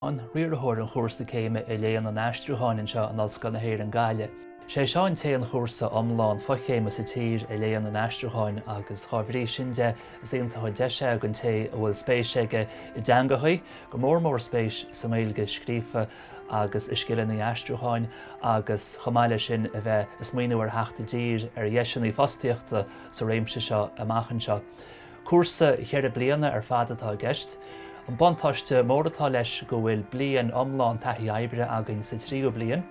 An riarthóir an chóirsa céime I léon an aistriútháin seo an hOllscolaíochta an Gaeilge. Sé seán té an chóirsa omláin fochéime sa tír I léon an aistriútháin agus chábhrí sin de is éonanta chuid deise an té a bhfuil spéis aige I nGaoth go mór spéis sa Gaeilge scríofa agus iscileann í aistriútháin agus chomáile sin a bheith is muoinú ar theachta dír ar dhéisianí fostaíochta sa réimse seo amachchan seo. Cúrsa chead bliana ar fad atá gceist. An bontáiste móratá leis go bhfuil blian omláin thaithí ábhaire agan sa tríú blian.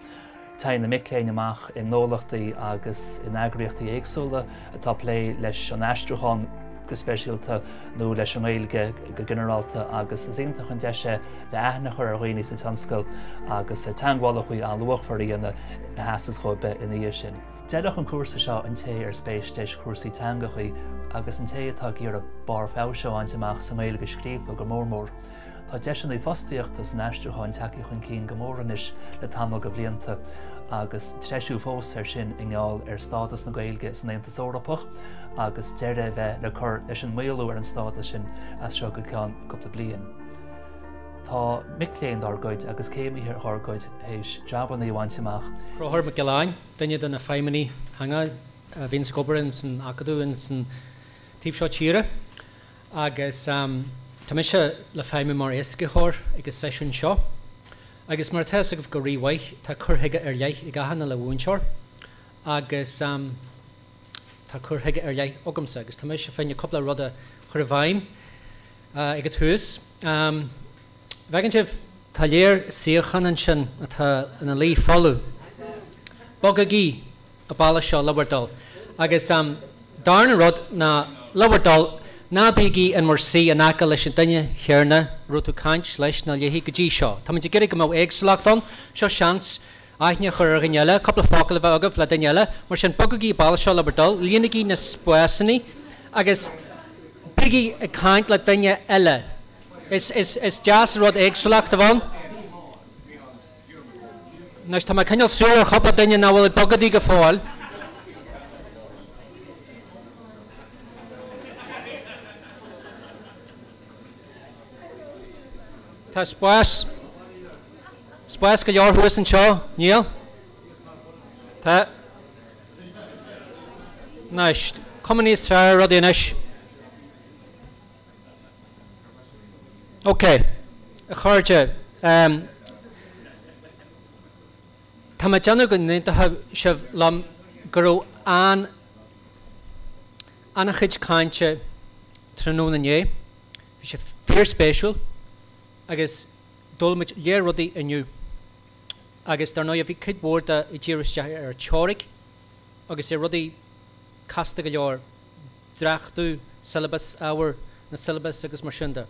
Tá na micléin amach I n-oiliúintaí agus in eagraíochtaí éagsúla atá plé leis an aistriútháin go speisialta nó leis an Gaeilge go generalta agus is éontach an deise le aithne chuir ar dhaoine sa tionscail agus tanghálachaí an luachfaríanna a heasas chobe in dhé sin. Deadach an cúrsa seo an té ar spéis deis cúrsaí tangachaí agus an té atá gur a bar fáil seo amach sa Gaeilge scríofa go mór. Tá deisianí fostaíochta san aistriútháin takeí chun cín go mór anois le tamil go bhlianta agus treisiú fós ar sin I ngáil ar stádas na Gaeilge san Aontas Eorpach agus deire bheith le chur leis an maolú ar an stádas sin as seo go ceann cúpla bliain. Tá micléin argóid agus céimí ar argóid éis deabannaí bhaintteach. Crothir me Gealáin, duine duna feiminí hanga a bhín scobarin san Acadaimh san tíobh seo tíre agus tá mise le feimime mar éascathóir agus sesiún seo agus mar theasa go ríomhaith tá curthaige ar leith I gahanana le bhúinseoir agus tá curthaige ar leith ogamsa agus tá mise féinne coppla rud a chur bhaim ag go thuas. Bheagán sibh tá léir siochan sin atá ina lí fallú. Bogagí a balla seo labhardal agus darna rud na labhardal ná bígí an mar sí an aca leis an duine chearna rútú caint leis na léhí go dtí seo. Tá muid geirí go mó éagsúlaachtain seo seans aithne chur gnéile, coppla fácail bheith agah le daile, mar sin bogagí balla seo labhardal, líonagí na spásanní agus bígí a caint le duine eile. Is jazz rud éagsúlaachta bhain? Nes tá mai cineal súr ar chopla duine ná bhfuil bogadí go fáil. Tá spás go leor thuas an seo, Níl? Tá? Nes, cuman níos fearr rud inis. OK, a chuirde. Tá mai deanna go nnéantathe sibh lam go raibh anna chuid cainte tróna nné, bhí sé fear spéisiúil agus dulmuid léir rudaí inniu agus dar nó a bhí cuid bórda I ddíiristeach ar teoraigh agus é rudaí casta go leor dreachtú syllabus ábhar na syllabus agus mar sinnda.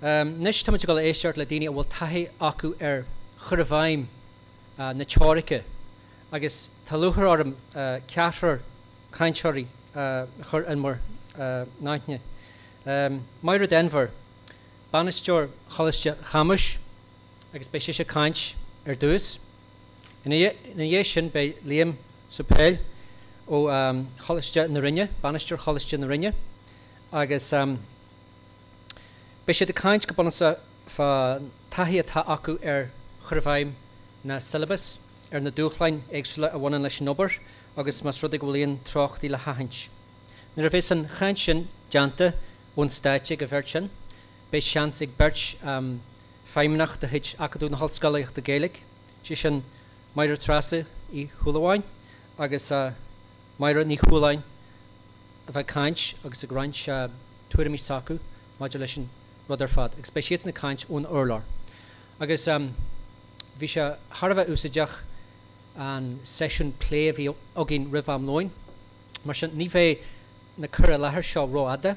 Nis tá muid go le éisteart le daine a bhfuil taithí acu ar chur bhaim na teoirice agus tá luthar orm ceathrar cainteoirí chur an mar náithne. Maire Denver, banisteoir choiste chamas agus bei sé caint ar dús. Ina dhé sin bei Liam Supéil ó choiste na rinne, banisteoir choiste na rinne agus bei sé de caint go bonasa fa taithí atá acu ar chur bhaim na syllabus ar na dúchlein éagsúla a bhaineann leis an obair agus mas rud ag bhfuil íon trochtaí le haint. Nuair a bhís an chaint sin deanta ón stáite go bheirt sin, bei seans ag beirt feimneach de huid acadú na hOllscolaíochta Gaeilge, sí sin maire trasa I thuúlaháin agus maire ní thuúlain a bheith caint agus a gráint tuairimí sacú maidir leis an rud ar fad, agus bei siad na caint ón urlár. Agus bhí sé tharbheith úsaideach an sesiún plé a bhí agin ribh amlóin, mar sin ní bheith na cur a lethir seo róada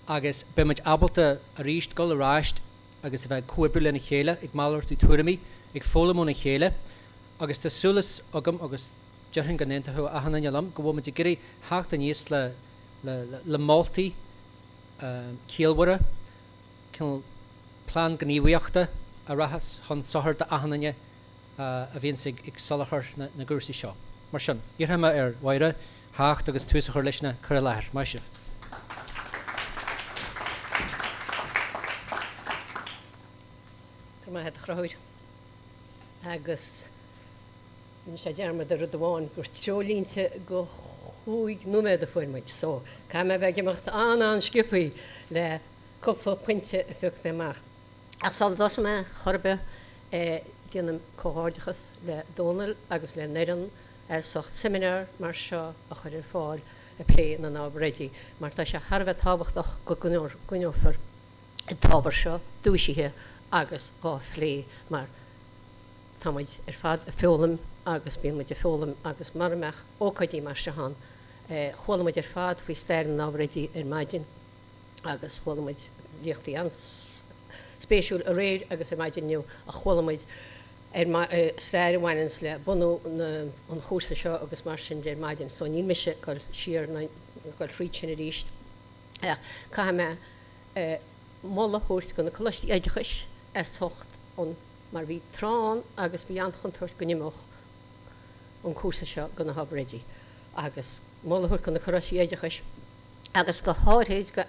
agus be muid abalta a ríist go le ráist agus a bheith cuaibú le na chéile ag málar tú tuairimí ag fólamú na chéile agus tá súlas agam agus dearthain go nnéantaithe a hanana lam go bhfuil muid gurí theacht a níos le máiltaí céalmhara cin plán gníomhaíochta a rahas chun sothir de ahanana a bhíonn sig ag soláthar na gúrsaí seo. Mar sin, dhearthaime ar mhaire theacht agus tús a chur leis na cur a lethir, mai sibh. gur mai head chráid. Agus ní sé dearmad ar bháin gur teolínte go chuig nóméad a fuirmuid. So, cá me bheith gemacht an scipaí le cupfa puinte a fuc me amach. Ach sal dos me chorbe dhéanam comhdhálacha le dónal agus le neireann socht seminar mar seo a chuir fáil a plé na ábhair mar tá sé tharbheith tábhachtach go gneofar i tábhair seo dúisithe agus gá phlé mar táid fad a feolam agus bíon muid a feolam agus marmeach ócaidí mar se han. Cholamuid fad faoi steir na ábhair maidin agus cholamuid líochtaí an spéisiúil a réir agus maidinniu a cholamuid steir bhainans le bunú an chósa seo agus mar sin déir maidin, so ní mise gur siar gur fríd sin a ríist. Cá me molla thuirt go na choláistí éideachais tocht an mar bhí trán agus bhí anchon tuairt go nimach an chósa seo go na ábhair agus molla thuirt go na choláistí éideachais agus go háirthéid go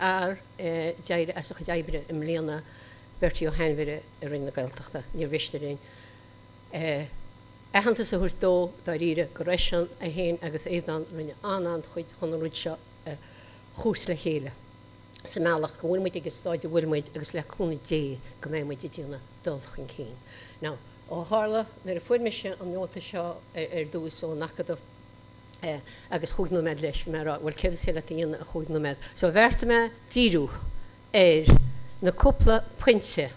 deire as go deibre im léana Bertie O'Hanvire ar rin na Ghaeilteachta, ní bhisteirinn. Ehananta sa thuirt dó Deireadh go réisian a héin agus édan rinne anán chuid chun an rúid seo chús le chéile. Sa meallach go bhfuil muid agus stáide bhfuil muid agus le cúna dé go mé muid díana dulchan cín. Ná, ó hála nar a fuirmise an nóta seo ar dús ó Acadaimh agus chuig nóméid leis mar bhfuil cebh sé le dtíana a chuig nóméid. So bheirta me díú na cúpla puinte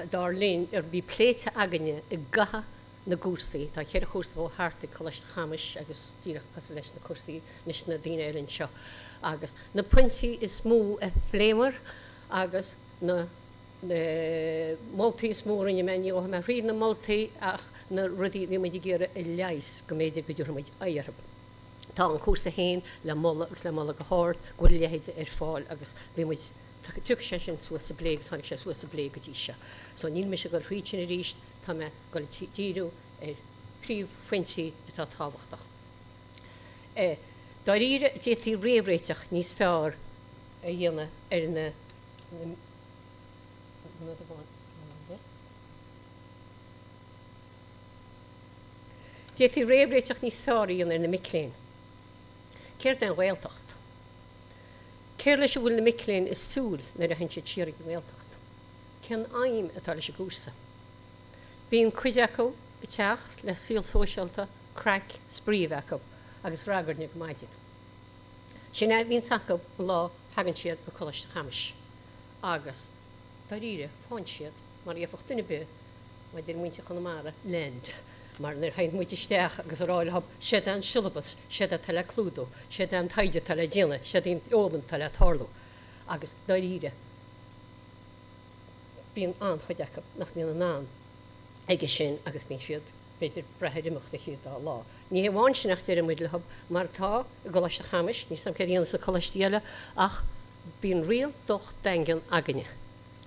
dar lín ar bhí pléite aganne i gatha na cúrsaí, tá chéad chósa ó háirta choláiste chamis agus Díreoidh leis na cúrsaí nes na daoine éireann seo. Agus na puintí is mú a phléimar agus na moltaí is mór in mení ó me ríad na moltaí ach na rudí bhí muid géire i leis go méidir go dúr muid éarb. Tá an cúrsa héin le molla agus le molla go háirt go léhéide ar fáil agus bhí muid tu sé sin suas a blé tháinig sé suas a blé go dtí se. So níl me se gur fríd sin a ríist tá me go díú ar príomh foiintí atá tábhachtach. Deireadh détaí réabhréiteach níos fearr a dhéanamh ar na détaí réabhréiteach níos fearr a dhéanamh ar na micléin. Céir den Ghaeltacht. Céir leis bhfuil na micléin is súil nar a hen sé tíir go Ghaeltacht. Ceann aim atá leis a gúsa. Bhíon cuideacu i teacht le síl sóisialta, crack, spríomheacu agus ragarne go maidin. Sin bhíon sacu lá hagann siad go choláiste chamis. Agus Deireadh fáin siad mar éfach duine be mai dir muinte chunamara lend. Mar nar hain muid isteach agus ráil hab séad an siúlabas, séad a tal clúdó, séad an taide tal déana, séad an ólam tal tharlú. Agus Deireadh bíon an chuideacha nach bíon an an ige sin agus bíon siad beidir brethead imachta chéad á lá. Ní bháin sin nach tíir muid le hab mar tá i gcoláiste chamis, ní sam céad dhéana sa choláistíile ach bíon rial doch daingean aganne.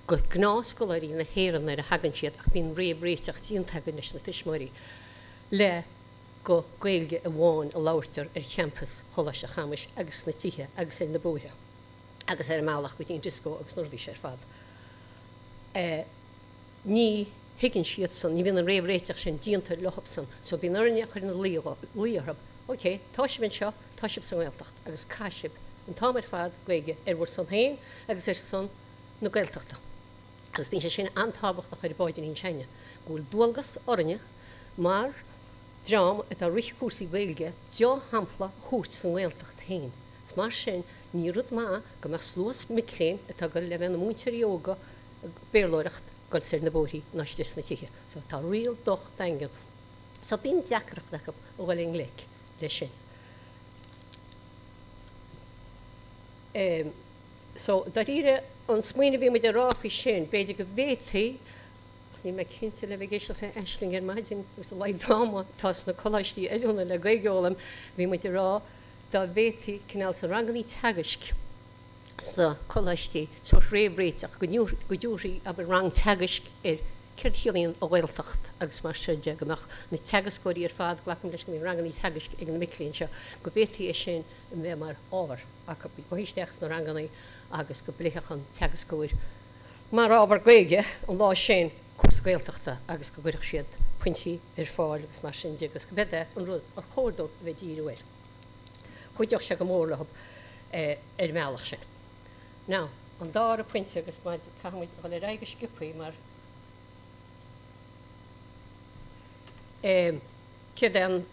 Go gnáscolaíochta na héireann ar a hagann siad ach bíon réabhréiteach tíontagan leis na tuismirí le go Gaeilge a bháin a láirtear ar campus choláiste chamis agus na tithe agus na búthe. Agus ar meallach go dtíon disco agus nuirdí sé fad. Ní higann siad san, ní bhíon an réabhréiteach sin díontar lechab san, so bíon airne chuir na líorab. Ok, táisib an seo, táisib san Ghaeltacht agus caiisib an táimar fad Gaeilge ar bhfuir san hain agus ar san na Ghaeltachta. Agus bíon sé sin antábhacht a chuir báidin ín seine. Gúil dúalgas orne mar drám atá rich cúrsaí Gaeilge deo hampla thuairt san Ghaeltacht hain. Mar sin ní rud má go me slúas micléin atá go le bheith na múintear yoga béarlóireacht goil sé na bóthaí náistis na tithe. So tá rial doch daingean. So bíon deacreacht acu ó bhfuil an gléic leis sin. So Deireadh an smaoine bhí muid a ráfaí sin, beidir go bhétaí ní me cinnte le bhgéisiiltha eisling ar maidin gus leid dáma tás na choláistí eiliúna le Gaeilgeolalam bhí muid a rá dá bhétaí cinál sa ranganí teagaisc sa choláistí so réabhréiteach go dúirí aber rang teagaisc ar ceirthíonn ó Ghaeltacht agus mar seide goach na teagascóirí ar fad glacham leis go mí ranganí teagaisc ag na micléin seo go bhétaí é sin an bheith mar ábhar a go bhí gohíisteach na ranganí agus go bléthach an teagascóir mar ábhar Gaeilge an lá sin cúrsa Ghaeilteachta agus go gcuireadh siad pointí fáil agus mar sin agus go bede an rud ar chórdó bheith díreoidh. Chuideoch se go mór lehab meallach sin. Ná, an dá a pointe agus maid camuid go le raige scipaí mar céad an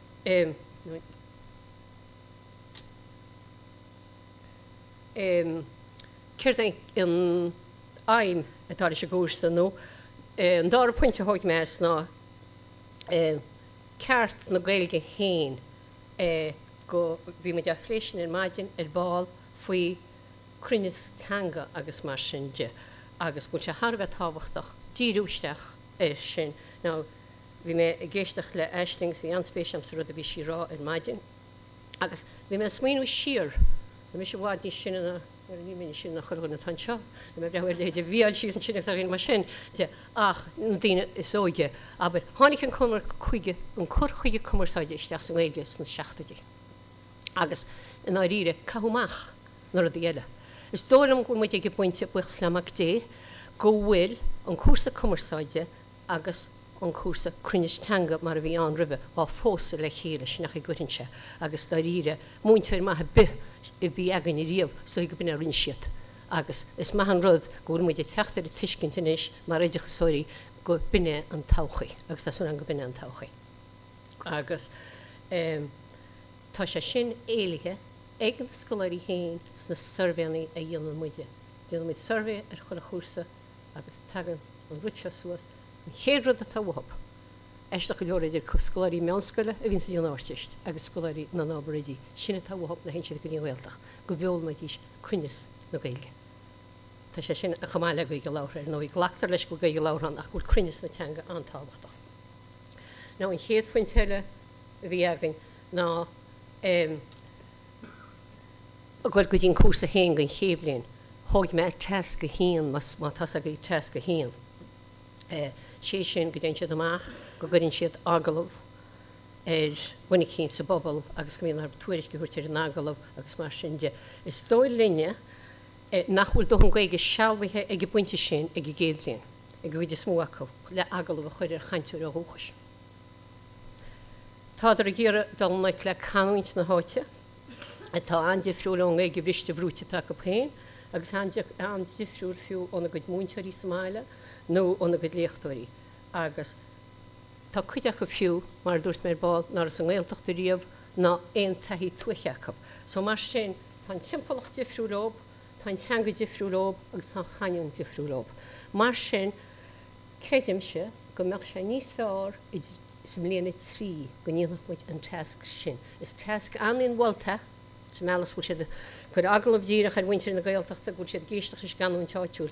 céad in aim atá sé gúrsa nó an dá a pointe háid meas ná ceart na Gaeilge héin go bhí me de fléisin ar maidin ar báil faoi cruinnis tanga agus mar sin de agus go se Harbheith táhachtach díreúisteach sin. Ná bhí me géisteach le eislings hí anspéisiam sa rud a bhí sí rá ar maidin agus bhí me smaoinú siar na mis se bhád ní sinna ní sin nach chur na tan seo. Me brehfuil de bhíal sí an sinna ar mar sin de ach na daine is óige, aber tháinig an cumar chuige an chur chuige cumarsáide isteach san Gaeilge na seachtaidí. Agus in áíre cathúmach nar a dhéile. Is dólam go muid ag buinte buchs leach dé go bhfuil an cúrsa cumarsáide agus an cúrsa cruinistanga mar a bhí an ribh á fósa le chéile sin nach i gcuirinse agus áíre múinteir maithe bith I bhí agan I riamh so go bin a rinn siad. Agus is maithan rud go muid teachtar a tuiscint inis mar idirchasóirí go binne an tauchaí, agus tá an go binne an tauchaí. Agus tá sé sin éige ag an scoláirí héin sna survéannaí a dhéanaan muide. Dhéanaan muid survé ar chur a chúrsa agus tagan an rutse suas an chéad rud a táhab. Eisteach go leor idir scoláirí meánscoile a bhín sa dhéanaan áirteist agus scoláirí na ábharidí sinna táhab na héinse go dtíon go bheol maid ís cuinis na Gaeilge. Tá sé sin a chamáile go go láthir nó ag leachtar leis go gaige láthran ach bhfuil cuinis na teanga antáhachtach. Ná an chéad faoin teile a bhí agan ná a gcuil go dtín cúrsa héin go chéblin, thóid me teas go hían má tas a go teas go hían. sé sin go déint siad amach go gurinn siad Acadaimh bhuinig cín sa bobal agus go míon ar tuairis go chuirtear an Acadaimh agus mar sin de. Is dóil linne nach bhfuil do an Gaeilge sealbhaithe ag go buinte sin ag go géadlíonn ag go bhfuidir smó acu le Acadaimh a chuir ar chaintúir a thuchas. Tá ar a ggéire dalnaid le canúint na háite atá an difriúil an Gaeilge bhiste bhrúte take up héin agus an difriúil fiú óna go múinteirí Somáile nó óna go léachtóirí agus tá cuideach go fiú mar dúirt mé báil nar san Ghaelteachta riamh ná aon taithí tuaicheach. So mar sin tá timpplaach difriúlób, tá teanga difriúlób agus tá chainún difriúlób. Mar sin creidim se go meach sé níos fearr sa mbliana trí go níonach muid an teasc sin. Is teasc anon bhilta sa melas go siad chur Acadaimh díreach ar bhaintear na Gaelteachta go siad géisteach is ganún teáitiúil.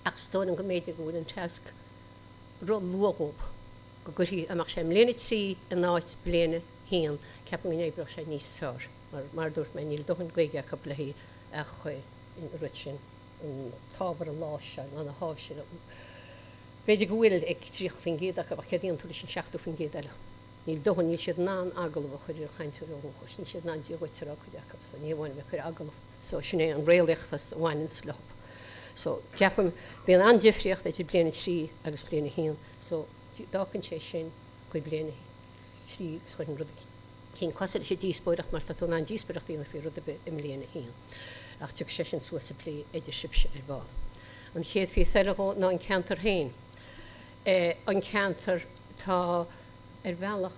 Ach stóin go méide go bhfuil an teasc ro luagóp go gurthaí amach sé mbliana trí an áit bliana héan ceapan go nébrach sé níos fearr. Mar dúirt mé níl dohann Gaeilge a blethaí a chuir in ruit sin an tábhar an lá sin an a hábh sin. Beidir go bhfuil ag tríoch fin géadach a chéadíon túla sin 7 fin géad eile. Níl dohann níl siad ná Acadaimh a chuir ar chaintúir ó chus, níl siad ná díoghaitir a chuideach sa níomhhain me chuir Acadaimh. So sin é an réalaochtas bhhainn slop. So ceapam bhí an difriocht idir bliana trí agus bliana héan. So dácann sé sin go bliana trí chuir an rud cén cosir sé díospóireach mar tá an díospóireach íonna fí rud a mbliana héan. Ach tuach sé sin suas a plé idir sibse ar báil. An chéad fí seilehó ná an ceantar héin. An ceantar tá ar bhealach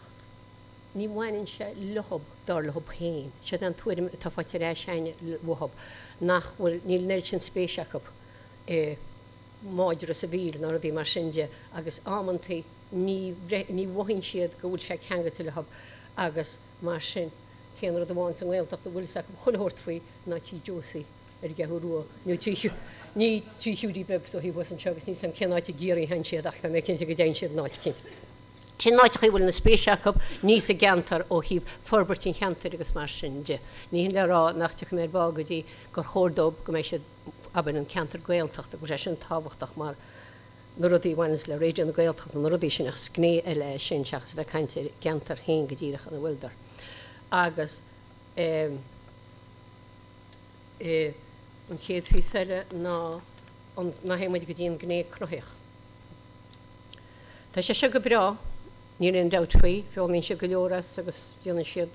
ní bhhainn se lehab dar lehab héin. Se an tuairim tá fáilte rá seine lehab nach bhfuil níl neir sin spéisiach máidir sa bhíl ná dí mar sinide agus ámantaí ní bhhainn siad go bhfuil sé ceanga tú lehab agus mar sin téanra do bháin san Ghaelteachta bhfuil sa chulthirt faoi ná tí Josaí ar gceithú ní tí hiúdí bebs ó hí was an segus ní san cenáid géirí hen siad ach mé cinnte go déin siad náid cin. Sin náid bhfuil na spéisiach níos a gantar ó híh forbertín cheantar agus mar sin de. Ní le rá nachteach mé bá go dtí gur chódób go mééis siad aban an ceantar Gaelteachta go sé sin táhachtach mar na rudí bhhainnas le réidir an Gaelteachta na rudí sin ach sné eile sin seachas bheith caiinte ceantar héin go dtíireach an bhfuildar. Agus an chéad fí seile ná an na héimiid go dtíon gnéithe cruthach. Tá sé se go bra, ní an dat faoi, feolíonn se go leoras agus díanana siad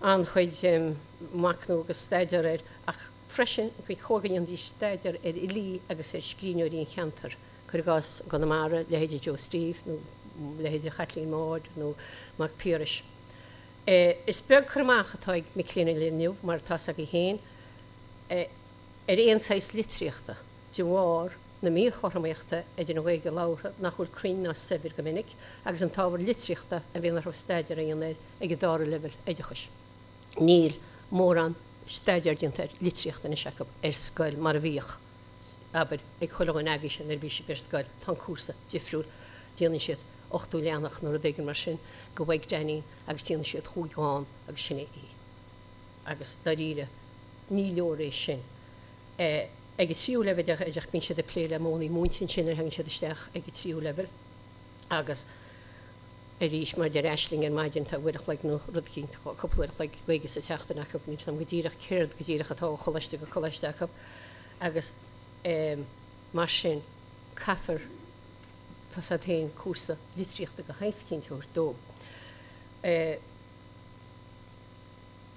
an chuid macnú agus staidir ach freisin go chogainn dí staidir i lí agus scríneoirí cheantar chur gas gan amara lehéidir Jo Steve nó lehéidir Chatlín Máid nó Mac Píris. Is beag chumachchatáid mi clína liniu mar tá a go héin éonáis litríochta de bhhar na mír chormaíochta idir an bhige lára nachhfuil crin ná sibir go minic agus an tábhar litríochta a bhíonar staidir aonar ag go dára level éidechas. Níl mór an staidir diontar litríochta na seacab scoil mar a bhíoch. Aber ag choláin aige sin bhí sé scoil tá cúrsa difriúil díanana siad 8 leannach nó a d mar sin go bhaig déine agus tíanana siad chuúgáin agus sinna í. Agus daríre ní leor éis sin. Ag tríú leibhéal idir bín siad a plé le mónaí múntin sin hang siad isteach ag tríú leibhéal agus rís mar de reisling an maidin tá bhuiach le nó rudcinn coppla le bhuiige sa teachtainach ní sam go ddíireach céad go ddíireach atá choiste go choisteach agus mar sin caafar tá a tain cúrsa litríochta go haiscinntiúir dó.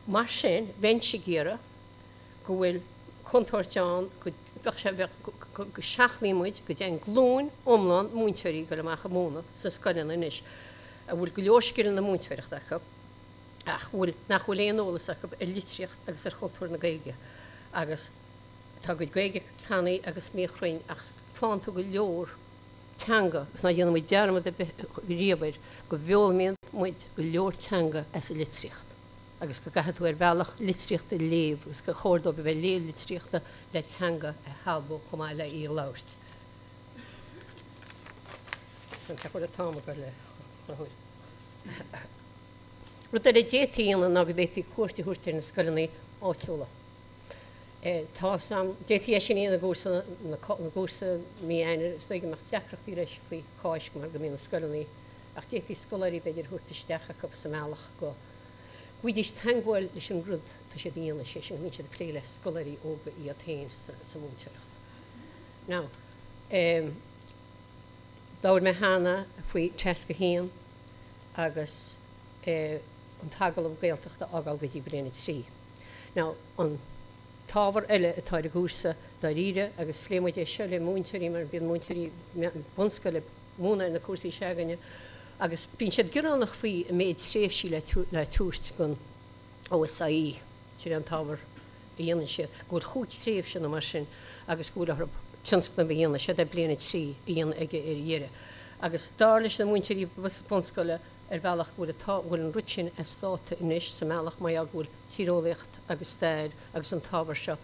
Mar sin bhain si géire go bhfuil chuntóirteán go seaachlímuid go déan glún omláin múinteirí go leach móna sa scoilena inis a bhfuil go leoscíann na múinteireachta ach bhfuil nach bhfuil éonolalas a litríocht agus ar chultúir na Gaeilge agus tá go Gaeilge tannaí agus méchrainn ach fáintú go leor teanga gus na dhéanamid dearmad a riamhair go bheolmíon muid go leor teanga as a litríocht. Agus go gaithú bhealach litríochta léamh agus go chóirdó be bheith léamh litríochta le teanga a halbó chumá le í láirt. An ceapar a táma gur le chuúil. Rud a détaíanana ná go bhétí cuairtí thuirtear na scoilnaí áitiúla. Tá sam détaí sin íana na gúsa mí ainar stoige mar teachreachtaí leis faoi cáis go mar go mína scoilnaí ach détaí scoláirí beidir thuirtaisteacha go sa mealach go. Bhuiidís teanghil leis an grúd tá sé dhéana sé sin míse lé le scoláirí óga í a tain sa múnteireacht. Ná dáir me hána faoi teas go héan agus an tagal Gaelteachta agáil go dtí bliana trí. Ná an tábhar eile atá a gúsa daríre agus phléimeid é seo le múinteirí mar bíon múinteirí bunscoil le múna na cuasaí seagaine agus bín siad guránach faoi méid tréimhsí le túirt gon OSAí tí an tábhar a dhéanaan siad gúil chuid tréimh sin mar sin agus gúil tionscla b dhéanana siad a bliana trí a dhéana aige ar dhéire. Agus dá leis na múinteirí bunscoile bhealach bhfuil an rutin státa inis sa mealach mai a bhfuil tírólaocht agus stair agus an tábhar seo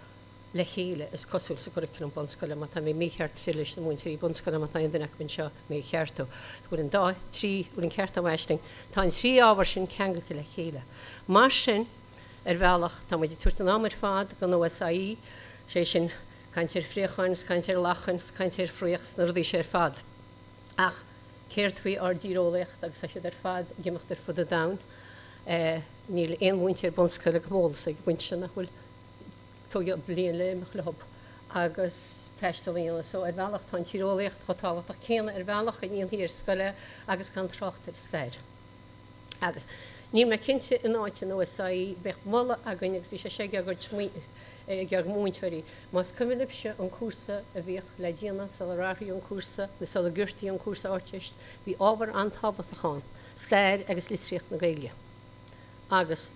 le chéile is cosúil sa curriculum bunscoile má tá mé mécheart leis na múinteirí bunscoile má tá indenach bin seo mé cheartú. Bhfuil an dá trí bhfuil an ceart weisling tá an trí ábhar sin ceangata le chéile. Mar sin bhealach tá muidir tuairt an amir fad gan OSAí sé sin caiintear fríochains, caiintear lachans, caiintear fríochs na rudí sé fad. Ach céirt faoi ar dírólaocht agus sé ar fad gimimeachtar fud a dain níl éon múintear bunscoile go mólas ag buinte sin nach bhfuil tóga blion le lehab agus teistalíonna so bhealach tá tírólaocht chutáhacht a chéanna bhealach a íon hír scoile agus gan trocht ar stair. Agus ní me cinnte in áite nó saí beh molla a gaiine bhí sé gur geag múinteirí, más cumilibse an cúrsa a bhíoh le díana Soláthróirí an cúrsa na sola gurtaí an cúrsa áirteist, bhí ábhar antábhat a cháin, stair agus litríocht na Gaeilge. Agus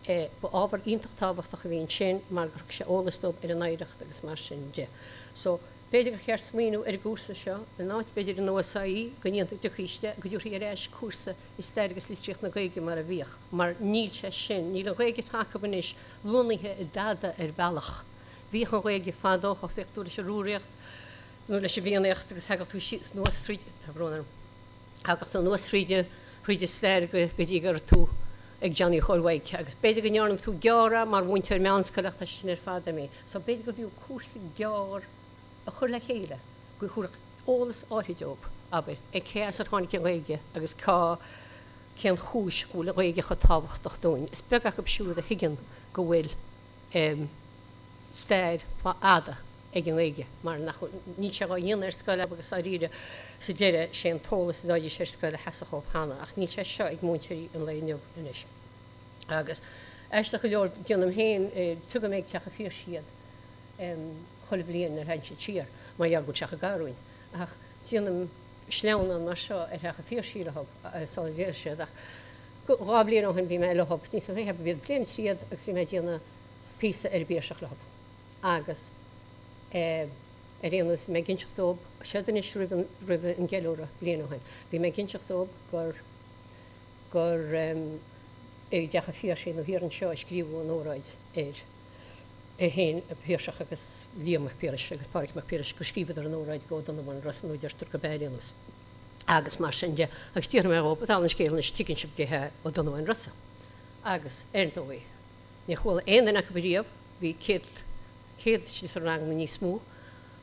ba ábhar ionintach tábhacht a bhíonn sin mar gur sé ólastóp ar an éireacht agus mar sin de. So beidir go cheart smíú ar gúrsa seo, na náit beidir an OSAí go níonanta duchiste go dúirí ar éis cúrsa is stair agus litríocht na Gaeilge mar a bhíoh, mar níl sé sin, níl an Gaeilge tacabanis lúnaithe i dada ar bhealach. Bhíoh an Gaeilge fadách ach dúla sé rúréocht, nó leis sé bhíonaíocht agus heagat tú siad nuasríide tá brónar. Hagat an nuasríide chuide stair go dtí gur tú ag Johnny Holwaig agus beidir go nearnam tú geara mar bhaintear meánscoileachta sin ar fada mé. So beidir go bhíú cuasa gear a chur le chéile go chuach ólas áithidób aber ag chéas ar tháinig an Gaeilge agus cá cén chúis go le Gaeilge chu tábhachtach dóin. Is beag go siúla a higann go bhfuil stair fá ada ag an Gaeilge, mar ní se dhéon ar scoile agus a riide sa deire sé an tólas dáidir sé scoile heasachó hána, ach ní sé seo ag múinteirí an léineh inis. Agus eiste go leor dionam héin tuga méid teacha fíor siad chola blion ar hain sé tír, mar jaagú teacha garúin. Ach dionam sleanna mar seo ar teacha fíor siad sála déir sé, ach gá blion áhann bhí me lehab, ní sa bhéh bhíad blion siad agus bhí me díonna písa ar bíorsach lehab. Agus réanús me ginseachtób, seadan is ribh an geúra blion áhain. Bhí me ginseachtób gur deacha fíor sin ó hir an seo scríbú an óráid héin a píorsach agus líamach píris agus páiricach píris go scríbad ar an óráid go an bhain rasnúidir go bélianús. Agus mar sin de agus tíar me ó an scéil is tícinn sib gethe ó don bhain rasa. Agus nóí. Ní chola éan nach bríomh hí chéad si rang na níos smú,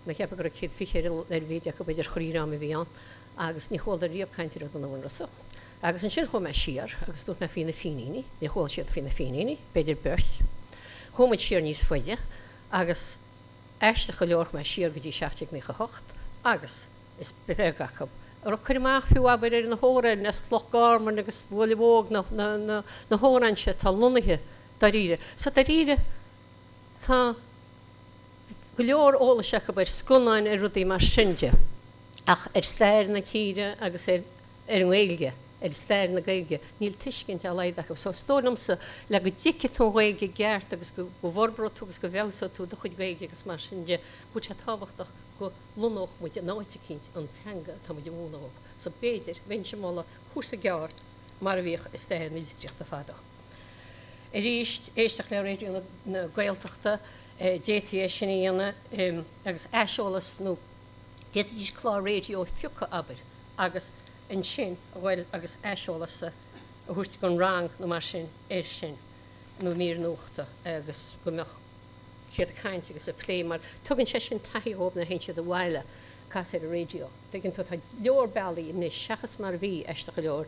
me cheap gur chéad fichéil ar bhéide go beidir choírám a bhí an, agus ní chola riomh caiintir ó don bhain rasa. Agus an sin chum me siar, agus dút me fina finíní, ní chola siad fina finíní, beidir beirt. Chumid siar níos foiide, agus eiste go leor me siar go dtí 16 agus is begacha. Ar chuimeach fiú ábhair ar na hóraid nes flochármar agus bhfuilbóg na hórainse tá lunathe daríre. Sa daríre tá go leor ólaise go bar scunáin ar rudaí mar sinne, ach ar stéir na círe agus ar an Gaeilge, ar stéir na Gaeilge, níl tuiscint a leideach. So stónamsa le go dice tú Gaeilge geart agus go bharbro tú agus go bhesa tú do chuid Gaeilge agus mar sinne, go sé táhachtach go lunach mu an náite cinint an teanga tá mu múnaób. So béidir bhain sem mála chúsa geart mar a bhíoh is stéir na líteocht a fada. Ríist éisteach le réidir na Gaeltachta, déithí sin íana agus eisiolalas nó déitidís chlá réidir ó fiúcha ábhair agus an sin bhfuil agus eisiolasa a thuirt gon rang nó mar sin sin nó mír nuachta agus go meach siad caint agus a Plé, mar tugann sé sin taithíób na hen siad a bhhaile cas ar a réidio. Tugann tú tá leor bailí in seachas mar bhí eiste go leor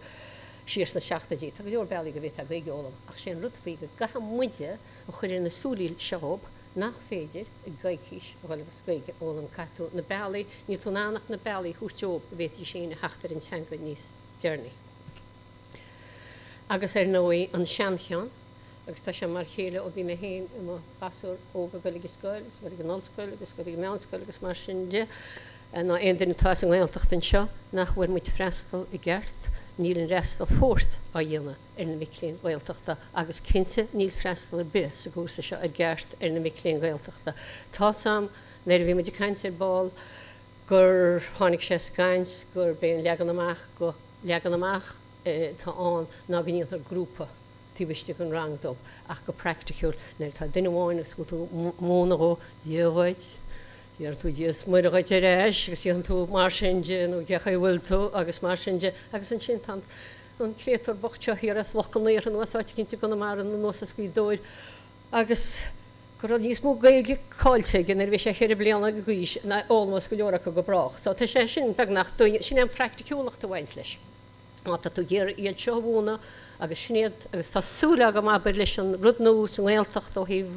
sios na 16dí, tá go leor bailí go bhí a Gaeilgeolalam, ach sin rudhí go gacha muide a chuir in na súlíil seób nach féidir i gaiiciis bhfuil agus Gaeilge ólam catú na bailí, ní tú nánach na bailí thuúteób bhétí sin heachtar an teanga níos dearnaí. Agus nóí an seancheann, agus tá sé mar chéile ó bhí me héin i basúr óga Gaeilge scoil, agus go nolscoil, agus go meánscoil agus mar sin de, ná éidir natá an Gaeltacht an seo nach bhfuir muid freistal i gceart, níl an restal fórt a dhéana ar na miclín Gaeltachta, agus cinnte níl freistal a bir sa gúsa seo a gceart ar na miclín Gaeltachta. Tá sam néir bhí muidir caint ar ball gur tháinig sé scaint, gur béon leagan amach go leagan amach tá an ná gníocht ar grúpa tíbiste an rangdób ach go practicúil néir tá duine bháin agus go tú móna ó dhéhaid, Iar tú díos muir a gaid éis, agus íon tú mar sinne nó gecha bhfuil tú agus mar sinne, agus an sin tant an clétar bochteo hir as lochanéir an nuasáte cinnte go mar an nósas go dóid. Agus gur níos mó Gaeilge cáilte gin ar bhí sé chéir blianana go ghuiis na ómas go leorach go brach. So tá sé sin beagnach sin an practicúlacht a bhaint leis. Tá tú géir iad seo bhúna agus snéad agus tá súla go ábhair leis an rudnús an Gaeltacht ó híh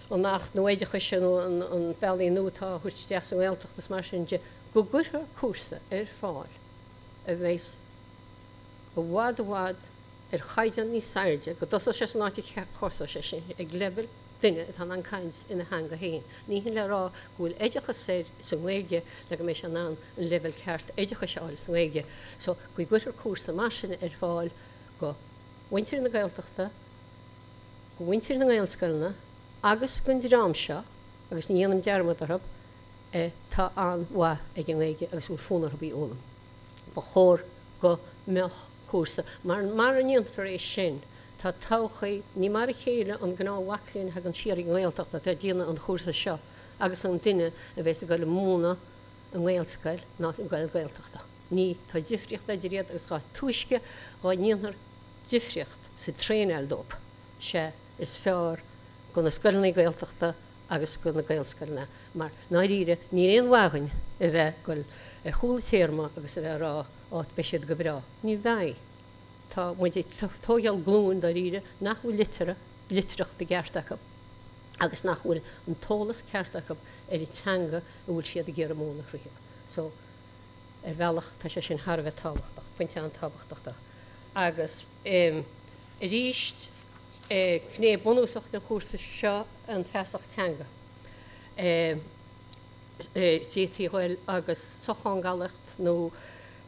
an nach nóideachais sin an bailí nótá chuirteach an Gaeltachtas mar sin de go gutha cúrsa ar fáil a bhéis go bhád ar chaidan ní sairde, go dosa sé náti chósa sé sin ag lebel duine tá an caint ina hanga héin. Ní hin le rá gúil éideachas sé san Gaeilge le go mééis an an level ceart éideachas seáil san Gaeilge. So go gutha cúrsa mar sin ar fáil go wintir na Gaeltachta, go wintir na Gaelscoilna, agus gon drám seo, agus níanam dearmad arab, tá an bha ag an Gaeilge agus bhfuil fónar a bhí ólam. Ba chóir go meach cúrsa, mar an íon for éis sin, tá táchaí ní mar a chéile an gná waclín ag an siar an Gaeltachta tá díana an chúrsa seo, agus an duine a bheits a gaile múna an Gaelscoil ná an gail Gaeltachta. Ní tá difriocht a réad agus gá túisce á níonar difriocht sa tréineil dób. sé is fearr go na scoilnaí Gaeltachta agus go na Gaelscoilna. Mar náiríre ní réon bhagan a bheith goil ar chúla téirma agus a bheith rá áit beisiad go brá. Ní bheith. Tá muid tógeal glún da ríre nach bhfuil litere, litreacht de geartacha. agus nach bhfuil an tólas ceartach ar I teanga a bhfuil siad a ggéar móna chríomh. So bhealach tá sé sin Harbheith tábhachtach, pointe an tábhachtachta. Agus ríist cné bunúsach na cúrsa seo an feasach teanga. Díreoidh agus sochangalacht nó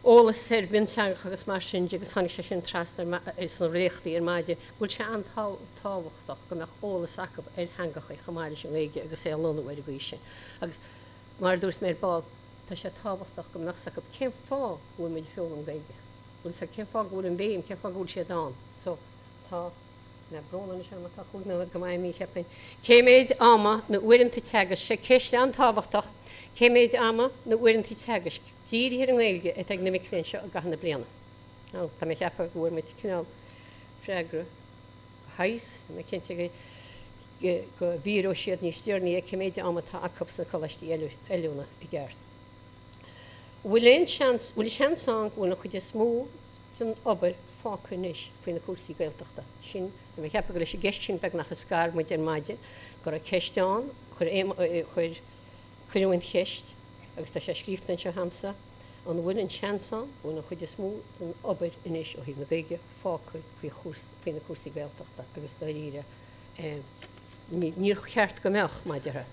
ólas bhíonteanga agus mar sin agus tháinig sé sin trasna is an réachtaí ar maide, bhfuil sé an tábhachtach go meach ólas acab ar hangacha chamáile sin Gaeilge agus é lona bhfuil go sin. Agus mar dúirt mé báil tá sé tábhachtach go meach acab cén fá bhfuil méid fiúil an Gaeilge. Bhfuil sa cén fá bhfuil an béim, cén fá bhfuil sé dán. So tá na brona sem tá chuúna go maiid mí chepain. Cé méid ama na uirintí teagas sé ceist an tábhachtach, cé méid ama na uirintí teagas. Díreadh an Gaeilge ag na miclíonn seo a gahanna bliana. Tá mé cheapa bhfuir mit cinál freigra hais, mé cinnte go bhíró siad ní stearnaí ag cé méid ama tá acab sa choláistí eiliúna I gceart. Bhfuil seansán bhfuil na chuide smó san obair fácunis faoin na cúrsaí Gaeltachta. Sin mé cheapa go leis gceist sin beag nach a scar muid ar maide, gur a ceisteán chuirúin cheist, agus tá sé scríomhtain seo hamsa, an bhfuil an seansán bhfuil na chuide smó san obair inis ó híh na Gaeilge fácuil faoin na cúrsaí Gaeltachta agus le ríre níor cheart go meach maidirethe.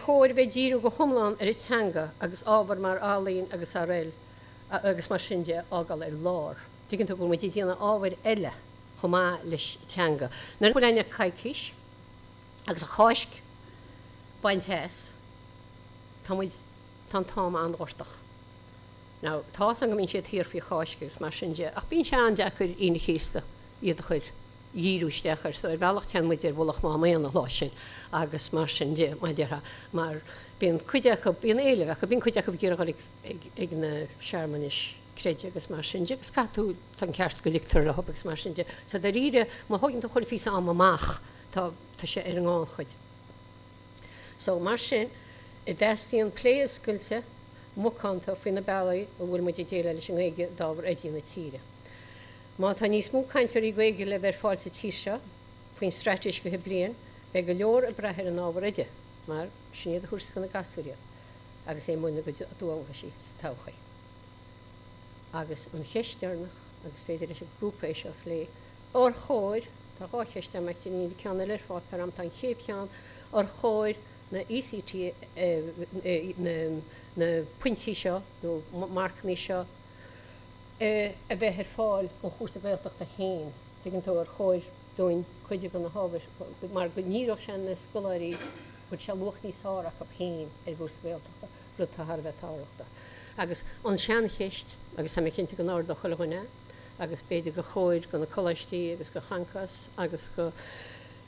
Chóir bheith díreadh go thomláin ar I teanga agus ábhar mar álaíonn agus áréil agus mar sinne ágáil ar lár. Tuigeann tú bhfuil muid díanana ábhar eile chomá leis teanga. Nar bhfuil aine caiiciis agus a cháisc baintéas tá muid tá táma an ortach. Ná tá an go mín siad tíor faoi cháisc agus mar sinne ach bíonn se an deachar ina chéasta iad a chuir díúisteachar so bhealach tean muid ar bhlach má méanana lásin agus mar sin dé maidirtha mar bíon chuideach bíon éileh a bíon chuideach ggéir ag na seaarmanis creide agus mar sin agus catú tan ceart go lictar a hobagus mar sin. So de ríre má thugann chuir fís am amach tá sé ar an gáin chuid. So mar sin I d'astíon Plé scuilte mucánta faoin na bailí a bhfuil muid déile leis an Gaeilge dábhar éidirna tíre. Má tá níos mú cainteoirí Gaeilge le bheith fáilte tí seo faoin strateis bhí bliain be go leor a brethir an ábhar ide, mar snéad a thuairsa na gasúile agus é muine go dúanga sí sa tochaí. Agus an cheistearnach agus féidir leis a grúpa é seo Plé or chóir tá cháiste meachta ní ceanna le fáil per am tá chéad ceann or chóir na ECT na puintí seo nó marcnaí seo a bheith ar fáil an chósta Gaeltachta héin. Tuigeann tú ar chóir dúin chuide go na hábhar mar go níoch sin na Soláthróirí chud se luach níos áireach a héin ar bhús Gaeltachta ru tá Harbheith tábhachtach. Agus an sean cheist agus tá mé cinnte go náir do chulaghine agus beidir go chóir go na choláistí agus go chancas agus go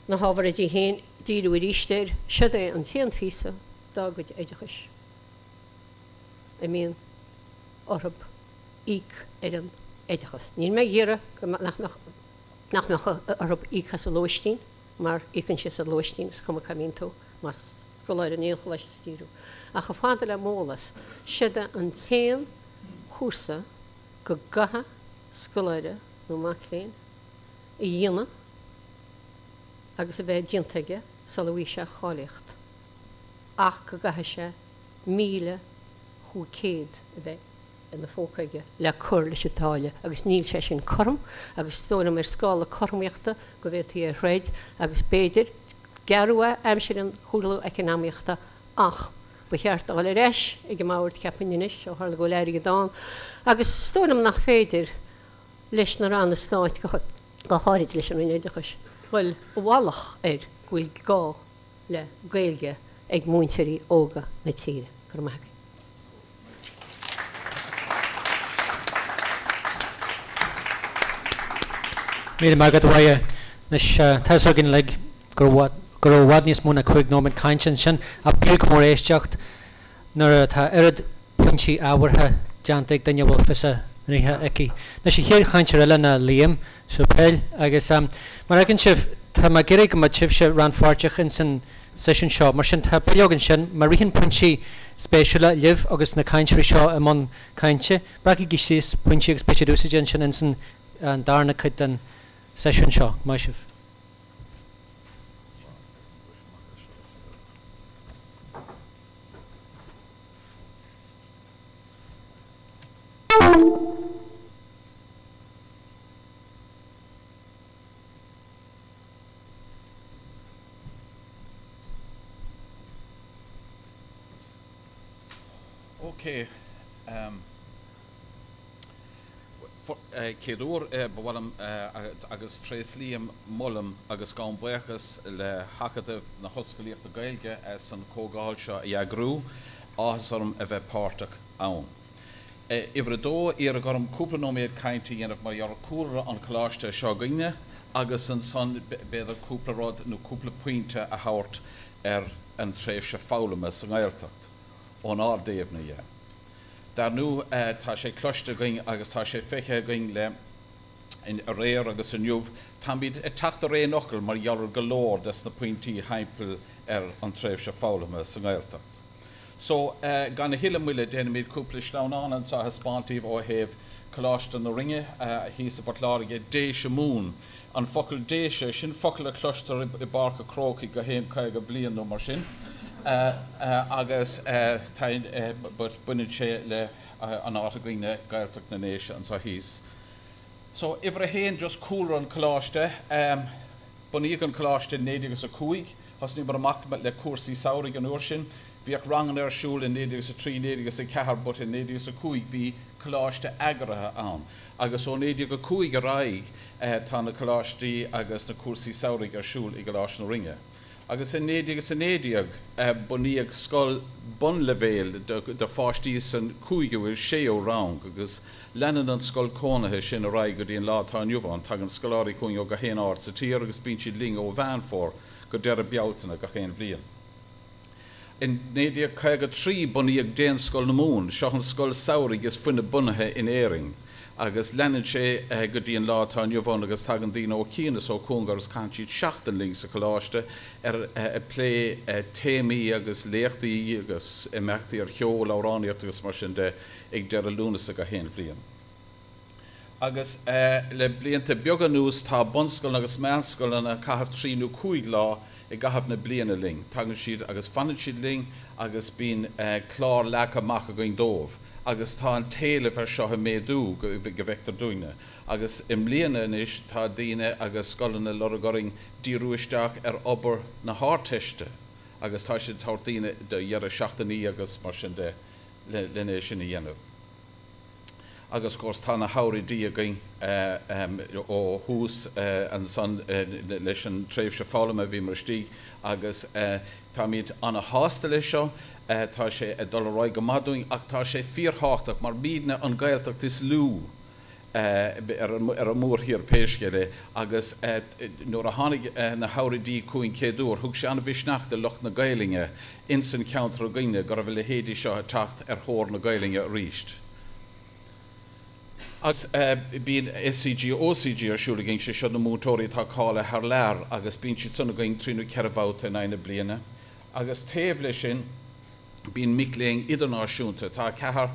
na hábhar a dtí héin díú ríisteir siad é an tíon físa dá go éideachais. I míon orthab íc ar an éidechas. Níl me dhéire go nach meach orthab íchas a lóistín, mar ícann sé a lóistín gus cum camín tú mas scoláir an éon choláiste tíú. A go fáidir le mólas siad an téan cúrsa go gatha scoláire nó macléin I dhéana agus a bheith diantaige salahhuiise chálaíocht. Ach go gatha sé 1,500 a bheith na fócaige le chur leis táile agus níl sé sin chum agus tólam ar scála chumíochta go bhfuil ar réid agus béidir gearua aimsir an chuúlaú economíochta ach ba cheart áil éis ag go máirt ceapainis ó tharla go léir go dáin agus tólam nach féidir leis na ran na stáit go háirid leis an éidechas. Bhfuil bhálach gúil gá le Gaeilge ag múintirí óga na tíre gur maithe. Míle mar go bhhaige teagin le gur bhhad níos múna chuig nó caiintin sin a buú mór éisteacht nuair tá irid puintí ábhartha deantaigh daine bhfuil fisa ríthe aici. Na sé chéad chaintear eile na líam súpéil agus mar agin sibh tá mar geirí go sibh se ran fáteach in san session seo mar sin tá beaggan sin mar rihann puintí spéisiúla libh agus na caiintearí seo am an caiinte braci gísís puintí agus spéisiúsa sin in san an darna chuid den session seo, mai sibh. Okay. Céadúr bhfuilm agus tréaslíam mollam agus gan buchas le Acadaimh na hOllscolaíochta Gaeilge san comhdháil seo éagrú áthasarm a bheith páirteach ann. Ibre dó ar a gurm cúpla nóméad cainte dhéanamh mar ar cúra an choláiste seo gine agus an son beidir cúpla rád nó cúpla pointe a thabhairt an tréimh se fálamach san Gaeltacht ón ardéimhna dhé. Dar nú tá sé cloiste going agus tá sé feiche going le in a réir agus an nniuh tá bíad teacht a ré nocail mar dhearar go leor des na pointí haimpel an tréimh se fálamach san Gaeltacht. So gan na hiile muile déana míad cúpla slán an sa hispántíh ó héh choláiste na ringe hí sa bartláige déise mún an focail déise sin focail a cloistear I barca crócaí go héim caig a bblion nó mar sin. Agus buine sé le an áthagaine Gaeltacht na néise an sa hís. So ifar a héin just cúra an choláiste, bunaíodh an choláiste 9 has ní bar amach le cúrsaí saoraigh an uair sin, bhíoh rangan ar siúil in 9 9 but in 9 bhí choláiste eagartha ann. Agus ó 9 a raig tá na choláistí agus na cúrsaí saoraigh ar siúil I gláis na ringe. Agus in 9 bunaíodh scoil Tríú Leibhéal de fáistí san 5 bhfuil sé ó rang agus leanan an scoil cónathe sin a raig go dtíon lá tá nniuháin tag an scoláirí cúin ó go chéan áit sa tír agus bíonn siad ling ó bhean fór go deir bealtainna go chéan bblion. In 9 bunaíodh déan scoil na mún, seo an scoil saoraigh is fuinne bunathe in éiring. Agus leanan sé go dtíon lá tá nniuháin agus tag an daoine ó cíanas ó cúngar can siad 7 ling sa choláiste a plé téimí agus léachtaí agus imeachtaí ar cheol áráníocht agus mar sin de ag deir a lúnas a go héan bblion. Agus le blianta beaga nús tá bunscoil agus meánscoil na caitheamh 3 nó 5 lá I gaitheamh na bliana ling. Tagann siad agus fanan siad ling agus bíon clár lecha macha going dómh. Agus tá an téalamh ar seo a méadú go bhheictar dúine. Agus im líana inis tá daoine agus scolanna loragaring díreoisteach ar obair na háteiste. Agus tá siad tá daoine de dhearra 7 agus mar sin de linné sin I dhéanamh. Agus cós tá na hOllscolaíochta going ó hús an san leis an tréimh se fálamach bhí mar stí agus tá míad anna hásta lei seo tá sé dul roiig go madúing ach tá sé fíorthachtaach mar míadna an Gaeltacht is lú ar a mór hir péisceile agus nuair a tháinig na hOllscolaíochta cúin céadúr thug sé anna bhísneach de locht na Gaeilge in san ceantar a gine go raibh le héadí seo teacht ar chóir na Gaeilge a ríist. As bíon SCG OCG ar siúla gin sé seo na mútóirí tá cála thar lear agus bíonn siad sanna going tríú cearbhátha in aine bliana. Agus taobh lei sin bíon micléing idirnáisiúnta tá cethar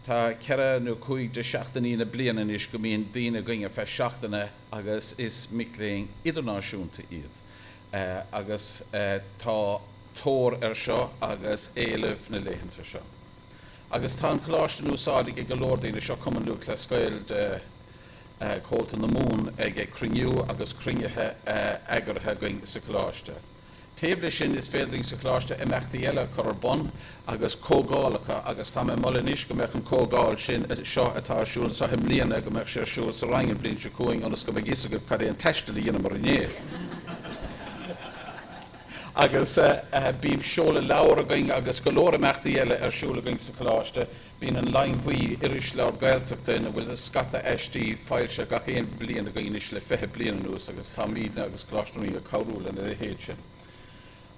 tá ceithre nó 5 de 7 bliana is go mbíonn daoine going fe 7 agus is micléing idirnáisiúnta iad. Agus tá tóir ar seo agus éileh na léitheanta seo. Agus tá an choláiste úsáidigh ag go leor daoine seo cumann luach le scoil de cóilta na mún ag cruinniú agus cruinnithe eagartha going sa choláiste. Taobh lei sin is féidiring sa choláiste imeachtaí eile chur bon agus comhdhálacha agus tá mé molla níos go mbeadh an comhdháil sin seo atá siúil sa himlíana go mbeadh sé siúil sa rangan bliain se cúing agus go bheith isagah cad é an teistilí dhéanam mar iné. Agus bíon seola leabhar going agus go leor imeachtaí eile ar siúla going sa choláiste, bíon an lein bhuí iris leabhar Gaeltachta na bhfuil scata eistí fáilte gach éon bliana a going is le 20 bliana nús agus tá míadna agus chláisteannaí a cabhrúla na héad sin.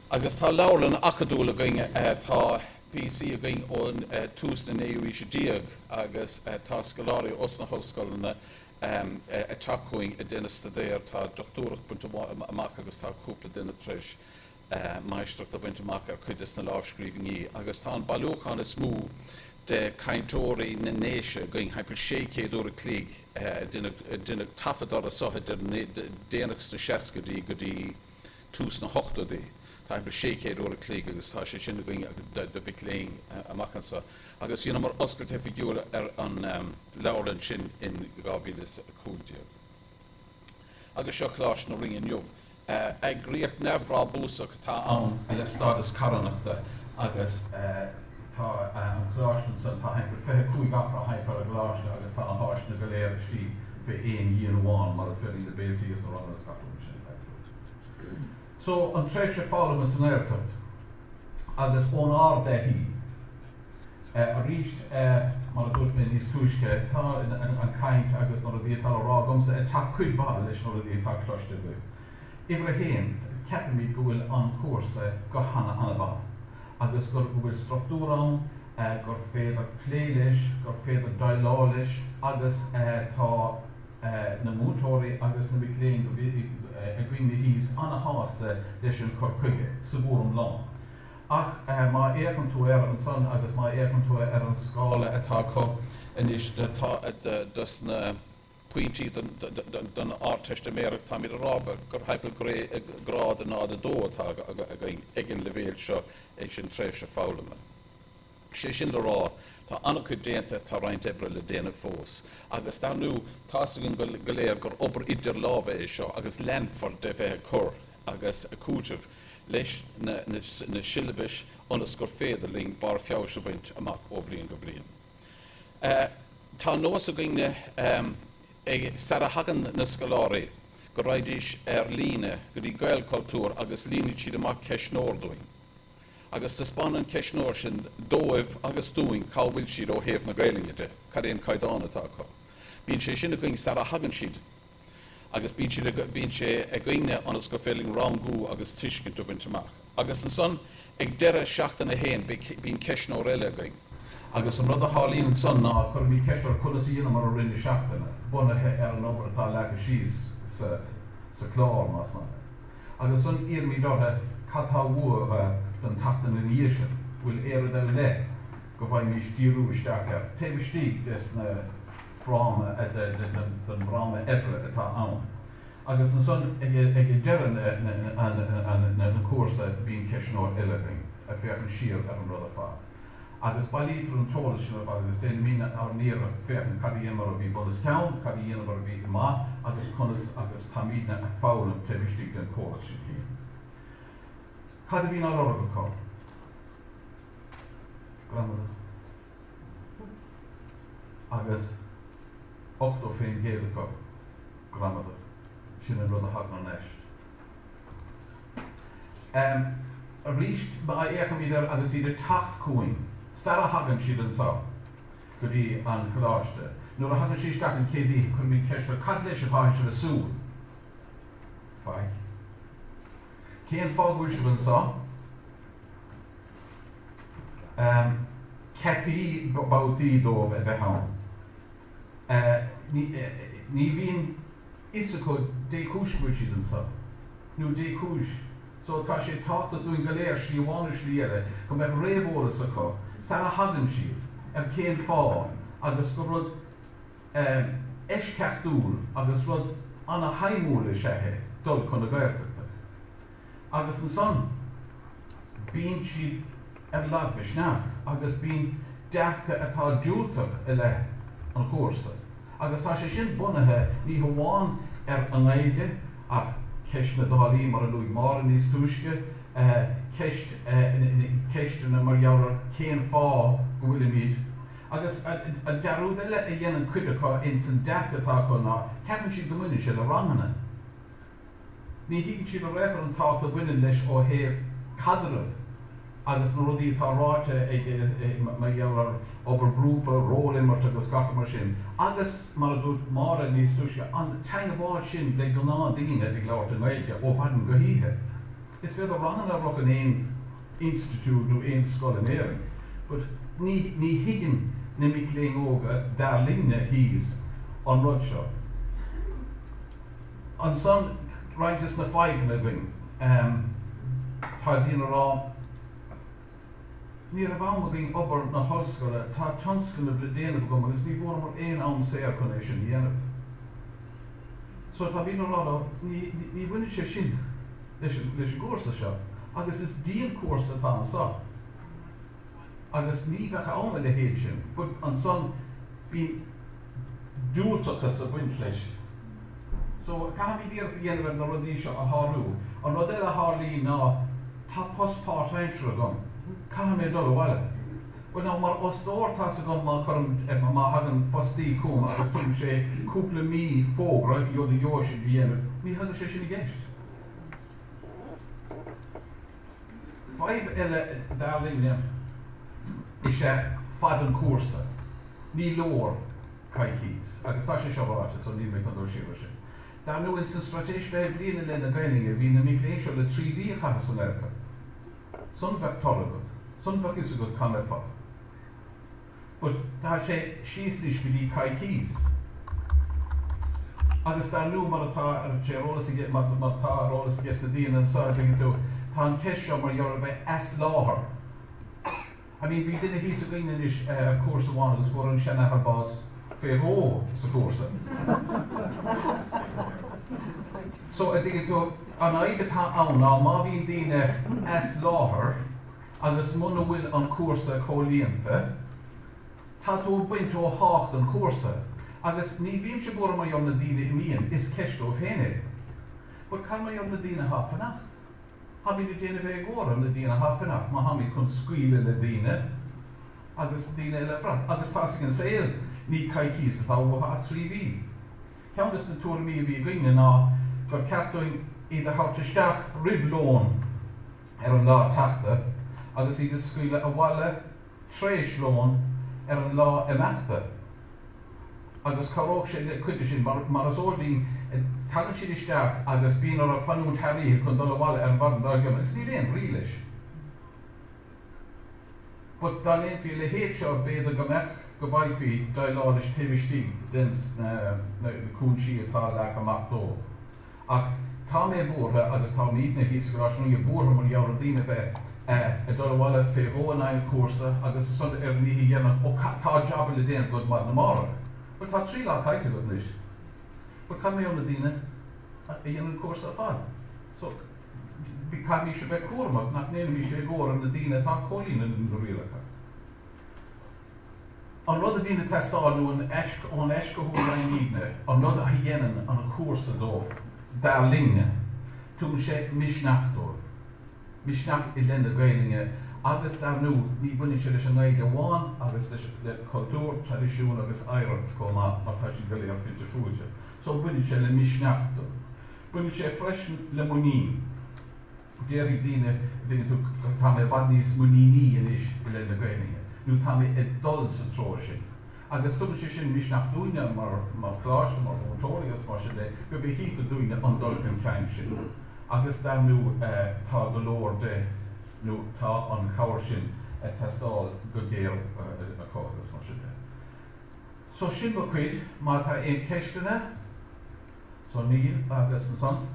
Agus tá leabhar an acadúla going tá PC a going ón tús na éagsúla agus tá scoláirí os na hOllscolaíochta a tacuing a déanasta déir tá doctúracht buinte amach agus tá cúpla duine tríis maistrucht a bhaint amach ar chuidas na lábhscríbhingí agus tá an bailúchán is smú de caintóirí na néise going haipil 600 úra clíg duine tafadar a sothe déanachs na 60 go dtí tús na 80. tá sécéad ó clí agus tá sé sin going de bicléing amachchansa. Agus dhéana mar oscailte fiúla an leabharann sin in 2015. Agus seo chláis nó ring inniuh. Ag riocht neamhrá búsach tá ann le stádas carannachta agus tá an chláistin san tá haingur fethe cúig achra haingur a gláiste agus tá an háis na goléir tí fé éon dhéanamháin mar is ferí na béaltaí is na ranna scatúin sin. So an tréis sé fála me san airtucht agus ón ár dehí a ríist mar a dúirt mé níos túisce tá an caint agus nó a dtí rá gomsa tá chuid bhal leis nó a dtí tá cloiste bu. Ifar a héin ceapan míid go bhfuil an cúrsa go hana anabá agus gur go bhfuil struchtúrán gur féidir plé leis, gur féidir dailá leis agus tá na mútóirí agus na bicléin go a gcuimne híos anna háasta leis an chur chuige sa bhúr lán. Ach má éachan tú an son agus má éachan tú an scála atá có inis dus na puintí don áteiste méach tá míad rába gur heipil grád a nád a dótá ag an levéil seo ag sin tréimh se fála. sé sin le rá tá anna chu déanta tá roinnt ebre le déana fós. Agus tá nú tásagann go léir gur obair idir lábha é seo agus lenfar de bheith chur agus a cúitimh leis na silabis onas gur féidirling bar feabhas a bhaint amach ó bliain go bliain. Tá nuas a gine ag sara hagan na scoláirí go raidís líne go dtí gael cultúr agus líne siad amach ceisnórdúin. Agus tá spáin an ceisnóir sin dóibh agus dúin cábhfuil siad ó thaobh na Gaeilge cad éon caighdeán atá có. Bíonn sé sinna going sara hagan siad agus bíonn sé ag gine anas go féling rangú agus tuiscint do bhaint amach. Agus an son ag deire seachtainna héin bíonn ceisnóir eile going. Agus an rud a hálíonn an son ná chur bhí ceisnóir chulasíonna mar a rinne seachtainna bunathe an obair atá lecha síos sa chlár más ná. Agus son iarmí dotha catá bhua den tachtan in ísin bhfuil éad eile le go bhaid níos díreú isteach ar. Taobh des na fráma den bráma ebre atá ann. Agus an son ag deireadh na cúrsa bíonn ceisnóir eile a féchann siar ar an rud a fad. Agus bailítar an tóla sin agus déana mína ar níireacht féchann cad dhéanamar a bhí bulas ceann, cad dhéanamar a bhí má agus conas agus tamína a fálam taobh den córas sin hí. Cad a bhín ar orga có? Gramada. Agus 8 féin géad có gramada. Sin an rud a hagna neist. A ríist ba éacham idir agus idir tacht cúin. Sara hagan siad an sá go dtí an choláiste. Nuair a hagan síisteach an céadí chun bhí ceistir cad leis a bhaid a súil. Fai. Céan fágúil se an sá. Cetí bátaí dómh a bheith ann. Ní bhíon isacu décúisgúil siad an sá. Nó décúis. So tá sé tácht a dúin go léir slí bháinir slíile go bheith réomhóras acu. Sara hagan siad ar céan fáin agus go rud eisceachtúil agus rud anna haimúla sethe dul chun na Gaeltachta. Agus an son bíonn siad ar lámhhisneach agus bíonn deacha atá dúilteach i le an cúrsa. Agus tá sé sin bunathe ní hamháin ar an Gaeilge ach ceist na dálí mar a luigh mar níos túisce ceist na mar jabhar céan fá go bhfuil míad. Agus a dearúd eile a dhéanaan cuideachá in san deacha atá chun ná ceapann siad go muine se le ranganna. Ní higann siad a réithar an tácht a bhuiine leis ó thaobh cadramh agus na rudaí atá ráite mar jabhar obair brúpa rólimmart agus scacha mar sin. Agus mar a dúirt mar a níos túisce an teanga bháid sin le go ná daoine ag leabhart an Gaeilge ó bhain go híthe. Is féidir ranganna roch an éon institút nó éon scolanéiring, but ní higann na micléing óga dar líne híos an rud seo. An son rointas na faigan a gin tá dtíana rá ní a bhám a gin obair na hOllscoile tá tionscan na déanamh gom agus ní bhór mar éon am séar chun é sin dhéanamh. So tá bhíon rá ní bhuine sé sin leis an gcúrsa seo agus is díon cúrsa tá an sa. Agus ní bhecha áma le héad sin, bud an son bí dúirteachas a bhaint leis. So, cá bhí díocht dhéanamh na rudí seo a tharú, an rud a tharlaí ná tá post part-timesre agam, cá mé dul bhile. Well, now, mar ostóir tá sa gom má chum má hagan fostí cúm agus tuim sé cúpla mí fógra iad a dheois dhéanamh, ní hagan sé sin i gceist. Five eile darling is fad an cúrsa, ní leor caicís, agus tá sé seabháte, so ní bheith an siúir sin. Dar nu is sa stratéis bheith bliana le na Gaeilge, bhí na micléisio le tríú a chapas an airteacht. Sun bheith toragad, sun bheith is a good camefa. But tá sé síos go dtí caicís. Agus dar nu mar atá sé rólas i tá rólas i gceist na dtíana an sa bhíonn tú tá an ceist seo mar dhearr bheith láthair. I mean, bhí duine hí sa gine is cúrsa bháin agus fuair an seanachar bás faoi sa cúrsa. So, I think an aibbe tá ann ná má bhíon duine láthair agus muna bhfuil an cúrsa comhdhálacha, tá tú baint ó hácht an cúrsa. Agus ní bhíonn sé bóra mar dhearr na daoine imíonn is ceist ó féine. But can mar dhearr na daoine hafannacht? Ha bhí na déanamh é gcóra na daoine hafannacht, má ha mí chun scuile le daoine agus daoine eile fracht. Agus tá sig an saoil ní caicís atá bhtha a tríú. Ceannas na tuairimí a bhí gine ná gur ceartúin iad a háirteisteach ribhlón an lá teachta agus iad a scuile a bhaile tréislón an lá imeachta. Agus caróg sé le cuide sin mar as órdín cagan siad isteach agus bíon ar a fanún thairíthe chun dul bhaile an bhadan dar gom. Is ní réon bhrí leis. But dá léon fi le héad seo béad go mbeadh go bhaidhí dá lá leis taobhistí dins na cúrsaí atá le amach dómh. Ach tá mé búrtha agus tá míad na híoscarásnú i búrtha mar dhearr daoine bheith a dul bhaile faoi an cúrsa agus is sunda ar níhí dhéanamh ó tá jobba le déanamh go mar na mara. But tá trí lá caiite go leis. But can mé na daoine a dhéanamh cúrsa a fad. So, can mí sé bheith cuairmach nach néanamh mí sé ggóir na daoine tá cholína na rialacha. An rud a bhína testáil nó an eisce go míadne, an rud a dhéanamh an cúrsa dómh, dar linge, tún sé misneachtómh. Misneach i lenne Gaeilge, agus dar nu ní buine sé leis an éige bháin agus le cultúr, tradiisiún agus éireacht chomh mar tá sin go léir fitte fúide. So buine sé le misneachtómh. Buine sé freisin le munín. Déirí daoine tú tá mé bhd níos muníní inis i lenne Gaeilge. Nú tá mé dul sa tró sin. Agus tugann sé sin misneach dúine mar chláiste mar motórias mar sin le go bheith hí go dúine an dul an ceann sin. Agus dar nu tá go leor de nó tá an cabhair sin testáil go déal a cóchas mar sin. So sin go cuid má tá éon ceisteanna, so níl agus an son.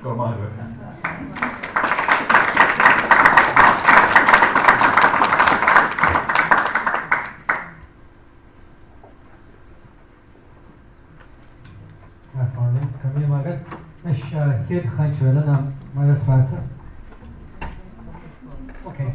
Go maithre. Kan je maar is geen geintje willen naar mijn advies. Oké.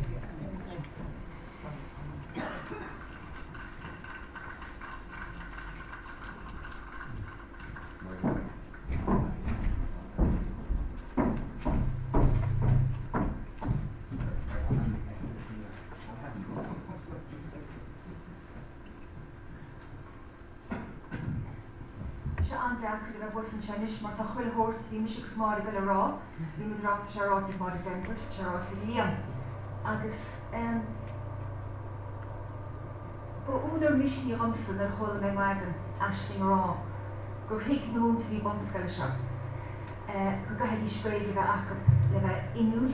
Wasn't Chinese, but the whole horse, the music small, got a raw, we was rock the Charlotte body dancers, Charlotte Liam. Agus, but other mission Johnson and Hall my Mazen, Ashling raw, go hig known to be Bonskalisha. Go ahead, you spray give a acap, leva inul,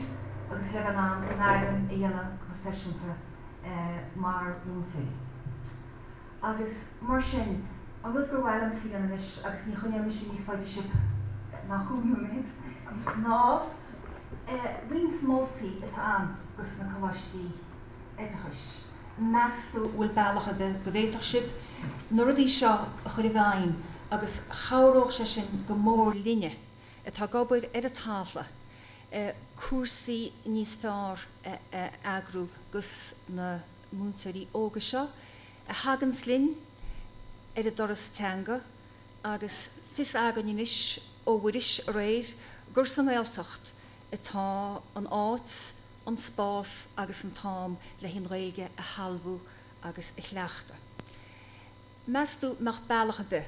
agus leva nam, an iron, a yellow professional mar Lunti. Agus, Marshin. An rud gur bhhail an sí an inis agus ní chuine mis níos fáidirship nach chuúid. Ná bhíon smoltaí atá an gus na chohaistí éitechais. Measú bhfuil bailach de go bhléitechship, na rudí seo a chuir bhhain agus charóch sé sin go mór linne atá gobaid ar a tála cúrsaí níos fearr agrú gus na múnteirí óga seo, hagan slin a doras teanga, agus fis agan inis ó bhuiris réid gur san Gaeltacht atá an áit, an spás agus an tám le hin Gaeilge a halbhú agus a chleachta. Meastú meach bailach be,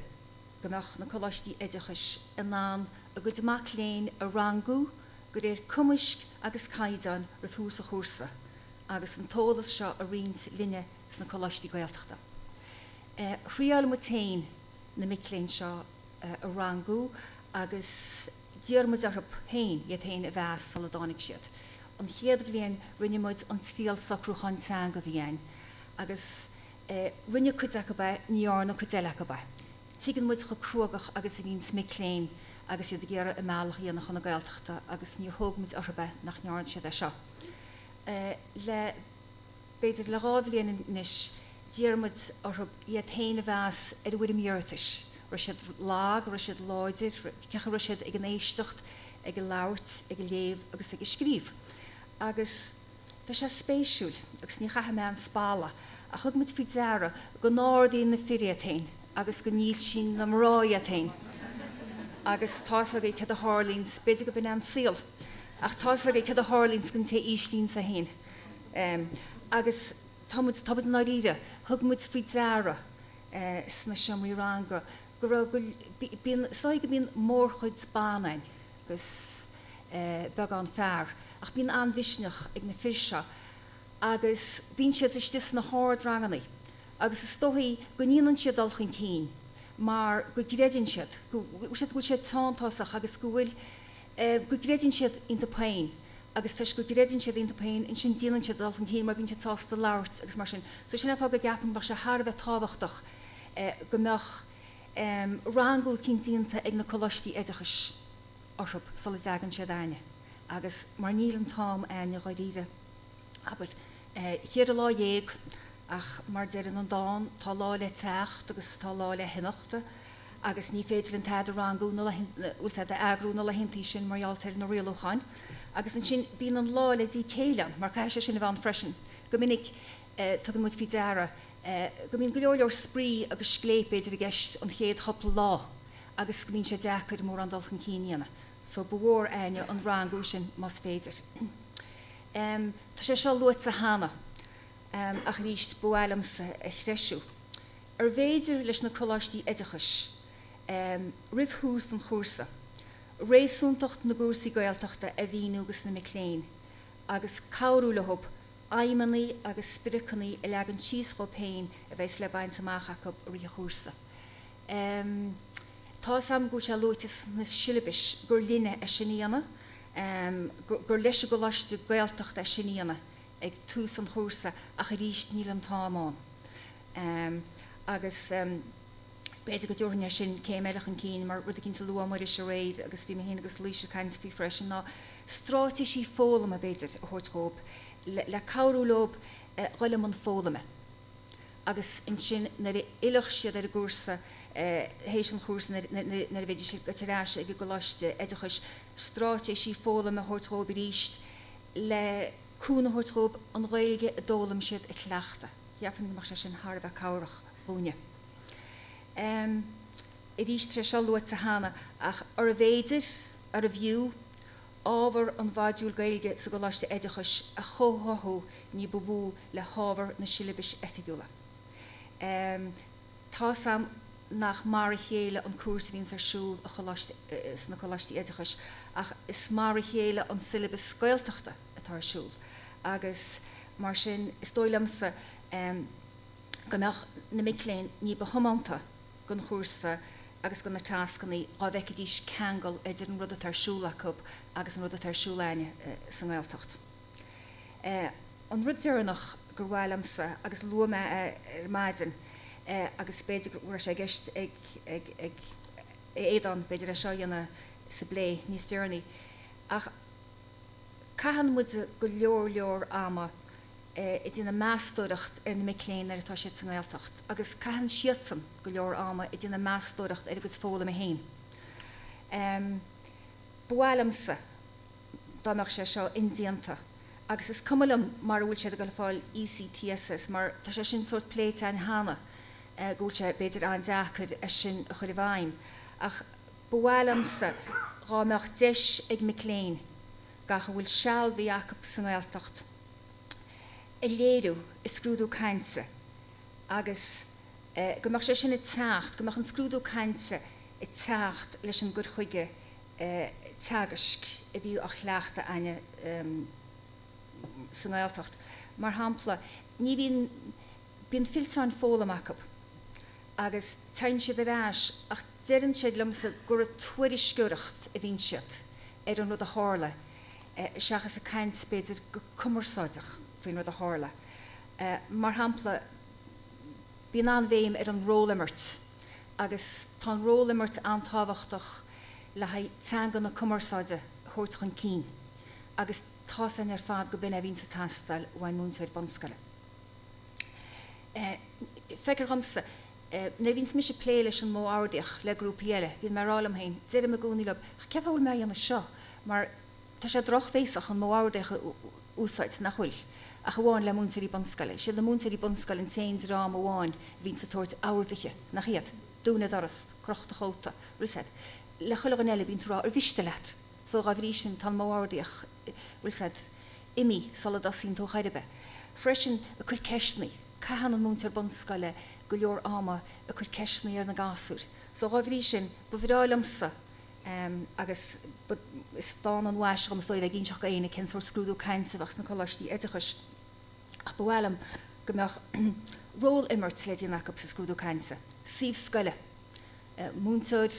gomach na Coláistí Oidíachais an ná a go deach léin a rangú gur cumisc agus caidan ar fús a chósa, agus an tólas seo a rint linne na Coláistí Gaeltachta. Reáil mu tain na micléin seo a rangú agus díormid arab hain iad hain a bheas saladánig siad. An chéad bhléin rinne muid an stíal sacrúchan teanga bhíin, agus rinne chuid Acadaimh níorna chuid Acadaimh. Tígan muid go cruagach agus a bhín smicléin agus iad géara a mealach íanach an Gaeltachta agus ní thógmuid arab nach nearn siad a seo. Le beidir le rábhléin níos díormid arab iad hain a bheas a bhfuir miortais. Risiad lag, risiad láidir, cecha risiad ag an éisteacht, ag an labhairt, ag an léamh agus ag an scríomh. Agus tá sé spéisiúil agus ní chatha me an spála a chud muid faoi deara go nádaíon na firí tain agus go níl sin na mráí tain. Agus tása go cad a hálíns beidir go bin an síl ach tása go cad a hálíns gon té ístín sa hain. Agus támuid ná ríide thug muid faoi deara sna seomí ranga go sáid go bíon mór chuid Spánain agus beag an fearr. Ach bíon anmhisneach ag na firise agus bíon siad istis na háir rangannaí. Agus is tóthaí go níanann siad dulchan cín, mar go gréidann siad, go siad tántáach agus go bhfuil go gréidann siad inta pain, agus tuis go gréidann siad inta pain in sin díanann siad dulchan cín, mar bíon siad tásta labhairt agus mar sin. So sin fá go gapan mar se tharbheith tábhachtach go meach rangúil cinntíonnta ag na Coláistí Oidíachais orthab solas agan siad aine. Agus mar níl an tám aine roiíide. Aber chéad a lá dhéag ach mar déireann an dáin tá lá le teacht agus tá lá le hinachta agus ní féidir an tead a rangú últa a agrú na le hintí sin maraltar na rialócháin. Agus an sin bíon an lá le dí céilean mar caiise sin a bhain freisin. Go minic tugann muid fi deara go bíon go leor sprí agus scléipéidir a gceist an chéad hopla lá agus go bíon sé deachar mór an dulchan cííana. So bhór aine an rangú sin mas féidir. Tá sé seo luat a hána ach ríist buailimsa a chreisiú. Ar bhéidir leis na Coláistí Oidíachais ribhthús an chósa, réasúntacht na gúrsaí Gaeltachta a bhíonn agus na micléin, agus cabhrú le thub aimimení agus spiricaní a legan síos go péin a bheits le baint amach acu rí chósa. Tá sam go se lutas na silibis gur líne a sinníana, gur leis go láiste Gaeltachta a sinníana ag tús an chósa a ríist níl an támán. Agus beidir go dúirne sin céimeach an cín mar rud a cinnta luá mar is réid agus bhí hé agus líise caiint fi freisin ná stráitií fólam a beidir a thuirtóp le cabhrú lob roiile an fólame. Agus in sin na ilech siad ar a gúrsa hééis an chósa na bhéidir si go taráise ag go láiste Oidíachais stráitií fólam a thuirtóp ríist le cúna thuirtóp an Gaeilge a dólam siad a chleachta. Jeapan mar sin Harbh cabhrach búne. I ríist tre se luat a hána ach ar a bhéidir ar a bhiú ábhar an bhaidúil Gaeilge sa go láiste Oidíachais a chóthú ní bubú le hábhar na silibis effigiúla. Tá sam nach mar chéile an cúrsa vín arsúl a na Coláistí Oidíachais ach is mar chéile an silibis Gaeltachta atásúl. Agus mar sin is dóilamsa gannach na micléin ní behamanta gon chósa agus go na tascaní á bheith dís ceangal idir an rud a tarsúla cub agus an rud a tarsúlaine san Gaeltacht. An rud dearnach gur bhailamsa agus luama ar maidin agus beidir gur sé gceist ag édan beidir a seo dhéanana sa blé níos dearnaí. Ach caihan muid go leor ama i dtína meastóireacht ar na micléin ar atá siad san Gaeltacht, agus caihan siadsan go leor ama i dtína meastóireacht ar agus fólam a héin. Buailimsa dámach sé seo indianta. Agus is cumlam mar bhfuil sé go fáil ECTSS, mar tá sé sin sort pléite an hána gúil sé beidir an deachar sin a chuir bhaim. Ach bhhalamsa rámeach deis ag micléin gacha bhfuil sealbhú Acadamh san Ghaeltacht. I léadú is scrúdú cainte agus gomach sé sin i teacht, gomach an scrúdú cainte i teacht leis an gur chuige teagasc a bhíú ach leachta aine san Ghaeltacht. Mar hampla, ní bhíon filtráin fólam Acadamh agus tain siad arás ach deireann siad lumsa gur a tuairisciúireacht a bhíonn siad an rud a hála seachas a caint beidir go cummarsáideach faoin rud a hála. Mar hampla, bhíon an bhéim an rólimirt agus tá rólimirt antáhachtach le haid teanga na cummarsáide thuirteach an cín agus tá san fad go bin a bhín sa tastal bhain múntair bonscala. Feicir ramsa, na bhín mis plé leis an mó áirdeach le grúpiile, bhín marrálam hain, deireadh me gúnaí leb, ceap bhfuil mé anna seo, mar tá sé droch féasach an mó áirdeach úsáid nach chuil. A bháin le múntaí bonscala. sé le múntaí bonscala an téin rám bháin hín sa tuairt áirdacha nach iad, dúna doras, crochta chóta, rusad. Le chuile an eile bín rá ar bhiste leat. So ga bhrí sin tan móáirdaach bhfuil said imi sala dasín tó chaidirbe. Freisin a chuir ceistnaí, caihan an múntar bonscala go leor ama a chuir ceistnaí ar na gasúr. So ga bhrí sin ba bhrálamsa agus is dá an bhaise am stoid a gínseach go éine cin scrúdú cainte bhas na choláistí éidechas. Ach bhfuilm go meach ról imirt le dtíon Acadamh sa scrúdú cainte. Síomh scoile, múntar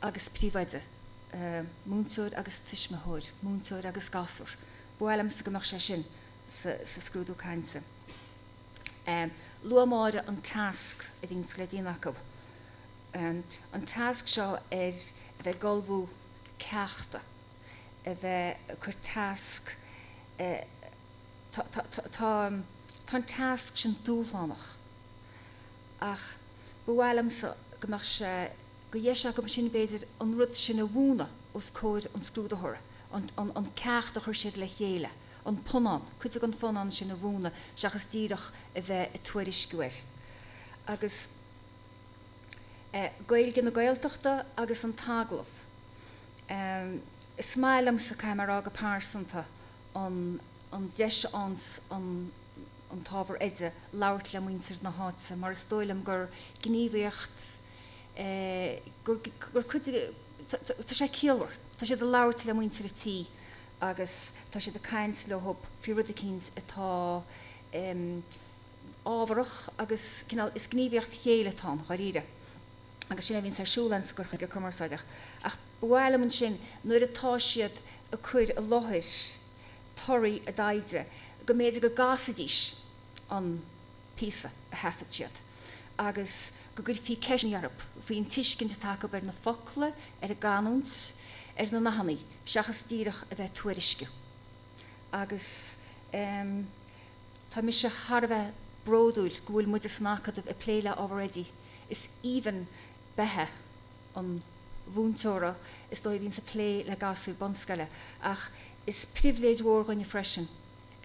agus príomhaide. Múntóir agus tuismethóir, múntóir agus gasúr. Bhfuilm sa gomach sé sin sa scrúdú cainte. Luamáide an tasc a bhín le dtíon Acadamh. An tasc seo a bheith golbhú ceachta, a bheith chuir tasc tá tasc sin dúlánach. Ach bhfuilm sa gomach sé go dhéise go sin beidir an rud sin a bhúna os cóir an scrúdathra, an ceachta chuir siad le chéile, an ponán, chuide an fonán sin a bhúna seachas díreach a bheith a tuairisciúir. Agus Gaeilge na Ghaeilteachta agus an Táglamh. Is smáilm sa caiimar aga pásanta an deise ans an tábhar éide labhairt le muintir na háite, mar is dóilm gur gníomhaíocht gur tá sé céalhar, tá sé de labhairt le muintir atí agus tá sé de caint le hub fi rud a cíns atá ábharach agus is gníomhaíocht chéalatá chaíre. Agus sin a bhín sarsúlan sa gur chuidir cummarsáideach. Ach bhfuilm sin nuair atá siad a chuir a láthais toirí a daide, go méidir go gasadís an písa a hefad siad. Agus go gur fí ceisnearab, faoin tuiscint take ar na focaile, ar a ganúnt, ar na nahannaí, seachas díreach a bheith tuairisciú. Agus tá mi sé tharbheith bródúil go bhfuil muid is Acadamh a pléile ábhair is even bethe an bhúntóra is dóibh hín sa plé le gasú bonscala, ach is priviléid mhór goinne freisin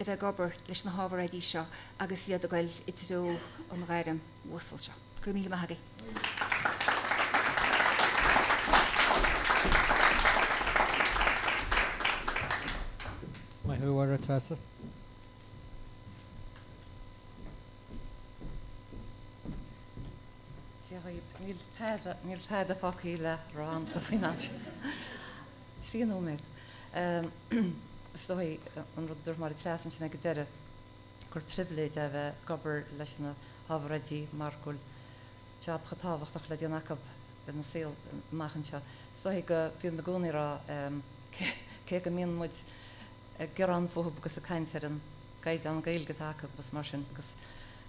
a bheith gobar leis na ábhair seo agus iad a gail idiró an gaiirim mhuasal seo. Gur míle maithagaí. Mai thuar a trasa. Níl thead a focaí le rám sa faoináis. Trí nóméid. Stoi an rudidir mar tresan sin ag deire gur priviléid a bheith gobar leis na ábhair mar gúil teab chatáhachtach le dtíon Acadamh na saoil machchan seo. Stoi go bhíon na gcónaí rá cé go míon muid gearán fóthub agus a caint ar an gaid an Gaeilge Acadamh bus mar sin agus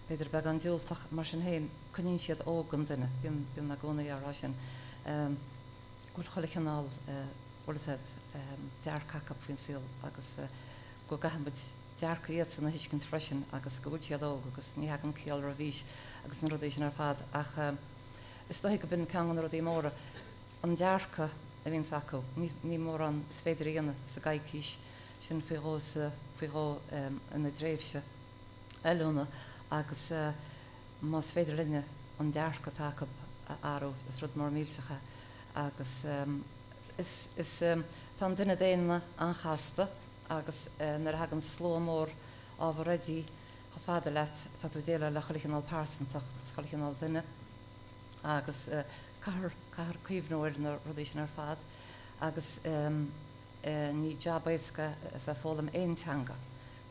beidir beag an diúltach mar sin héin chunín siad ógan duine bíon na gcónaí ará sin gúil chola cheanál dearc Acadamh faoin saoil agus go gahanbid dearcha iad san na hiiscint freisin agus go bhfuil siad óg agus ní hagan céal ra bhís agus na rudéis sin ar fad ach is dóigh go bin ceann na rudí móra an dearcha a bhíon Acadamh ní mór an is féidir íana sa gaicíis sin faoi in na dréimhse eilúna agus más féidir linne an dearc go take arú is rud mar mílsacha agus is tá duine déine anchasta agus nar hagan slómór ábharidí cha fada leat tá tú déile le cholichinál pásantach cholichinál duine agus cahar cuomhnóir na rudí sin ar fad agus ní jobbaisce bheith fólam éontanga.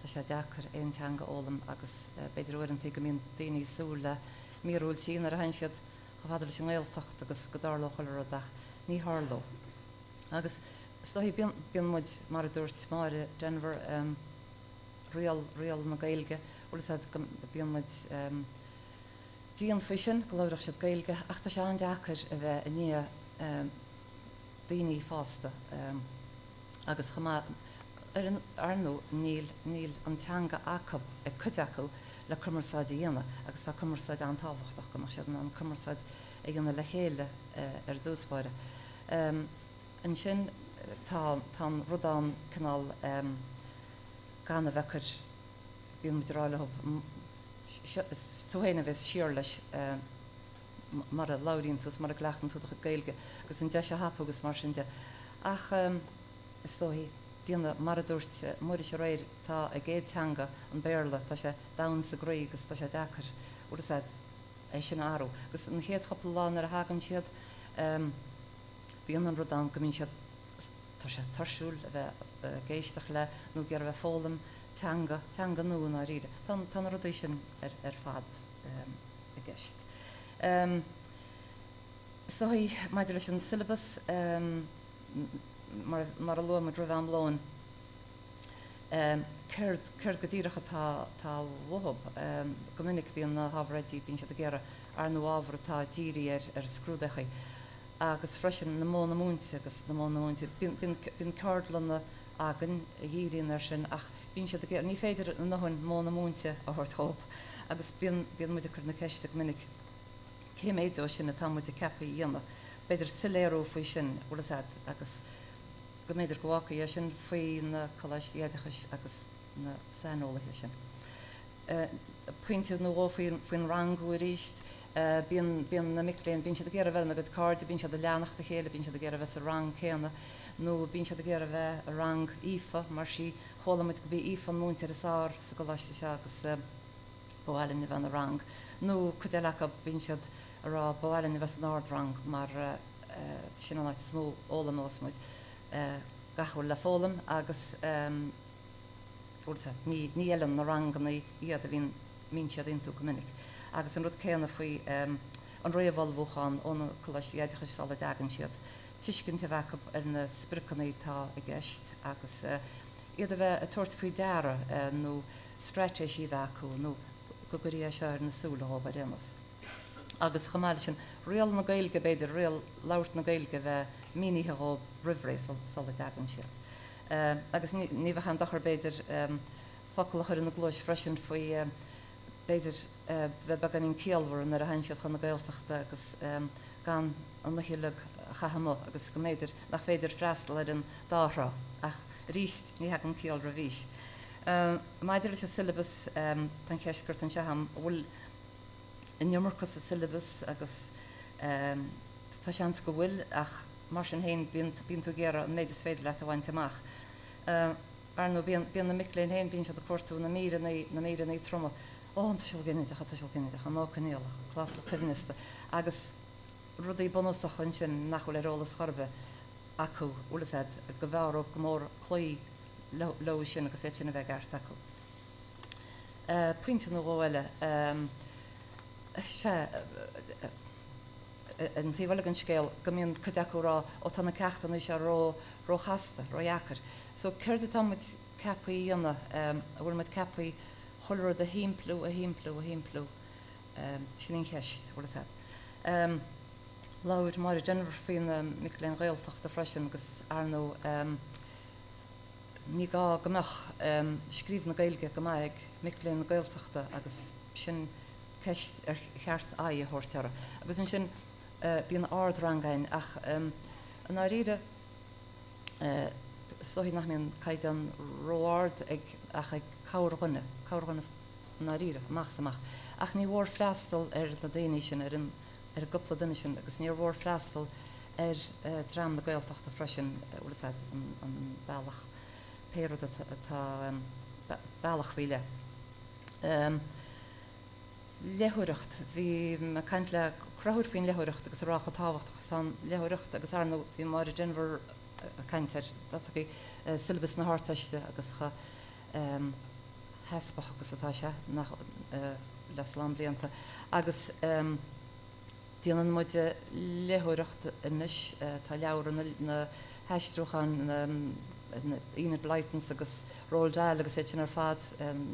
Tá sé deachar éontanga ólam agus beidir uirintí go mín daoine súla míúiltí ar a hain siad cha fada leis an nGaeltacht agus go darlóchail rodach ní háló. Agus stohí bíon muid mar a dúirt mar Denver rial na Gaeilge ulas bíon muid díon fisin go leirach siad Gaeilge ach tá sé an deachar a bheith a ní daoine fásta agus chama arnú níl an teanga acab ag cuideacail le cummarsáid dhéana agus tá cummarsáid an táhachtach go mar siad an cummarsáid ag gana le chéile ar dúspáire. An sin tá rudán canál gana bhechar bíon muidiráile túhéine bheith siar leis mar a láiríonn tús mar a gleachan túach a Gaeilge agus an de se hapú agus mar sin de ach is tóhí díana mar a dúirt muir sé réir tá a géad teanga an béirle tá sé dam sa gréí agus tá sé dechar uair é sin áú agus an chéad chapla lán ar a hagan siad bíon an rudán go mín siad tá sé tarsúil a bheith géisteach le nó gur bheith fólam teanga nún a riide tá rudí sin ar fad a gceist. Sohí maidir leis an syllabus mar a luam a dribh am lón chuir go díreacha tá bhthab go minic bíon na habhradí bíon siad a ggéire ar nó ábhar tá dírí ar scrúdacha agus freisin na móna múnte agus na móna múnte bíon cardlanna agan a dhíríonn ar sin ach bíon siad a ggéire ní féidir nachhain móna múnte a thuirthób agus bíon muidir chuir na ceiste go minic cé méidú sin na tá muide cepa dhéanana beidir siléirú faoi sin ulas agus go méidir gohacha é sin faoi na Ghaeloideachais agus na saonolaithe sin. Pointú nó faoin rangú a ríist, bíon na micléin bíon siad a ggéire bheith na go cáirde, bíon siad a leannachta chéile, bíon siad a ggéire bheith a rang céanna, nó bíon siad a ggéire bheith a rang ífa, mar sí cholamid go bhí ífa múinte ar sár sa Ghaeloiste se agus bháilinn bheith na rang. Nó cúdéalacha bíon siad ará bháilinn bheith an ard rang mar sin an áit smó ólam osmuid. Gachfuil le fólam agus ní eileann na ranganna iad a bhín mín siad intú go minic. Agus an rud céanna faoi an réomhhalbhúcháin óna Ghaeloideachais sala dagan siad. Tuiscin te bheith ar na spricanaí tá i gceist agus iad a bheith a tuairt faoi deara nó stratéisí bheithú nó go gurí se ar na súla á réanas. Agus chamáile sin réal na Gaeilge beidir réal labhairt na Gaeilge bheith mínithe ó rihrééis sala dagan siad. Agus ní bheith an dachar beidir focail chuir na glóis freisin faoi beidir bheith began in céalhar ar a hain siad chun na Gaeltachta agus gan an nachhiúla chahamó agus go méidir nach féidir freistal ar an dárá ach ríist ní heag an céal ra bhís. Maidir leis a syllabus tan ceisgurt an seham bhfuil in jommarchas a syllabus agus tá seans go bhfuil ach mar sin héin bíon tú géire an méidir féidir le a bhaint amach. Ar nó bíon na micléin héin bíon se a cuatú na mína troma. Tá siil ginideach tá siil ginideach an mácanéal chlásla chuneiste agus rudaí bonúsach an sin nachhfuil arolalas chorbe acu ulas go bhharú go mór chluí lo sin agus é sinna bheith gart acu. Puinte nó bhile se an tíhile an scéal go míon chuideachú rá ó tána ceachtain is se róchasta roiachar. So chuirde tá muid cepaí dhéanana a bhfuil muid cepaí choir a himplú sin cheist bhfuil láir mar a Denver faoin miléon Gaeltacht a freisin agus arnó ní gá gomach scríb na Gaeilge go maiid miléon na Gaeltachta agus sin ceist ar cheart a thuirteara. Agus an sin bíon ard rangain ach an áíide stohí nach mion caiid an roiard ag cabharghine na ríre, amach. Ach ní bhór freastal na daoine sin ar gopla duine sin, agus níor bhór freastal drám na Ghaeilteachta freisin an bailach péad atá bailach bhíle. Lehuireacht, bhí me caint le crahúr faoin lehuireacht agus rácha táhacht agus tá lehuireacht agus arnú bhí mar i Denver a caintear, das a syllabus na hátaiste agus cha hespach agus atá se les lá blianta. Agus díanaan muide lehuireacht inis tá leabhar na heistrúchan Ionad Blytons agus Roald Dahl agus éitin ar fad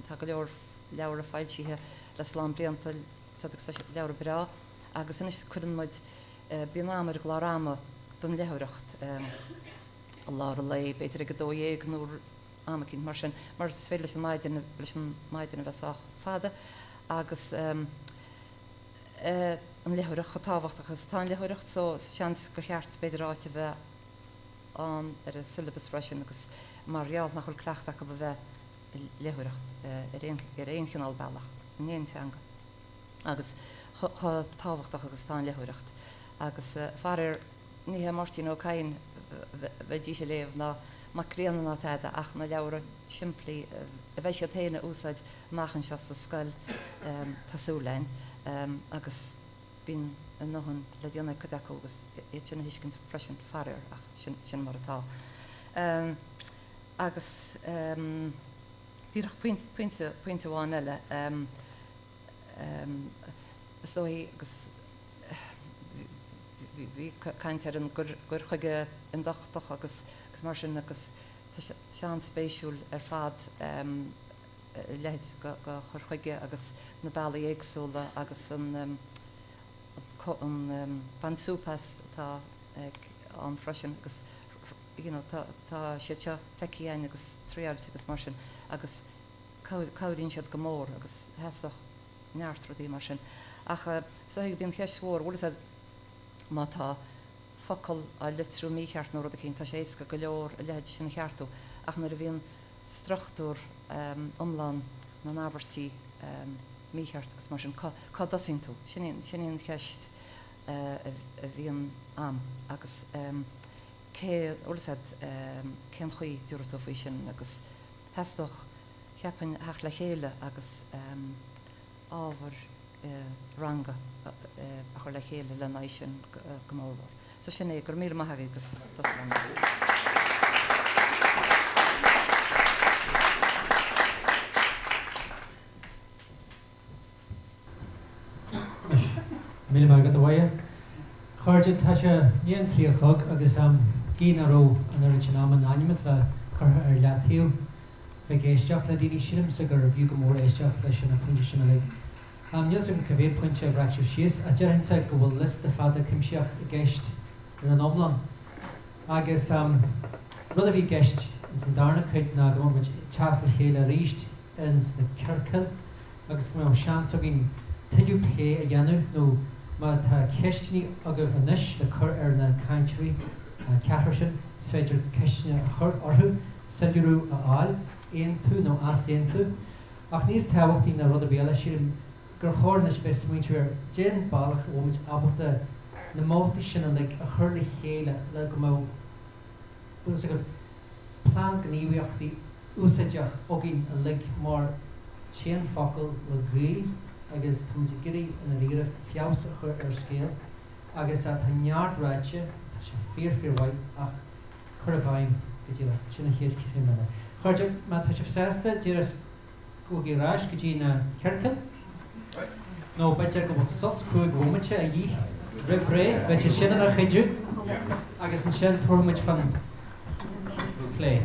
tá go leabhar a fáiltíthe les lá blianta leabhar bra agus inis chuann muid bíon amar gláráma don lehuireacht lá lei beidir go dóhéag nóair amacinn mar sin mar fé leis an maidine leach fada agus an lehuireacht chatáhacht agus tá lehuireacht so seans go cheart beidir áite bheith an ar a syllabus freisin agus mar realt nach chuil cleachta go bheith lehuireacht ar éon chinál bailach néon teanga agus táhachtach agus tá lehuireacht agus farir níthe Martin O'Cain bheith dí sé léamh ná macréan ná teide ach na leabhar siimplí a bheith sé téine úsáid machchan se sa scoil tásúlainn agus bín an nóhann le déanana codeachú agus sin hiiscint freisin farir ach sin mar atá. Agus díreach pointe bháin eile stóí agus bhí caintear an gur chuige an dochtach agus mar sin agus sean spéisiúil ar fad leid go chur chuige agus na bailla éagsúla agus an bansúpas tá an freisin agus tá sé feiceáin agus tríáilte agus mar sin agus cabhríonn siad go mór agus heasach neartrodí mar sin. Ach so bíon cheismhór bhfuil má tá focail a litrú mícheart nó rud a cinn tá sé éasca go leor a leid sin cheartú ach nar a bhíon strachtúr omláin na nábartí mícheart agus mar sin cá dasín tú sin cheist a bhíon am agus cén chuí dúirtó faoi sin agus heastoch cheapan heach le chéile agus ábhar ranga a chuir le chéile le naid sin go mórhar. So sin é gur mí maithaigh agus mí mai go bhaile. Chuirde tá sé níon tríochog agus cíanaró an original animus bheith chur ar leatíú bheith géisteach le daoine sirim sa gur bhíú go mór éisteach leis sin na puinte sin le. Níos an go bhéh pointe bhreaictiú síos a dearansa go bhfuil list de fada cimseach i gceist ar an omlan. Agus rud a bhí gceist in san darna chuid ná go muid teachtal chéile ríist ins na ceirceil agus go seans a bhín Tríú Plé a dhéanamh nó má tá ceistní agah inis le chur ar na caintirí ceathir sin féidir ceistne a chur orthú sealbhú a fháil éon tú nó as éon tú ach níos táhachttaí na rud a bhéile siad gur chóirnis bheith smuintear déan bailach óid abalta na mátaí sinna le a chur le chéile le go mó bus a go plán gníomhaíochtaí úsaideach ógin a le mar téan focail le grí agus tá gurí ina ríomh fiabhsa chur ar scéal agus tá neartráite tá sé fíorfíorhaid ach chur a bhaim go dtí sinna chéad chéile. Chuirde má tá sé fsásta díras cúgaí ráis go dtí na ceirceil nó beidir go bhfuil sos chuig bhmuite a dhí rih ré beidir sinna a chuidiú agus an sin tuairmuid fan Plé.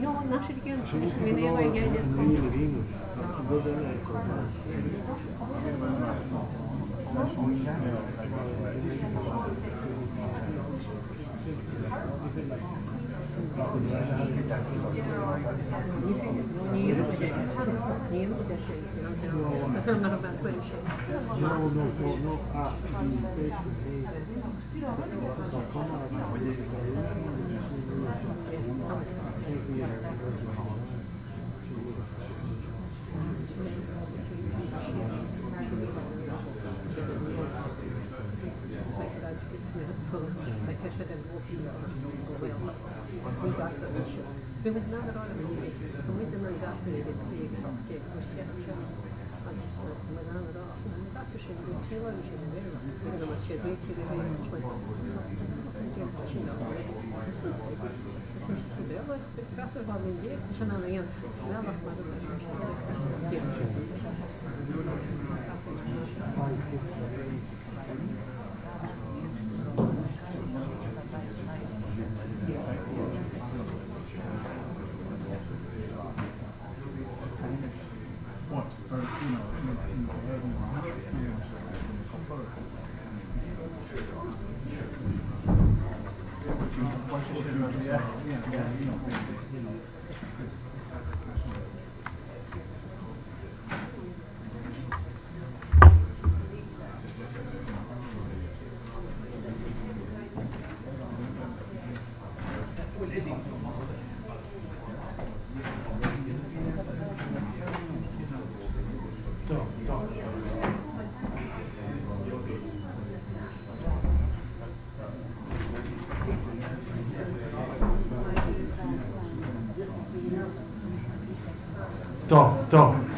No, not again. Do, do,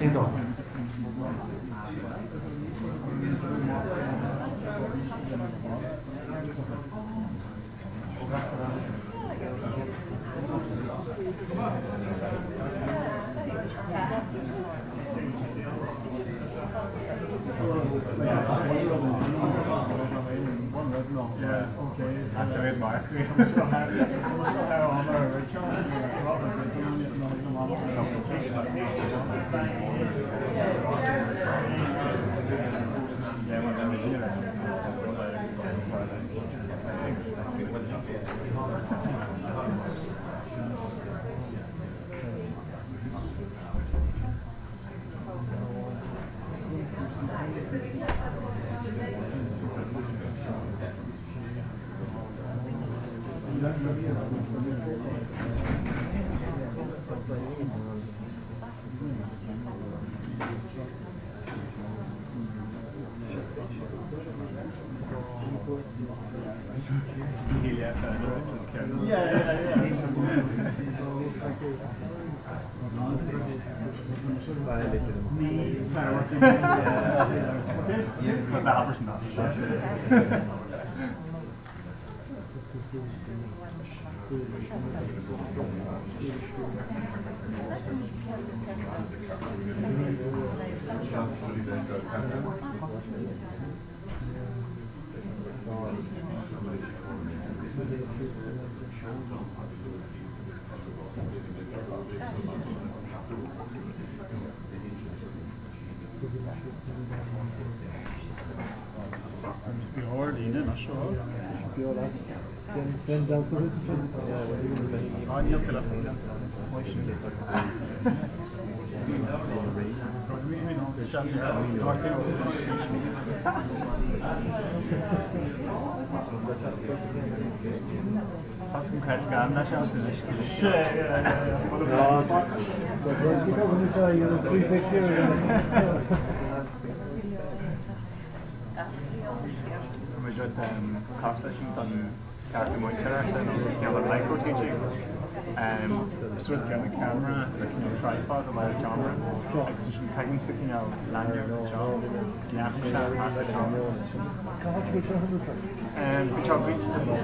Sort of the camera, like tripod, a lot of camera, like so she can lanyard, we talk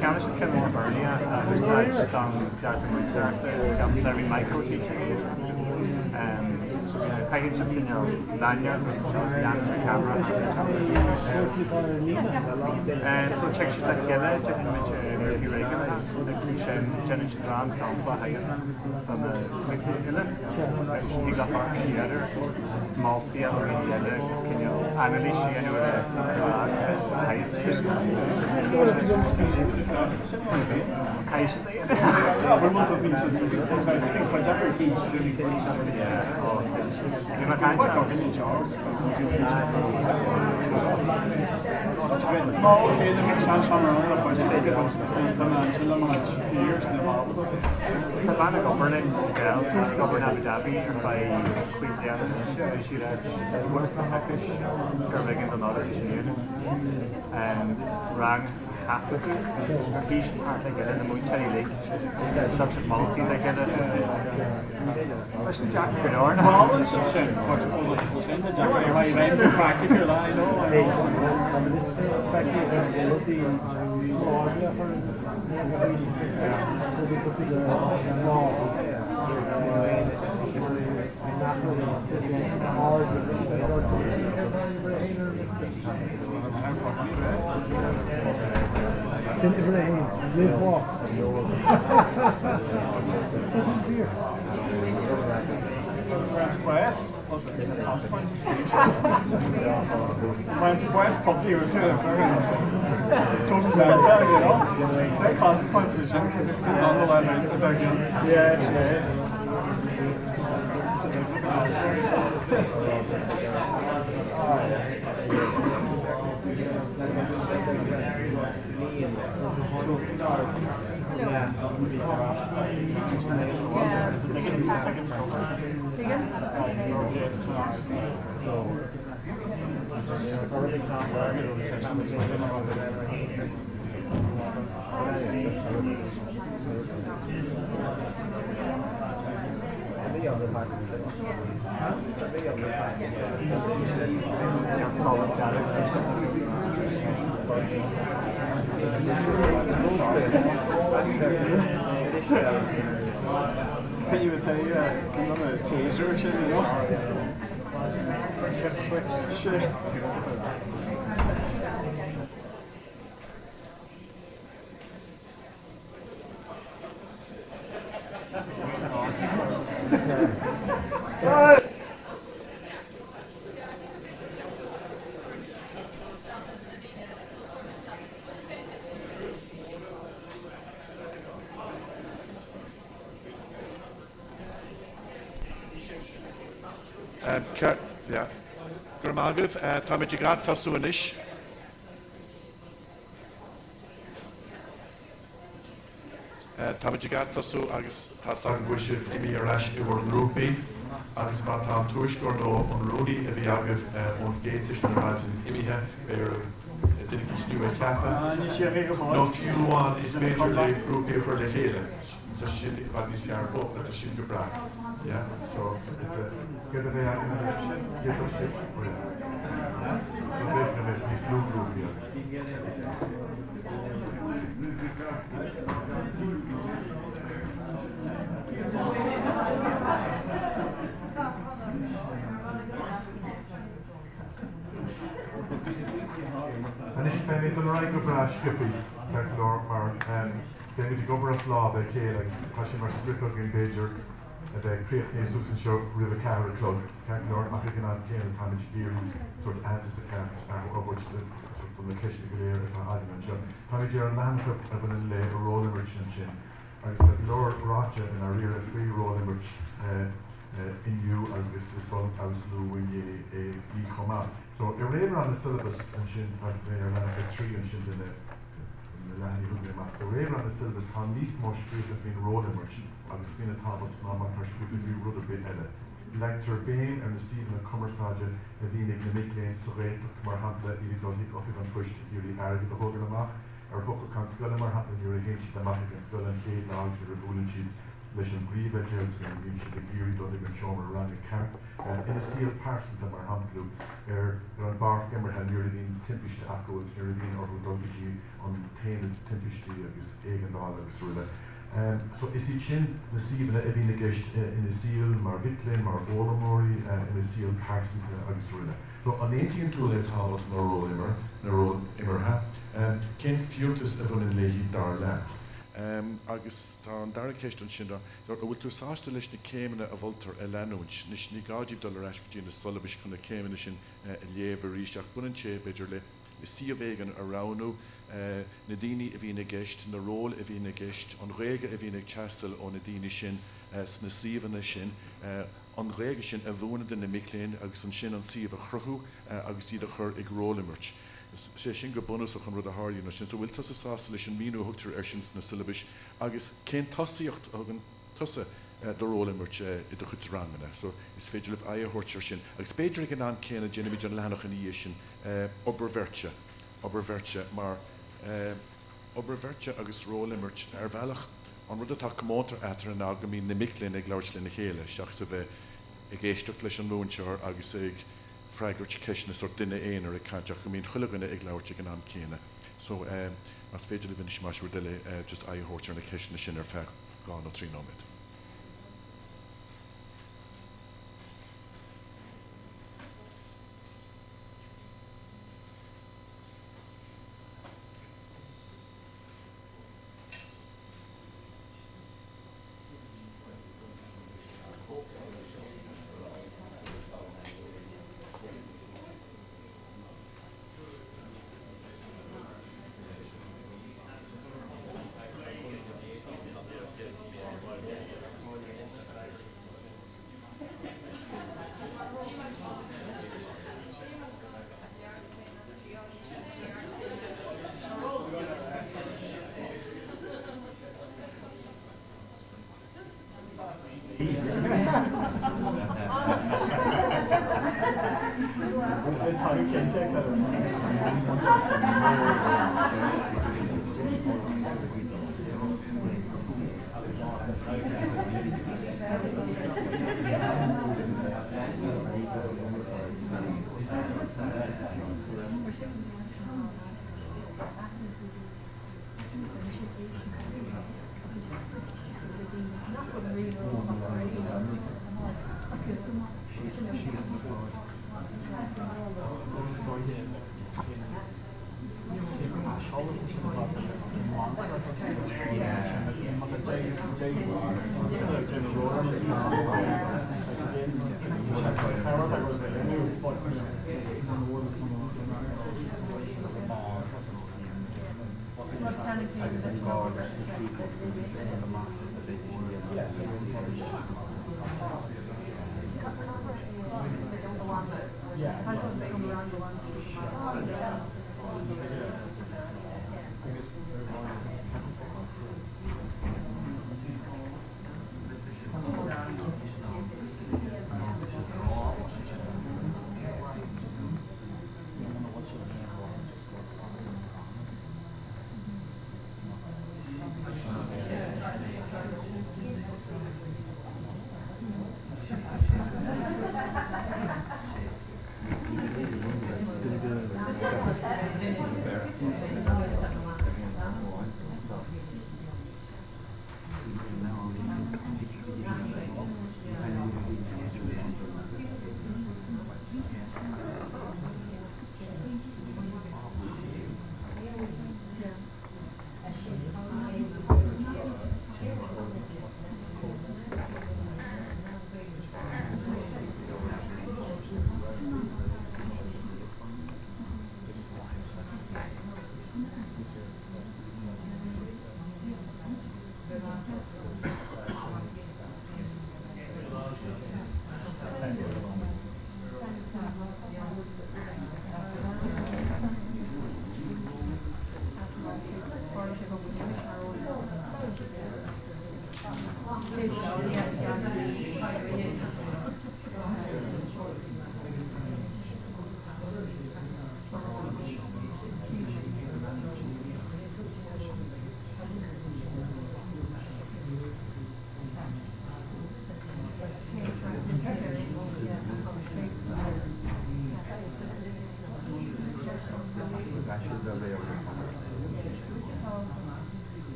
Canada should come more early besides on every micro teaching. Package of lanyard with camera and protection like Gaeilge, check regular, challenge drums sound for higher from the she got her together, small theater together, can you analyze Abu Dhabi by Queen Diana. She works the package, her making another and rang half of it. Her patient part like it in the Moonshine League. Such a multi like it. Listen, Jack Bernard. Practical, I know. West probably was total bad, you know. They consequences on the line. Yeah. Can you Agadaimh, tá muid grad tasú inis. Tá muid grad tasú agus tá an gúisih imi ar leis i bhór grúpaí agus má tá túisgóir nó an rúdaí a bhí agah ón géitis na ráidin imithe ar duine continú a ceapa. nó fiúháin is féidir le grúpaí chuir le chéile. Tá sin bhag níos fear fó le tá sin go bra. So get away out in the get us ships for it. So basically it's slow group here. And it's been in the right of Brash Skippy, Lord, then we go over a slaw, the Gaeilge, Hashem or Stripper in Bajor. Create Jesus and show River Carol Club, Cagnor, African and Cairn, Tamage Geary, sort of anti-secants, of which the location of the area of Adamant Show. Tamage are a land of an lay, a roll in Richmond Shin. I said, Lord Roger and our rear free roll in which in you, and this is from Éagsúla when ye come out. So, a raver on the syllabus and Shin has been a land of 3 and Shin in the land who they map. The raver on the syllabus, how least more street have been roll in which. Agus fine tábhacht ná mar tarscríomh fiú rud a bit eile. Leictar béin ar na síomh na cumarsáide a bhínig na micléin sa réiteach mar hapla iad dodí offi an fuist dúirí airgad a thugan amach ar thucha can scoile mar hapla dúir a héint amach an scoile an chéad lágtar a bhúlann siad leis an bríomh éidealt an bhíonn siad a gúirí dodí an seomar ran a ceart. Ina síl pársanta mar hapla ar an barc imar hen dúir a bhíon timpiste acóid ar a bhíon orthú dodítí an taine timpistí agus éigeandáil agus ruile. So is it sin na síomhna a bhí na gceist ina síl mar Viclin, mar Ólamóí ina síl pársanta agus ruile. So an éontaíonn tú le tábhacht na ról imartha, cén fiútas a bhfuin léhí dar leat. Agus tá an dara céist an sin a bhfuil tú sásta leis na céimena a bhultar a leanúint, nis ní gáidíh dul ar eisc dtíana sulabis chun na céimena sin a léamh ríiseach bunan sé beidir le síomhégan a ránú na daoine a bhí na gceist, na ról a bhí na gceist, an réige a bhí na teastal ó na daoine sin sna síomhanna sin, an réige sin a bhúna den na micléin agus an sin an síomh a chruthú agus iad a chur ag rólimirt. sé sin go bonus an rud a háíú sin, so bhfuil tusa sásta leis an míú thugtar ar sin na syllabis agus cén tasaíocht agan tusa dorólimmirt I do chut rangana. So is féidir leh aithortir sin. Agus féidir an an céna déanaid an lehanach an íos sin obervertse mar obervertse agus rólimmirt ar bhealach an rud atá commótar etar an aga mín na miclinn ag leirslin na chéile, seach sa bheith ag éisteach leis an lúnseir agus ag freigurt ceisna sort duine éonar ag caideach go mín chuileganna ag leirte an an céine. So as féidir le bhínis máisiú duile just aithortir na ceisna sin ar feadh gáin ó trí nóid.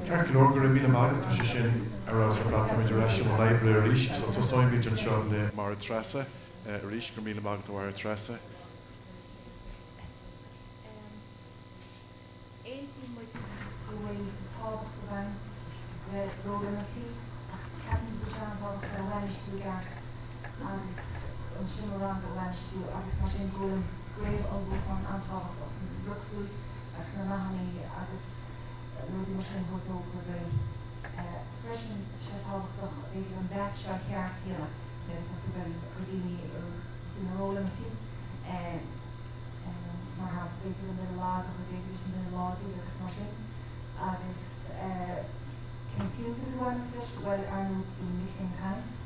Carclógur a míle mágad tá sé sin ará sa fratamiid reis an Library a ríis, so tosáimid an seo le mar trasa, ríis gur míle mágad ó trasa. Éintí muid gohfuil tábhacht go bhaint le róganatí, ceapan go teann tábhacht le bhainistú gart agus an siúrán go bhainistú agus mar sin gohfuil gréibh an bhúchan an tábhacht agus ruchtúis agus na maithanaí agus Lúdi mar sin hos ook go bhfuil freisin sé tábhachtach éidir an bheith seo cheart chéile le tá tú bhfuil go daoine ar dúnarólamatí mar hat éidir an lád a bhéidir sin den ládí agus mar sin agus confiúntas bhhain leis bhfuil arnú í Michling Cains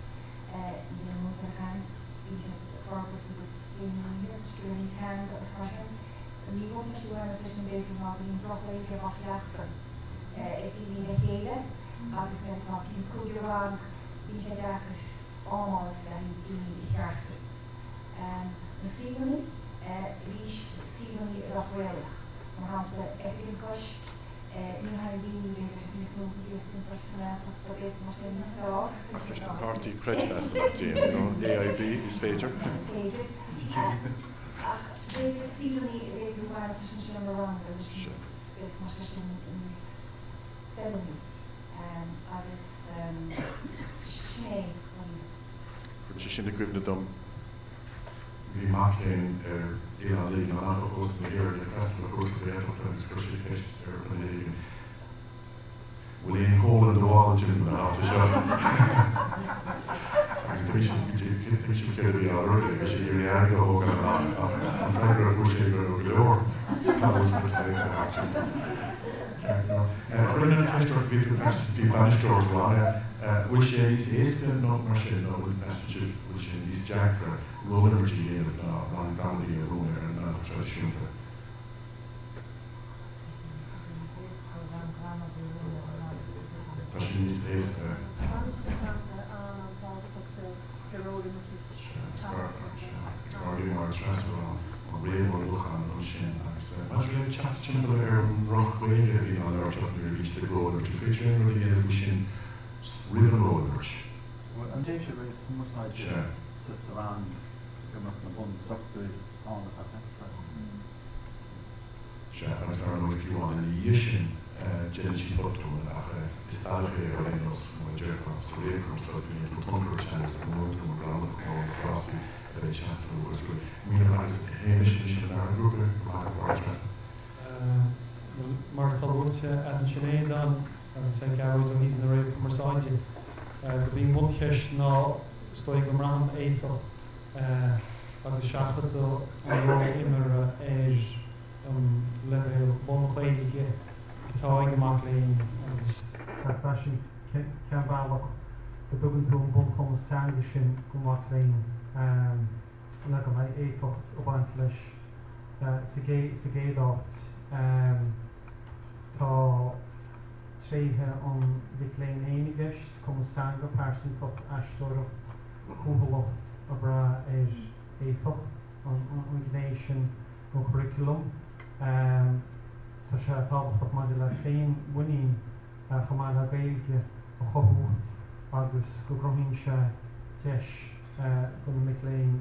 í an Mútar Cains íte forgat agus féinníir stúí teang agus mar sin ní bhúnta sí bhhain leis an béis má bhíon troch léige bach leachtan bhí le chéile agus le tá fiú cúigiúrán bhí sé deachas ámáil le í cheartú. Na sílaní ríist sílaní rachréalach mar hapla éigean coist ní hair daoine réidir níos nó díochtainn persona tá béit mar sin níos fearr. Leis na pártaí creidte as an AIB is féidir. Beidir sílaní a beidir bhhair sin an rang agus mar níos felony agus sné. Sin na cuimhne dom bhí maithléin éan líon an anna chós na hir le festival chós na éachta agus cúrsaí cheist Painéal bhfuil éon hól an doháil tin na áta seo. Agus tuí sin céad bhí á rudaí agus sé dhéir airge ógan an freigur a bhús sé go leor cábhas na taigh na háte. Chuireann an caiisteach bhí banisteoir bháine bhfuil sé níos éasca nó mar sin nó bhfuil bhfuil sé níos deachra róimirtí dhéanamh ná an gamlaí a róna ar an tradiisiúnta. Tá sin níos éasca. Scargaí mar trasúil an réomhór luchan an sin agus mas réon chat sin ar an roch Gaeilge bhí an leirteach nuair bhí de gróirt tú féidir an ruí dhéanamh sin riamh an róirt. An déh sé bheith cumarsáid sa rán gomach na bun struchtúir an a agus ar an uirtíháin in dhé sin déan sí potú ach is bailché ar rénos nó dearfa sa récom sa bhí an tongur teannas an mór an grannach nó an frasí a bheith teasta agus go míle agus héimis sin ar an grúpa mar bhhartras. Mar talúirte an sinné dan agus ag garid ó hín na réib cumarsáide. Go bhí mudcheist ná stoi go mran éfacht agus seachad an ró imar Leibhéal bonchléige atá ag amach léinn agus tá freisin ceanbhealach go dtugann tú an bonchom sanga sin go amach léinn le go mbeidh éfacht ó baint leis sa géadácht tá tréithe an bhíc léinn éanigist chum sanga persin tucht eistóireacht cúthalacht a bra ar éfacht an gnéithe sin ó curriculum. Tá sé tábhachtach maidir le féin buín chumáil a Gaeilge a chothú agus go gromhíonn sé teis go na mic léinn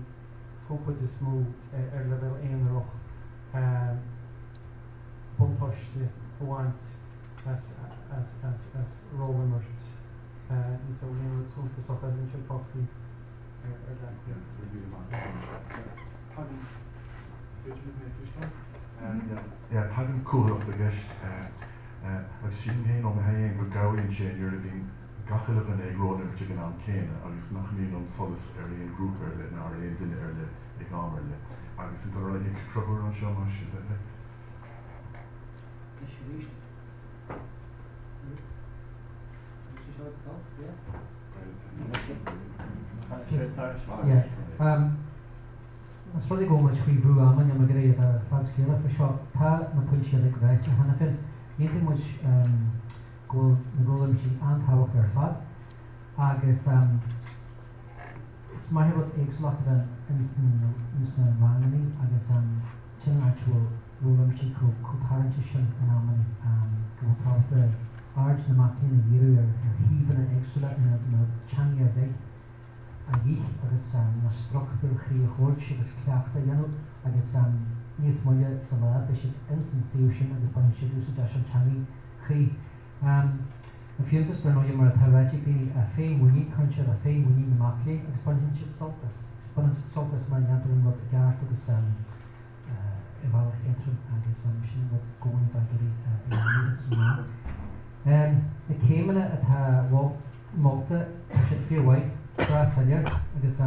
cúpaid is mó ar le bheith éanaach buntáiste óhaint as róimirt níos ó léanú túnta sa bheith sin páchaí Pagan cúlach a gist agus sin héin ó haon go gaíonn sé nuair a bhín gachaileh an éagróna go gan an céine agus nach míon an solas ar éon grúpa ar le ná ar éon duine ar le ag gámar le agus in ag trobar an seo mar sin le. As rudig go mar trí brú am am a gréad a fadcéile fa seo tá na puilse le bheith hena fin éting mu ggóil na ggólamtí antáhacht ar fad agus is maithir rud éagsúla na bhanaí agus sin actual ggólamtí chutarintí sin an ammaní go táta ard na maclín na víú ar híomhanna éagsúla na teangaí ar bheith a dhích agus na struchtúr chrí a chóirt agus cleachta dhéanamh agus níos muile sa bheith be si instantíú sin agus bain si dúsa de an teangaí chrí. Na fiúntas bar nóid mar a táráideach daoine a féimhúní chuintse a féimhúní na maclín agus bain siad soltas. Bain siad soltas mar neantarn rud a gceart agus i bhealach éitrim agus sin rud gcónaí bheitgurí na céimena atá bháil molta si faoi Grasaidir agus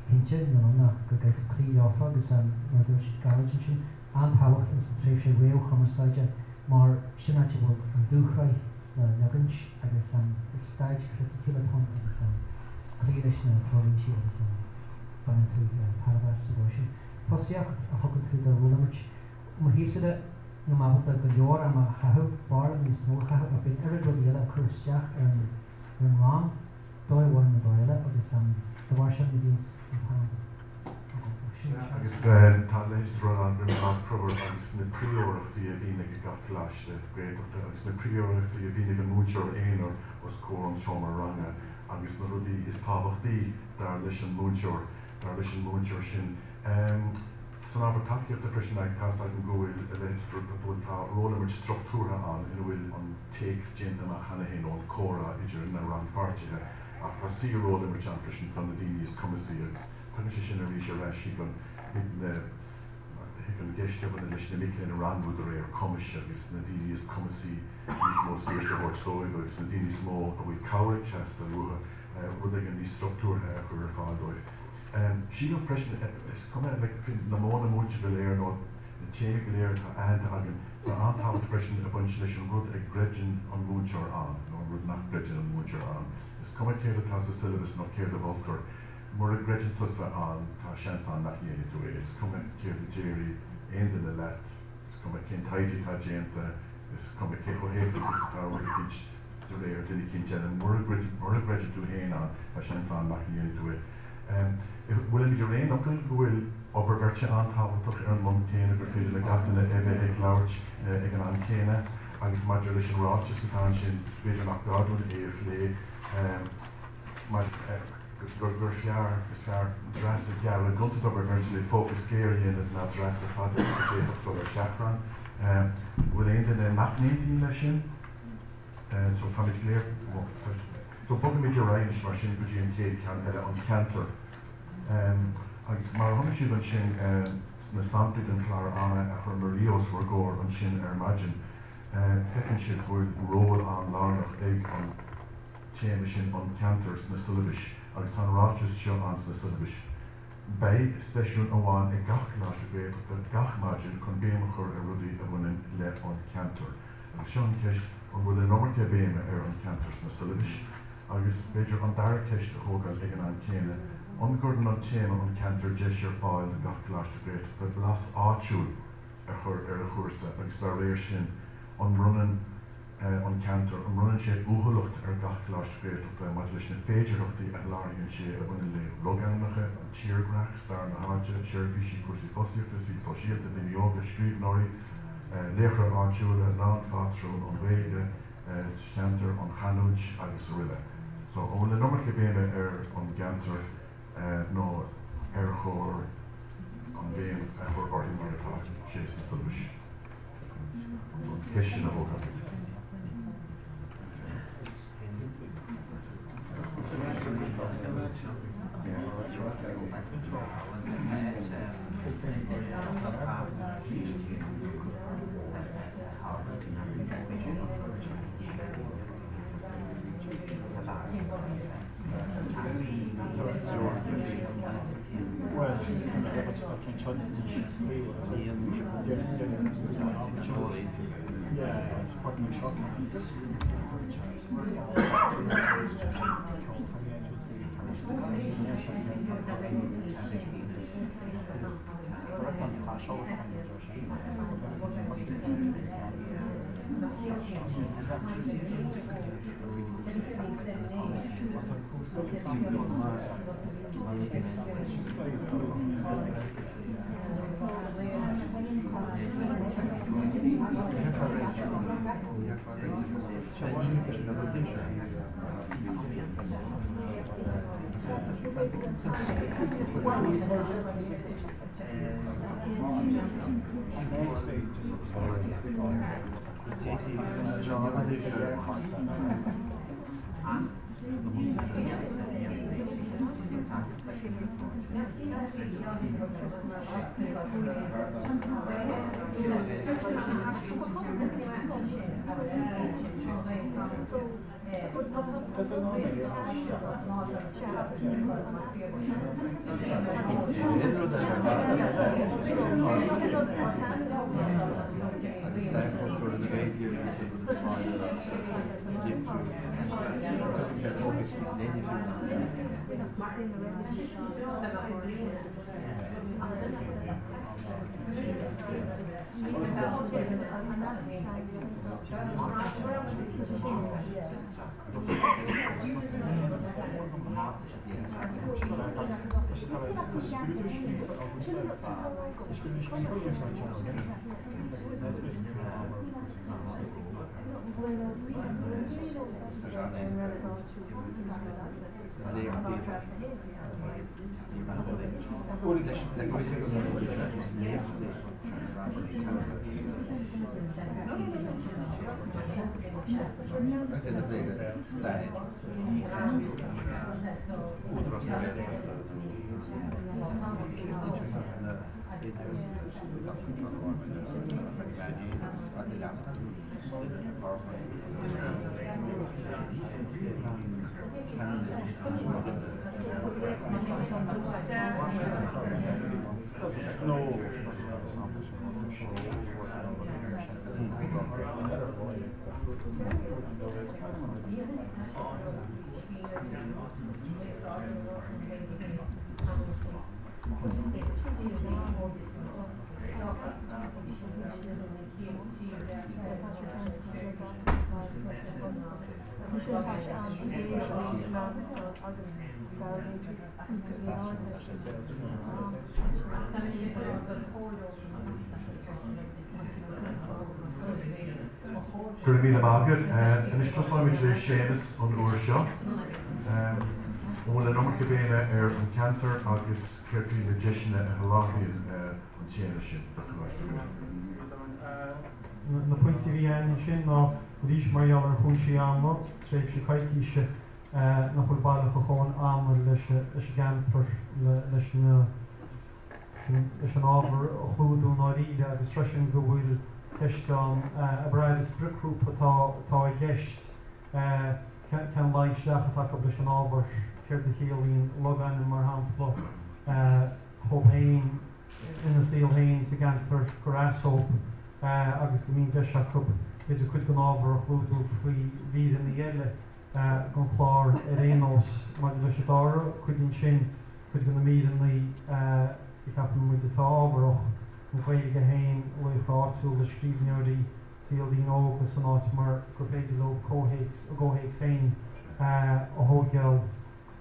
tinse nach go gaith clíáfa agus mar dúirt Ghaeilge sin antáhacht in sa tréimh sé réo chumarsáide mar sin áte bhfuil an dúchraid le leagans agus is staid criticúlatón agus clíris na trolintí agus bain tú parvas sa bhsin. Tosíocht a thugann tú do bhúlamirt mar híomside nó mábhata go leor am a chathú bar níos mó chathú a bhíon ar go díile a chuirteach ar an rán dóhhain na dóile agus dohhair sin na dís an tám. Agus tá leis dro an rimán probar agus na príomhachtaí a bhína go gathláiste Gaeilgeachta agus na príomhachtaí a bhína go múteir éonar os cór an seomar ranga agus na rudí is tábhachtaí dar leis an múteir sin. San ábhar takeíocht a freisin ag tásáid an gúil a leitstru a bhfuil tá rólamid struchtúra an in bhfuil an takes génta a chana hén ón córa idir na ran fartithe ach tá sí rólamid an freisin don na daoine is cumasaí agus tan sé sin a rís a reis an geiste bhna leis na mic na ranbúd a réir cumas agus na daoine is cumasaí níos mó síir sa bhór sóib agus na daoine is mó a bhfuil cabhair cheist a ruha rud ag an ní struchtúrtha a chuir fáildóibh. Síl freisin is cum na móna múte go léir nó na téime go léir tá ahananta agan tá antáhacht freisin a bunch leis an rud ag greidean an mútear an nó an rud nach greidean an mútear an. Is cum céir atá sa syllabus nó céir a bhultar mar a greidean plusa an tá seansán nach dhéana tú é. Is cum céir de géirí aon den le leat, is cum cén taidí tá déanta, is cum cé go éfachas tá bhfuil cinch de réir duine cin déan mar a greidean tú héana an tá seansán nach dhéana tú é. Bhfuil idir réon ocail bhfuil obair bhirte antáhachtach ar an mumcéine gur féidir le gatainna bheith ag labhairt ag an ancéine agus maidir leis an ráte sa táin sin beidir nach gadún Plé gur fear is fear dras a geall a gunta obair bhirte le fócus céir dhéanamh na dras a fad $8 seachran. Bhfuil aon den nachnétíí lei sin so táid léir so bog mé ráis mar sin go dtí an chéad ceann eile an cantar. Agus mar thuna siad an sin na samplaigh an chláir anna a chur mar rios war ggóir an sin ar maidin. Fecinn siad bhfuil ról an lárnach ag an téime sin an cantars na syllabis agus tá ráiteas seo ans na syllabis. Bei steisiún amháin ag gach láiste go gach maidin chun béime chur a rudaí a bhainein le an cantar. Agus seo an ceist an bhfuil an nómarcha béime ar an cantars na syllabis. Agus beidir an dar ceist a thógáil ag an céine an gurdan an téime an cantar deisiir fáil na gach láiste gréit go blas áitiúil a chur ar a chúrsa agus bar réir sin an runnan an cantar an runnan sé úthalacht ar gach láiste gréit mar leis na féidireachtaí a láiríonn sé a bhaine le logánacha an tíorgrach star na háide séirbhísí cúrsaí fosíochta sí fosíochta na yoga scríbhneoirí léachra áitiúla lán fátrún an Gaeilge cantar an chanúid agus riile. So ó le nómarcha béime ar an gantar nó ar chóir an bhéim a chur orthaí mar atá séas na syllabis. So ceist sin a bhóga. Gur mí agad, and is just like today Seamus on the show. One of the number cabina an canter agus carefully magician and halachian on Cheann Na pointi vi in sin na rís marial ar chunsi amma, treib se caiici na chulbálacha chun amma leis gantar leis an ábhar chlúdú na ríide agus freisin go bhfuil ceistán a braid is bricrúpa tá I gceist cean laig seacha take leis an ábhar céir de chéalaín logan mar hampla chomhéin ina síl sa gantar gorásóp agus go mín de seacub idir chuid go ábhar a chlúdú faoi vír in dhéile gon chlár rénos mar leis a dára chuidín sin chuid go na mírannaí I capan muid atá ábharach an Gaeilge hain leithráú le scríbneoirí síaldín ógus an áit mar gur féidir le ggóhéics hain a hógeal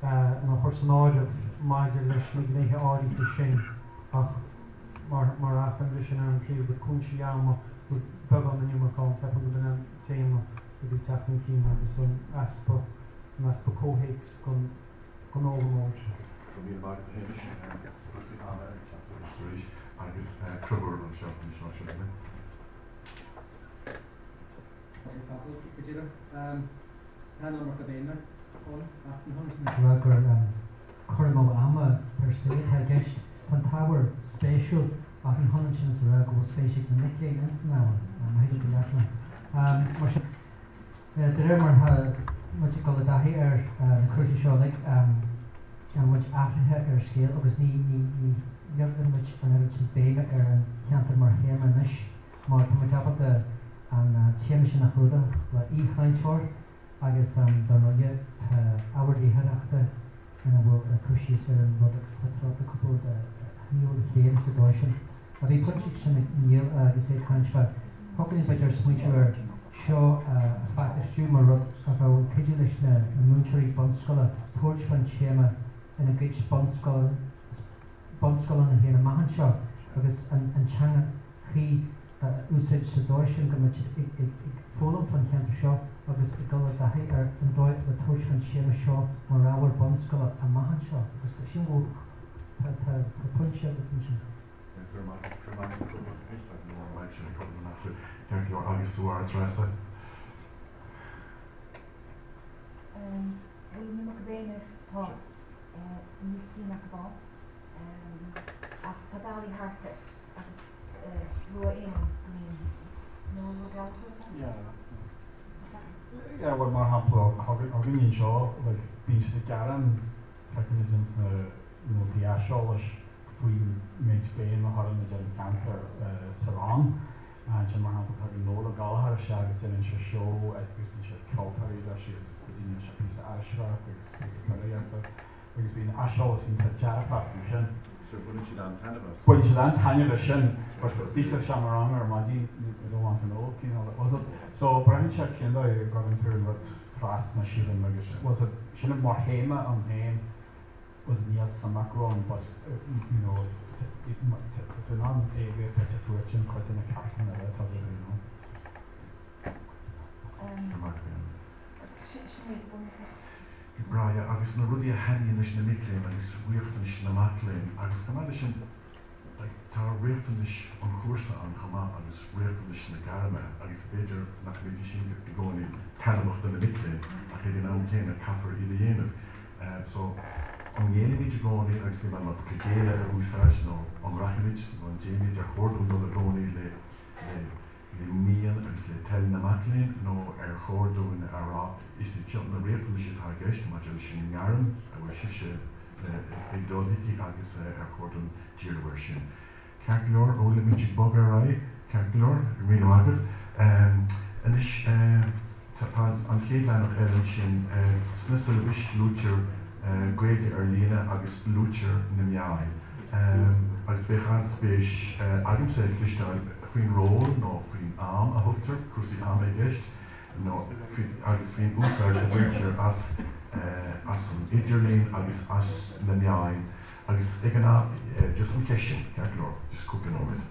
na chorsanáideh maidir leis na gnéithe áiríte sin ach mar achan leis an tríú go cúnsaí ama go began na nimmerán tepan go den téma go bhí teachan cín agus an aspa cóhéics gon ógamóid. Agus trúbar an seo an seo le. Gur chumó ama per se gist pan táhar spéisiúil ach an honn sin ra go spéisiigh na Mickey in ná he lena. De ré mar mu go a dahí ar na chuirsa seo le an mu athruithe ar scéal agus ní Jurgen which an béime ar an ceantar mar héama inis mar tá tapata an téimiisi na chuda le íchainteir agus an donóide ábharí heachta ina bhfuil a cruisí ar an rudagus le a cúpla de níl chéan sa dóisisin. A bhí puisigh sin níl agus é chainteir. Thuglaíonn beidir smuintear seo feicistú mar rud a bhfuil ciidir leis na múnteirí bonscoile tuairt fan téama ina gcuid bonscoil na héana maihan seo agus an teanga chi úsáid sa dóisisin go ag fólam fan cheantar seo agus I gula dathí ar an dóid le tuairt fan téama seo mar ábhar bonscoile a maihan seo agus go sin bhfuil tá puinte go sin. Thank you, agus tú ar tresa. Bhfuil mí go bénas tá ní sína go ach tá bailí hartas agus lua in nó Ghaeloideachais? Yeah, well mar hampla hagan seo le bís na garan technicians na multi-asio leis faoi méid béin na haran na dean cantar sarán and mar hampla hagan nóla Ghaeloideachais se agus in se seo agus ní se ceoltarí leis is godíine se pís a shraith agus pís a Ghaeloideachais agus bhín asio sin tá dearapach sin Build you down Tanibus. Build you down Tanibus sin, versus Lisa Shamarang or Maddy, I don't want to know, you know, was it? So, Brian check in there, going through what Frost and Sheeran, was it Sheeran more Hema on Haim? Was it Niels Samacron, but, you know, it's a non-area effect of fortune, quite in a carton of it, you know. Brian, agus na rudi a henni is na miklein, agus richten is na matlein, agus na madishin, tá richten is an chúrsa an chama, agus richten is na garme, agus beidir nach beidir sin goni tanamach na miklein, ach edin am kéna kaffer i dhéanamh. So, an géine beidir goni, agus ni man af kegéile a úsáis no an rachimid, an jéimid a chordú no le goni le mian agus le tel na matlein, no chordú in ará, is it kilt na réchtú is it geist, ma jel sin ngarum, a wa sise dodiki agus chordún Díreoidh sin. Ceartlór ó le mindig bogarai, ceartlór, mí agad, an is an chéad lenach erin sin snissel bis lútear Gaeilge lína agus lútear na meáin. Agus béchan spéis agam sé clisteil fin ról nó fin am a hugtar, cúrsaí am geist, nó agus fin úsáid a bhairtear as an idirlín agus as na meáin, agus ag an just an ceisisin, ceartlór, just cúpin óid.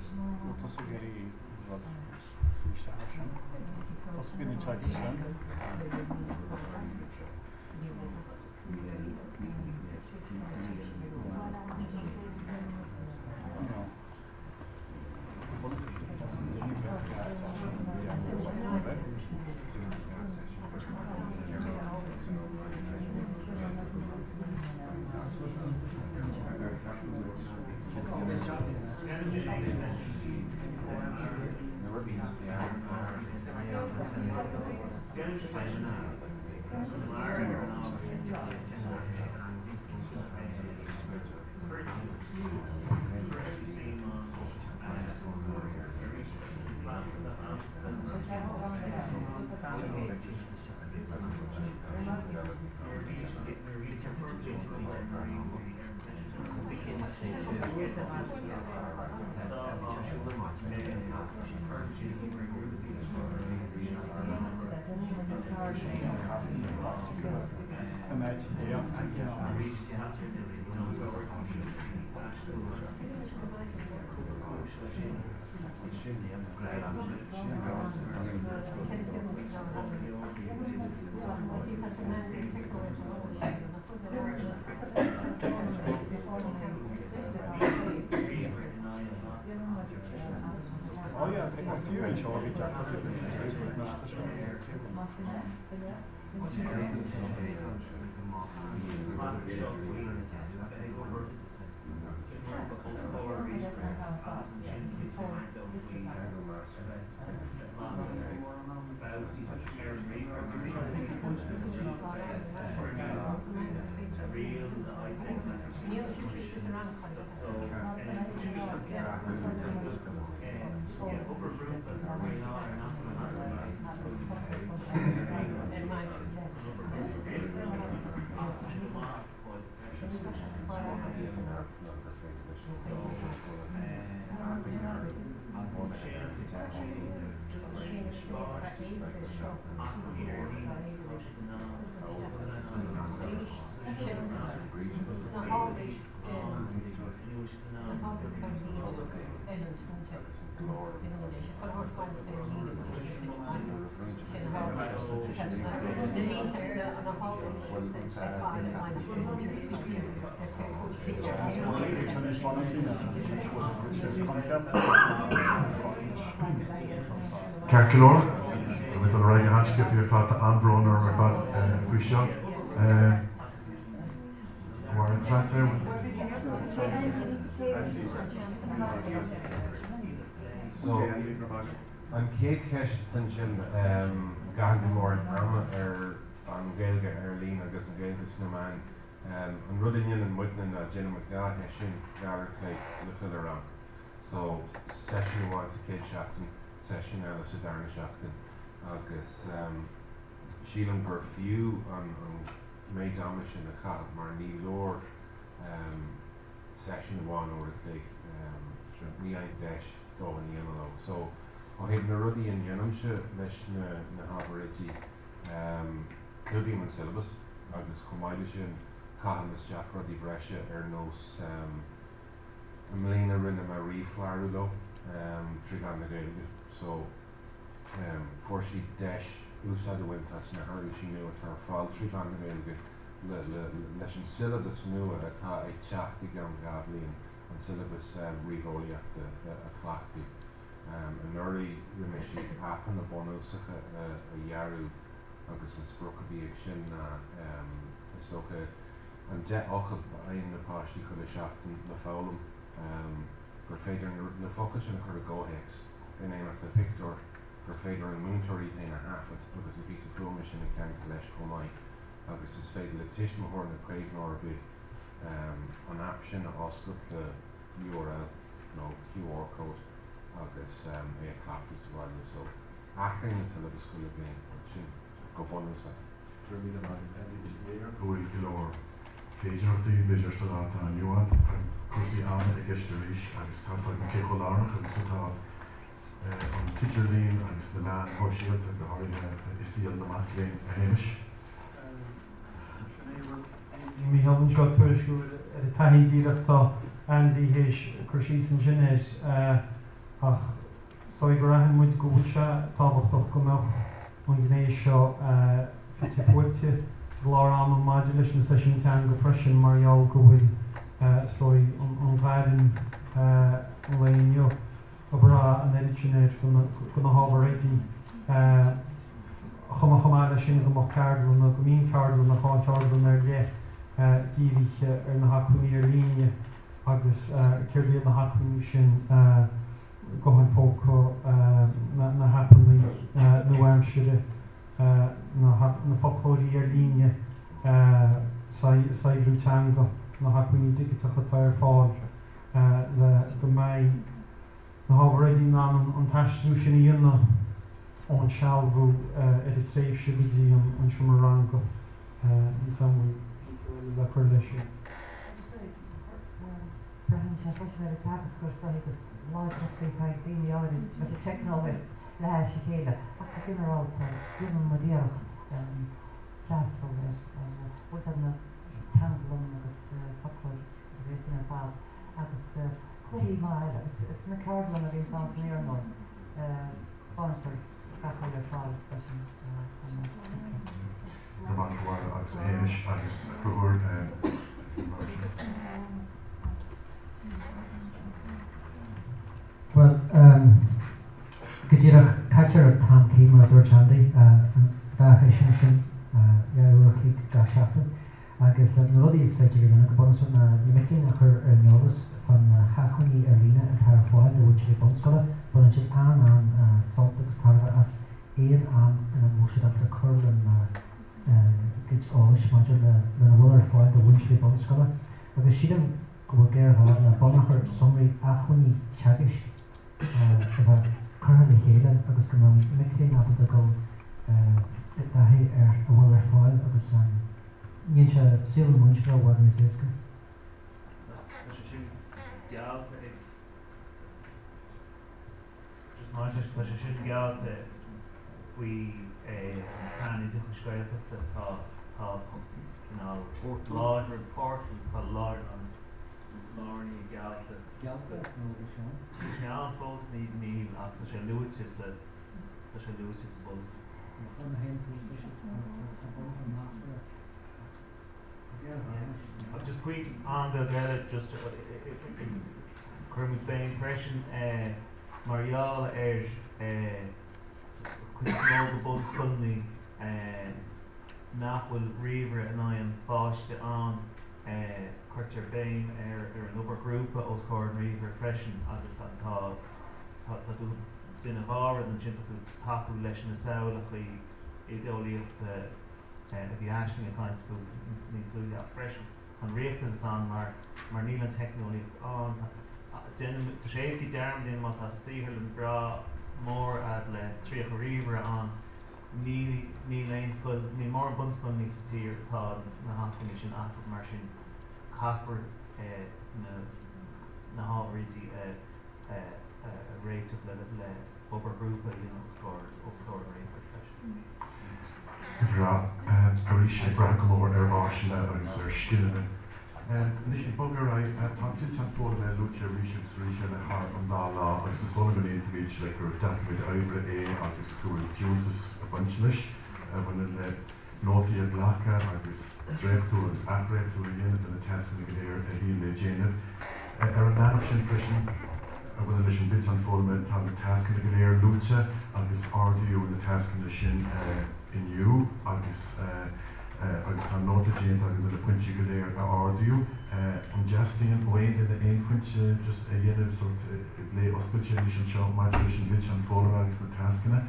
Ceartlór, with an raig hanskip you fat anbron or my fat free shot. War interested. So, an chéad ceist tan sin Gaeilge ama an Gaeilge lín agus an Gaeilge snaman an rudin an muitnin a Jenna McGath sin Garrett le chuile ran. So, session was céad seachtain, session eile sa darna seachtain agus sílan gur fiú an méid ama sin a chath mar ní leor session bháin óir lé ní ein deis dóhan íana lo. So ó héb na rudí an dhéanamse leis na ábharití cludí man syllabus agus comáile sin caitheann isteach rudí breise nós mléana rinne mar riomhláirú lo trí gan na Gaeilge. So for si deis úsáid bhaintas na hairú sin nua tar fáil trí gan na Gaeilge leis an syllabus nua atá ag teachtaí gan gabhlíonn an syllabus riomhóileachta a chhlaachtaí. An nuirí rinne si apan na bonúsacha a dhearú agus an sprocadí ag sin is ócha an de ochab aon na páistí chuile seachtain le fálam gur féidir le focail sin chur a ggóhéics in éanacht le pictor gur féidir an múntóirí éana hafad agus an bhís a fuaime sin ag ceann leis chomhaid agus is féidir le tiismóthir na craobhnóirbí an app sin a oscailt le URL nó QR code agus é clapú sa bhaile. So achrainn an syllabus go le bliain sin go bonúsa. Bhfuil go féidirachtaí beidir sa láta an Ionad an cúrsaí anna ag eistearís agus casáid an céchomhlárach agus atá an teacherlín agus na meán thoisialt a go háirithe is síl na matléin a héimis. Mí heann seo tuairisciú ar a taithí díreachtá Andy héis cúrsaí san sin ach sóid go raithin muid go bhfuil se tábhachtach go mbeadh an gnéithe seo fitte fuaite sa glár am an maidir leis na sesiún teann go freisin marall go bhfuil slói an gairin an léinniu go bra an editionéir go na ábharití chumá sin go mach cardú na go míon cardú na cháin cardú ar le díomhíe ar na hacuí ar líne agus céirdíad na hacuí sin gohann fóca na hapanlaí na bhaimsire na folklórí ar líne saibhú teanga na hacuí digitacha tar fáil le go mbeidh na ábharití ná an taisú sin íonna ón sealbhú ar a tréimh siúidí an siúmaranga an tamhaí le chuir leis. Brian se fresin ar a tagascúrsa agus láidirachtaí daoine áireann leis a technolóid le sé chéile ach go generalta duine mo díreacht freastal bhs na tamblam agus folklór agus éitina fáil agus chluí máil agus is na cardlam a bhíon san san éarnóid sponsor gachuil ar fáil leis Ar bhain go bhfuil agus a héimis agus chuúir Well, go dtíreach caiitear tam címar a dúirt Andy dá sin sin leúachí ga seachtain agus na rudí is féidir lína go bonus na limicín a chur ar neolalas fan chachuní ar lína a tar fáil do bhaid sé bonscoile buna si an salt agus tarfa as éon an músid am le chuirlan gid áis maidir le na bhfuil ar fáil do bhaid sé bonscoile agus siad go bhfuil géirtháil na bonachar somraí a chuní teagais a bheith chur le chéile agus go miclín a go daithí ar a bhfuil ar fáil agus níon se síl muint le bhhaid níos éasca. Tá sé sin gealta faoi cánaí de choscailteachta tá láithir pártú tá láir an láirní gealta. Is an fós ní ach tá sé luúte sa bol. Just quick on the just current playing impression Marial small bud suddenly nachhfuil river and I am fáiste an Curtir Bain an upper group os chóir river freshen agus tá duine bhar an sin taú leis na saola chuí éideolaíocht a bhí eisling a caiint fú níos luúile a freisin an riachtas an mar níl an technolaíocht an tá séí dearm din má tá sihir an bra mór le tríoch river an ní léon scoil ní mór an bunscoil níos tír tá na hacuní sin acu mar sin caafar na ábharítí réiteach le obair grúpa hOllscolaíochta freisin. Arís gra go mór áisina agus scileanna. Nis i bugar tá fil an fóla le lúte ríise le an dá lá agus is fóla gonéon míid le gur damuid oibre agus gúil fiúntas a bunchlis bhna le nótaí a ghlacha agus dréchtú agus abrechtú a dhéanamh den na tesanna go léir a hí le déanamh. Ar an náach sin freisin bhna leis an bit an fóla tá na tesanna go léir lúte agus ardíú na tesanna sin inniu agus tá nóta déanta agus le pointí go léir a ardíú. An deastíon bhain in éon fointe just a dhéanamh sort le ospailte leis an seo maidir leis an bit an fóla agus na teascanna.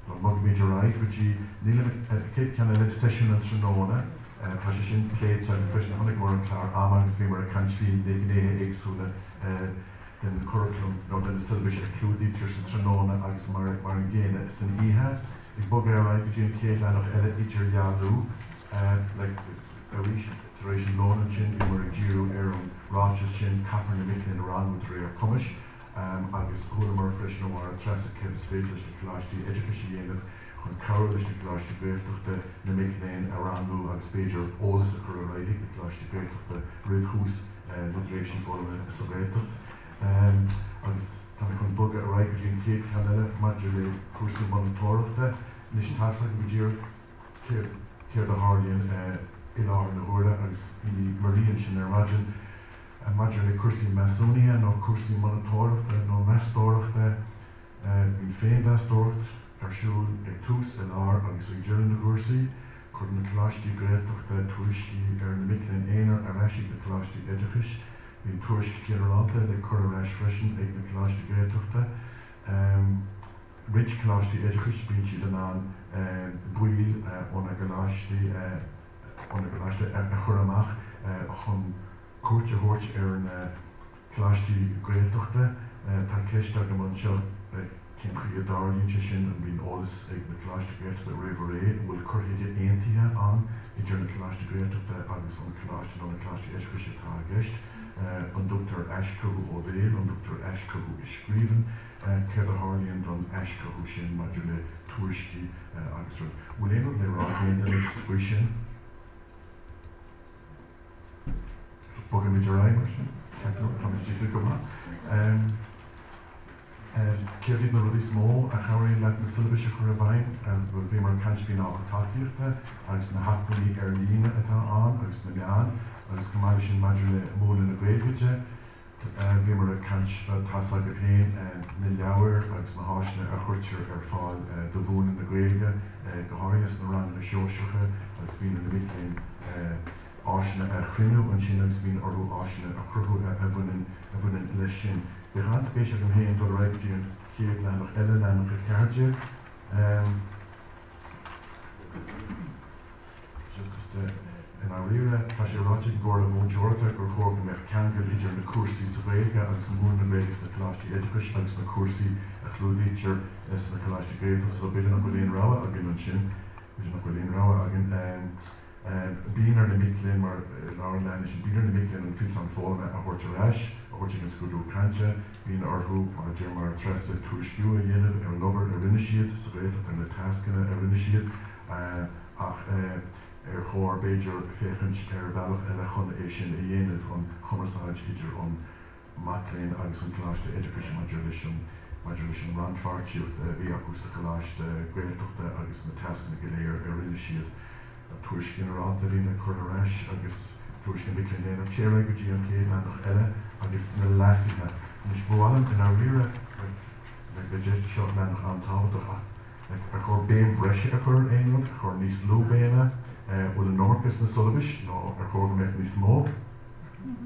Mag méidir raig go dtí cé ceanna le sesiún an tróna tá sé sin pléid an freisin tháinig mór an clár agus bhí mar a caintfhín le gnéithe éagsúla den curriculum nó den syllabus a clúdaí tíir sa tróna agus mar an ggéine san ihe. Ik bog raig go dtí céad leanach eile idir jaadú a ríéis an lóna sin bhí mar a ddíú ar an ráiteas sin caithar na mitlín rán réir cumis agus cúla mar freisin mar an tresa céad féit leis na cláistí éideachais dhéanamh chun cabhar leis na cláistí beartaithe na mitlín a ranú agus féidir ólas a chur raigh na cláistí beartaithe riadhús na dréibh sin fóla sa réiteacht. Agus tá chun bog a raig go dtí céad ceann eile maidir le cúrsaí monitóireachta nis tasla go ddír céad a hálíonn i láthar na huairla agus bhí marlíonn sin ar maidir le cúrsaí measúnaithe nó cúrsaí monitóireachta nó meastóireachta bhín féin meastóireacht arsúil ag tús i lár agus ag deireadh na cúrsaí chur na cláistí gréalteachta tuaiscí ar na mitlín éonar a reisigh na cláistí éideachais. Bhín tuaiscí cineálta le chur a reis freisin ag na cláistí gréalteachta. Rid cláistí éideachais bíonn siad an buail óna gláistí a chur amach chun cuairt a thuirt ar na cláistí gréalteachta. Tá ceist go man seo cén chuige darlíonn sé sin an bhíon ólas ag na cláistí gréalteachta roimh bhfuil curthaide aontaithe an i dtír na cláistí gréalteachta agus an cláistí nó na cláistí éideachais atá a gceist. An Dr. Eisceadh ó bhéal, an Dr. Eisceadh i scríban, céad a hálíonn don eisceadh sin maidir le tuaiscí agus bhfuil éonad le ráchéin le faoi sin. Bogam méidir raig mar sin, tá mé tíú go má. Céad na rudí smó a chabhraíonn le na syllabus a chur a bhain bhfuil bhí mar an caintfhín ábhar taíochta agus na hafraí ar lína atá an agus na meán agus go maidir sin maidir le móla na Gaeilge. Bhí mar a caint tasa go féin na leabhar agus na háisina a chuirtear ar fáil do bhúna na Gaeilge go háiríos na ran na seoiseacha agus bhíon na mitlín áisina a chruinú an sin agus bhíon orthú áisina a chruthú a bhuinean leis sin. Bhí gan spéisiach an héon do raibh díon chéad leanach eile leanach a ceaide. In our area, Tasha Roger Gordon of Georgia, or Horgan Mechanical Leader, the Cúrsaí sa Gaeilge, agus the Moon and Vegas, the Cláistí Éideachais, agus the Cúrsaí a Chlúdaítear, as the Cláistí Gaeilge, so bit nach Ghailín Rá agin an sin, bit nach Ghailín Rá agin, bíon ar na mitlín mar láir lein is bíon ar na mitlín an fil an fóla a chuirte leis, a chuirte an scudú cainte, bíon orthú mar dear mar tresta tuaisciú a dhéanamh ar an obair a rinne siad, sa réiteach ar na tascanna a rinne siad, ach ar chóir béidir féchant ar bhealach eile chun é sin a dhéanamh an chumarsáid idir an matlín agus an cláiste éideachais maidir leis an randfáirtíocht bhí agus sa cláiste Gaeilteachta agus na tascanna go léir ar rinne siad. Tuaiscin arálta bhí na chur a reis agus tuaiscin mitlín léanamh téire go dtí an céad leanach eile agus na leasithe. Nis bhuailm in our area le go déiste seo leanach an tábhachtach a chur béim bhreise a chur éonad, a chur níos lú béine bhfuil an nóchas na sulabis nó a chur go méid níos mó.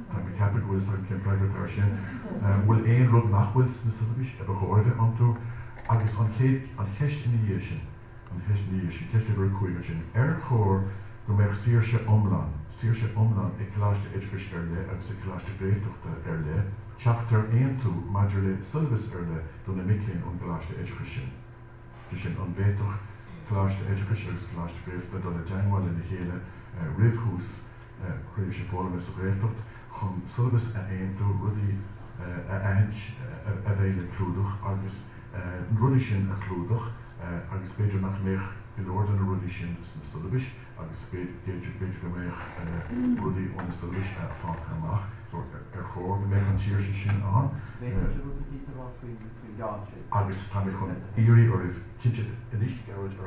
Tá go ceapad bhfuil an cin freigar ar sin. Bhfuil éon rud nachhfuil na sulabis a bhóirthe antú agus an cheist in dhé sin. An cheist in dhé sin, cheist gur chuige sin. Ar chóir go méid saoirse omlan ag cláiste éideachais ar le agus ag cláiste Gaeilteachta ar le, teachtar éon tú maidir le sulabis ar le do na mitlín an cláiste éideachais sin. Tá sin an bhéadach cláiste éideachais agus cláiste Gaeilteachta do le deangáil in na chéile ribhthús chuir sé fóla sa Gaeilteacht chun sulbas a aonú rudí a bhéile clúdach agus rudí sin a clúdach agus beidir nach méich golóir an rudí sin is na sulbis agus beidir go méich rudí ón na sulbis a fáil amach chóir go méich an tíir sin an agus tá mé chun íorí or if kitchen inis garage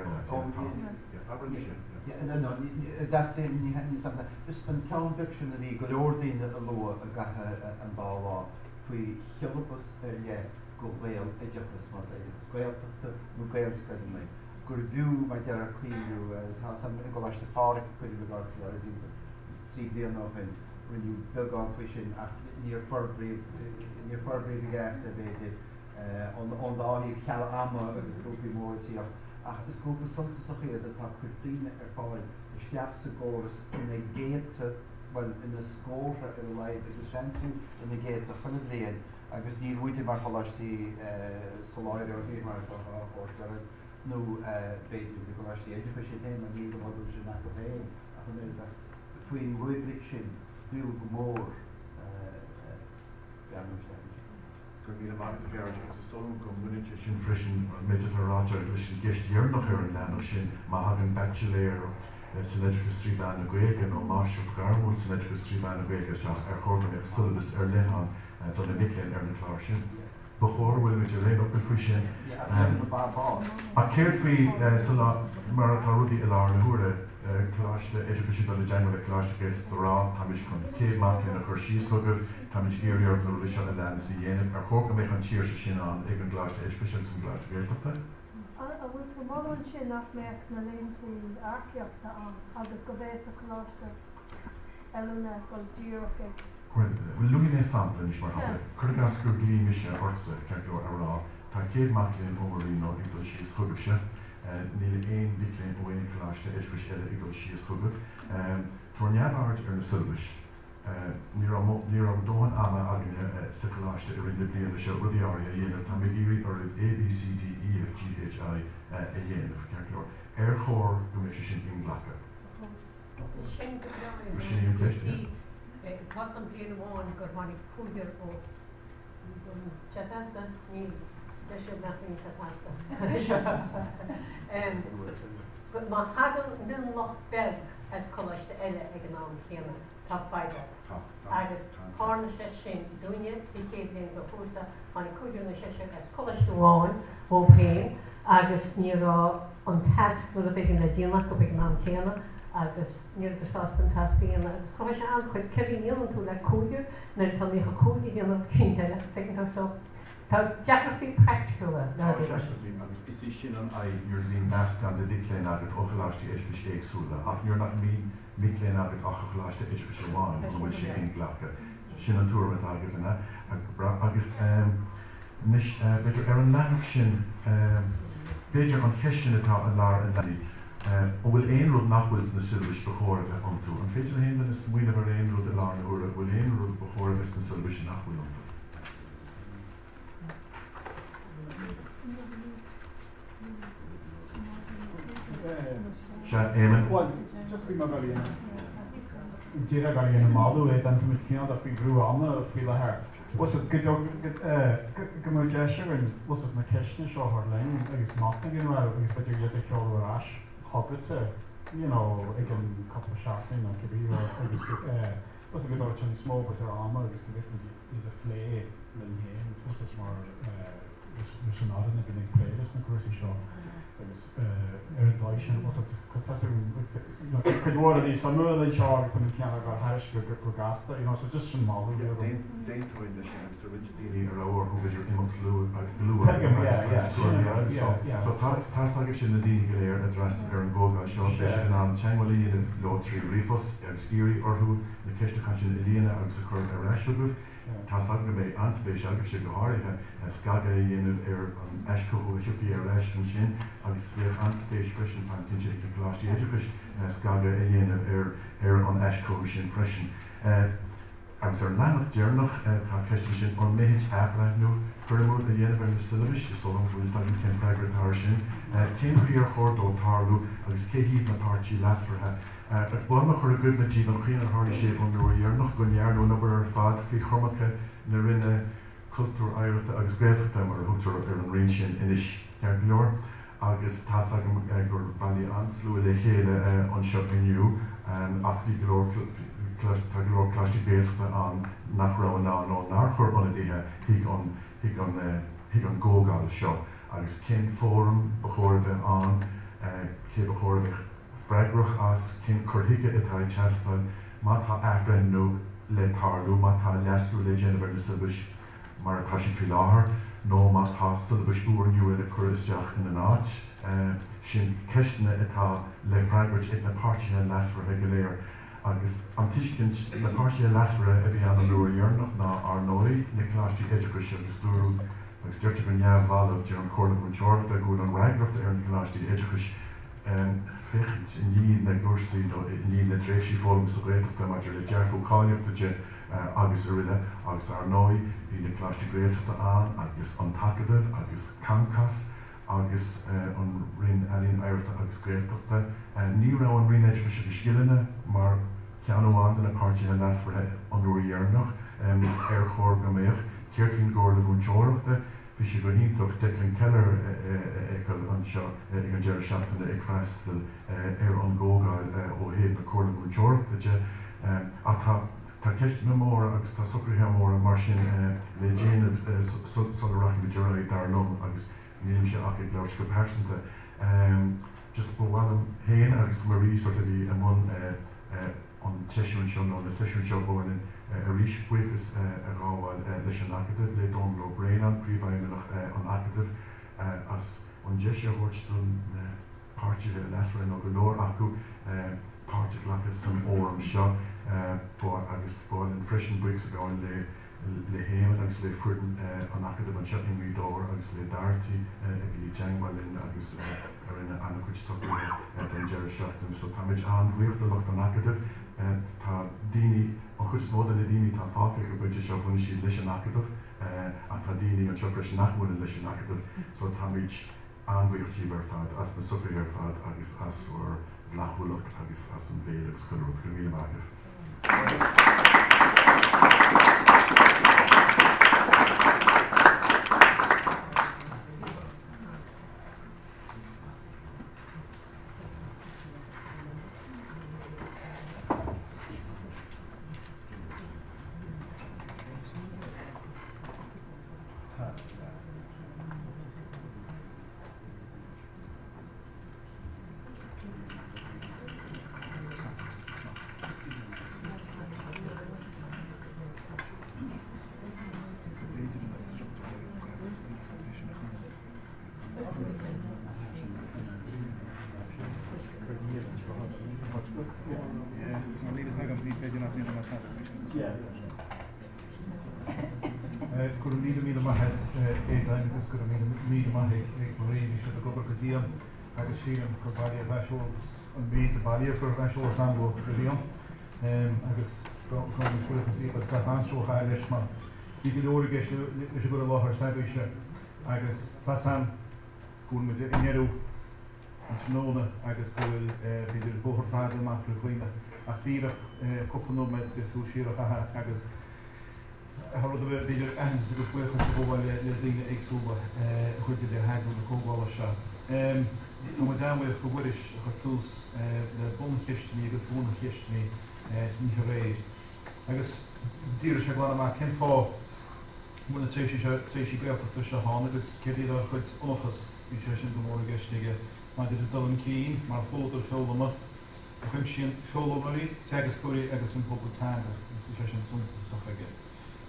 that's it, you had something. Just when count dictionary, good ordering the law, a gaha and bala, we hilabus there, go whale, Egyptus was a square to Gaeilge suddenly. Good view, my dear queen, you have some English to park, pretty because you are see the open when you build on fishing near Furbrave again, debated on the Ahi Calama, it will be more here. Is go for something so here that have Christine following the steps of goals in the gate well in the score in live the chanting in the gate the full lane I guess the waiting for the Soláthróirí or no baby because the education name and the others in Acadaimh and that between Woodbridge do more Gurgéile mar George agus stone go munite sin frisin méidirráte leis sin geistdíar nach ar an leanach sin má hagan bachelor san Leidreachas Tríú na Gaeilge nó Marshall Garmúil san Leidreachas Tríú na Gaeilge seach ar chóir go syllabus ar lehan don na Micheal ar na chláir sin. Ba chóir bhfuil muidir léon op fri sin. A céirt faoi mar tá rudaí i lár na huaire cláiste education don na January cláiste géit do rá táis chun céad mac na chuir síos thugad táid géiríor nó leis an lean sa dhéanamh ar chóir go méid an tíir sin an ag an gláiste education san gláiste Gaeilgeachta. A bhfuil tú máin sin nach méach na léontaí arceachta an agus go bhéit a chláiste eilena go díreach. Bhfuil luí sampla is mar hapla. Chuir gas gur glí mise orsa ceú ar rá, tá céad mac léon ómarí nó ag dul síos thugabse, níl éon bhicléon óhain chláiste education eile ag dul síos thugab. Tuair neamhard ar na syllabis. Ní am dóin ama agne sa chláiste ar na bliana se rudí áirithe a dhéanamh tá méid ar A, B, C, D, E, F, G, H, I a dhéanamh ceartlóir. Ar chóir go méid sin inglacha. Sin an ceist? Tá an bliana amháin gur mánig cúidir ó Chatasta ní deisiú naching Chatasta. Má hagan nin loch bed as chláiste eile ag an am chéanna. Top 5 agus pána sé sin dúine tí chéad léon go fúsa mána cúidir na sé as cholesterolháin ó péin agus ní an task nu a bhíon na díanach go bhíon an chéanna agus níor gur sásta an task chéanna agus chuir sé an chuid ceíon tú le cúidir na tá mícha cúidir díanamh cínteile teanta so tá deachraí practicala ná agus is sin an nuair líon meas gan de dicléin agat óchaláistí éagsúla ach nuair nach Micheal agad achachláiste education bháin go bhfuil sé inglacha sin an túra agat yna agus beidir ar an leanach sin beidir an ceistin atá an lár an leanaí ó bhfuil éon rud nachhfuil na syllabis ba chóirithe an tú. An féidir héanana is muoine ar éon rud a lár na uaire bhfuil éon rud ba chóirithe is na syllabis nachhfuil an tú. Just be my very Díreadh gur dhéanamh máú é an tuid cínead a faoi grú ama faoi lethir. Was it go mó deisiúin was it na ceisna seo ar lein agus mána gin ra agus beidir dhéad a cheolú arás hobbite ag an coppla seaachtain na cibí agus was a go dáir smó bit ar ama agus go bhfuil iad a phlé linn héin was it mar sin ádan na gin ag pléidir na cuasaí seo. Irritation was it could water the summer they charge from Canada Harris go gasta so just some model they to in the chance to which the or who is your glue so task like in the dean address her and go show on Changwali and law Tríú Leibhéal exterior or who the kish to conscious Elena agus occur a rational task like me anspecial agus go áirithe Scagaidh ar an eisce ó hiúpaí ar leis an sin agus bhíoh anspéis freisin pan cinse ag gláistí éideachais Scagaidh a dhéanamh ar an eisce sin freisin. Agus ar leanach dearnach tá ceiste sin an méid ábhar nó fuirimú a dhéanamh ar na syllabis is fólam bhfuil sagin cin freigratáir sin cén príor chórdó tarlú agus cé híad na pártí lasrathe. Ag bána chur a gcuid na díb an chuoine an hála sé an nuair dhearnach go nearú na bar ar fad fao chormacha na rinne cultúr éireachta agus gnéithe mar a thugtar ar an réon sin inis cear go leor. Agus tá agam gur bhailí anslú le chéile anseo inniu ach bhí go leor cláiste béalta an nach ra ná nó nar churbana dhíthe hiag an ggógáil seo. Agus cin fórum ba chóirbh an cé ba chóirbh freigrach as cin chuthaige atá teasta má tá aithbrenú le tarlú má tá leasú le déanamh na silbis mar atá sin fi láthair nó má tá silbis úr nniu le chuiristeach in an áit sin ceistena atá le freigrach ag na páirtína lasrathe go léir. Agus an tuiscint na páirtína lasrathe a bhí an luair dhearnach ná ar nóí na cláistí éideachais agus dúrú agus dúirte go neamhhailmh de an chorlamh an teirta go an reigrachta ar na cláistí éideachais féchint in ní na gúrsaí nó in ní na dréisí fólam sa réalta maidir le dearfú cáileachta agus uile agus ar nóí hí na cláistí réalta agus an Acadaimh agus Cancas agus an rin alíon éireachta agus gréalteachta. Ní ra an rin éideachais go scileanna mar ceanháin na páirtína lasrathe an nuair dhearnach ar chóir go méoch céirt hín ggóir le bhún teoireachta. Bhí sé go híntaach Declan Keller anseo ag an deir seachtainna ag freistal ar an ggógáil ó héad na chorlamh an teoireachta tá ceist na mór agus tá sucrthe mór mar sin le déanamh soláthróirí go Díreoidh dar lom agus nílim sé ach ag leir go persanta. Just ba bhhailm héin agus marí sort a bhí an teisiún seo nó na seisiún seo bhhain a rís buchas a ráháil leis an Acadaimh le dom le Bréan príomhhaimach an Acadaimh as an de sé thuirtún na páirtí le lasrathe nó go leor acu páirteach san óram seo agus báil an freisin buchas a gáin le héman agus le fuirtan an Acadaimh an seo imrídóir agus le dartaí a bhí deanghhailin agus ar ina anchuid sochraithe den deir seachtain. So tá muid anmhaochtach an Acadaimh tá daoine an chud smóda na daoine tá fáice go buinte seo buna siad leis an Acadaimh a tá daoine an seo breis nachmúna leis an Acadaimh, so tá muid anmhaochtaí ar fad as na sucraí ar fad agus as or lachúlacht agus as an bhéal agus chuireacht go míle maithah. Gur míle míle maithe édain agus gur míle maithe ag maríní se go go díam agus síam gur bailí a bheisiúils an méid a bailí gur bheisiúils an go bhíon agus chuchas í agus le anseo chailes mar í go leorige leis go láthir saibéise agus tá san gún mu inéú an snóna agus gohfuil beidir bóthar fáda amach le chuoine ach díreach copanóid go sú síreach agus beidir agus agus buchas a bhil le daine éagsúla chuide le heagú na comhdhálacha. Tá mar dámhaoh go bhuiris chu túús le bunchistní agus búnachistní san réir. Agus díra se gláán amach cin fá muna téisi gréalteachta se hána agus céad ar chuid onachas bhí sé sin go mór geistige má idir dolan cín mar fóidir félama a chuim sin félamarí tegus cuaí agus an pobltanga bhí sé sin sunta sochaige.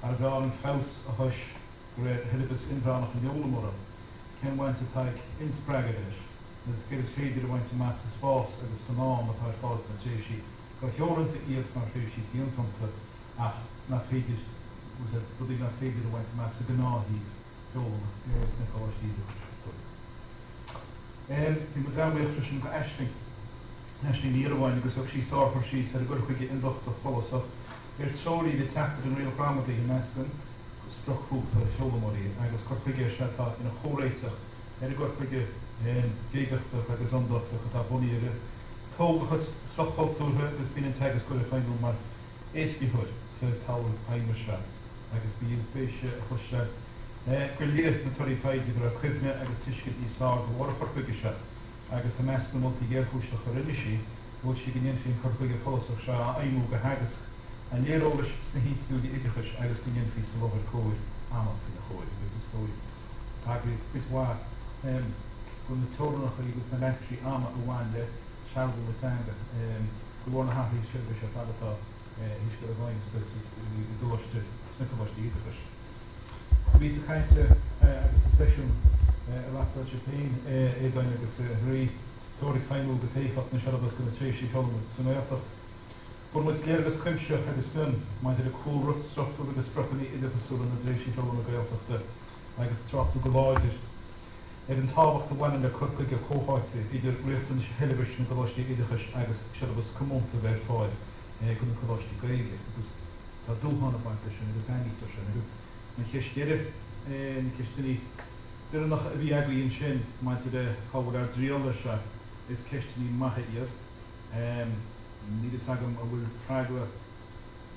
Ar bheall an fás a thuis go raibh hilibus inbhránach an jólamóra, cén bhaint a taigh inspreagaéis, agus céad is féidir a bhaint amach sa spás agus san nám atá fás na téisi go cheolanta iad mar féisi díontomta ach na féidir budí na féidir a bhaint amach sa gnáthíh félama agus na cáistíide chuistúil. Bhí mu drámhaocht sin go eisling ní amháin agus ag sí sáfar sí ar a gur chuige indochta cholasach tróí le teachtar an réal gramadaí in meascan spprochúpa fiolamóí agus chuige se tá ina chóréiteach gur chuige déideachtach agus andachtach atá buíire tógachas sochholtúthe agus bíon tegus go féinú mar éiscithúir sa táil aimimesre agus bíon spéise a chuiste gur líad na torítáide gur a cuimhne agus tuiscin í sá go bhhar chuige se agus a meas na multaí ggéirchúiste chu riisi bhil si gnéon fin chuige fólasach se aimú go hagus a lérólas sna híúí idechas agus go gnéon fi sa bhar cóir anach fi na choir agus is tóí táglaí chuithhá go na tónach agus na leitrí ama a bháin le sealbhú na teanga go bhór na hathí sibe se fádatá hís go a bhaim dúiste snicabhaiste idechas. So bhí a chainte agus a sesiún Reáchtálfaidh Japan édain agus rí tóric féinú agus éifeacht na sealbhas go na tréisí feolmú san éachtacht. Bur muid léargus cuimseach agus bin maidir a cúrút strachtú agus brochaní idechasúla na tréisí feolmú na Gaeltachta agus trachtú go láidir. An tábhacht a bhaine le chuige cóháite idir riachtain helibis na Ghaeloideachais idechas agus sealbhas cumúnta bheith fáil go na Ghaeloideachais Gaeilge agus tá dúhanna bainte sin agus ganítar sin agus na cheistére na cheistení Deireadh nach a bhí agaíonn sin maidide de cabhar Dríola se is ceistení maithe iad. Ní is agam a bhfuil freigua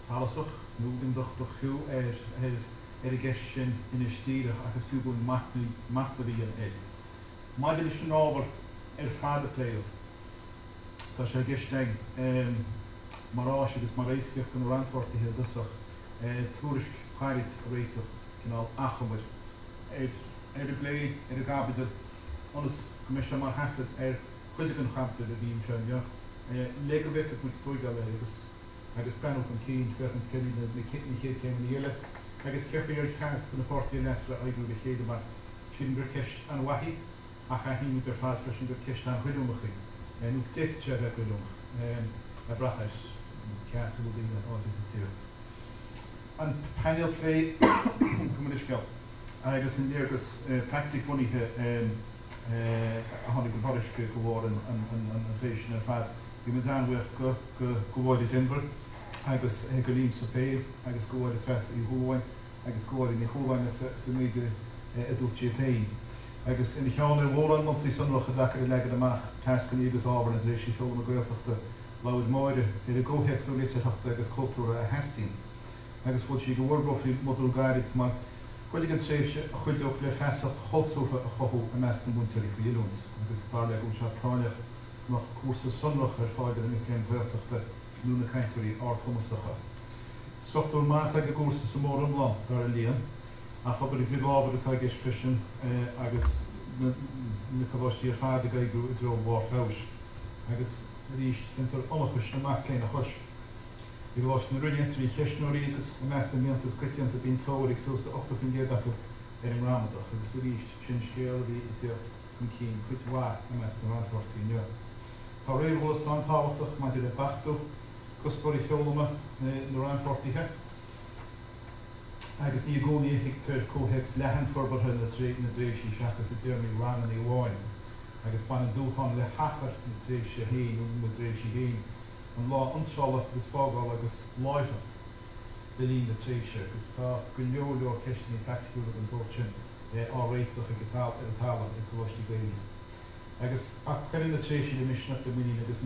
falasach nó indachta fiú a gceist sin ina stíireach agus fiú bún maithnaíon é. Maidide is an ábhar fada pléomh. Tá sé geisteag marráis agus mar éisceach go ranfortaithe dusach túrisc cháirid réiteach cinál achamid a Plé a Gaeilge agus mis mar hafid chuide an chapta a bhím se le go bheitte chu tóigáil agus penú an cín fechant celí na kitní chéad céim íile agus ceir cheart chun na pártaí nestra aigú le chéad mar sin gur ceist an wathí a chaithní ar fád freisin gur ceist an chuidirúmachaí nú déit se bheith goúm a brachais ceasú dtíine áid an tíirt. An Painéal Plé cummunisceall agus in léargus practic bunithe a tháinig go barisce go bhór an féisin ar fad. Bhí me dámhaoch go bháil i Denver agus go líam sa péir agus go bháil tres í thuáin agus go bháil na thuáine sa méide a dúirtí taí. Agus ina cheanna bhór an multaí sunlacha dachar i legad amach teascan agus ábhar na dréisí feol na Gaeltachta láid máire ar a ggótheach sa litreachta agus cultúra a heastín. Agus bhfuil si go bhórbofií modú gairid mar chuide an tréimhse a chuideoch le feasach cultúra a chothú a meas na búntaí go dhéilúint agus tála ún se práineach nach cúrsa sunlach ar fáidir in céim Gaeltachta nó na caiintúirí ardchumasacha. Struchtúr máta go gúrsa sa mór an lá dar a líon a chabar i glibábhar atá gceist frisin agus na Ghaeloideachais ar fád a gaigú i dro bhár fés agus ríist intar onachas na mac céin a chus. I gláis na ruinint trí cheisnúirí agus na meas na miantas caiitianta bíon tóirigh sústa 8 géadacha ar an rámadach agus a ríist sin scéal bhí i tíocht an cín chuithhá na meas na ranfortaí nua. Tá réomhlas an táhachtach maidir le bachtú cuspóirí feolama na ranfortaithe agus ní gcónaí hiictar cótheags lehan forbartha na dréisí seachas i dtéirmí ranan í bháin agus banan dúchan le hachar na dréisí héin nó na dréisí héin an lá ansrála agus fágáil agus láithart le líon na tréise agus tá go leor ceistení practicúla an dúirtin áréiteach ag an tála i Ghaeloideachais Gaeilge. Agus chuir na tréisi le misneach go miní agus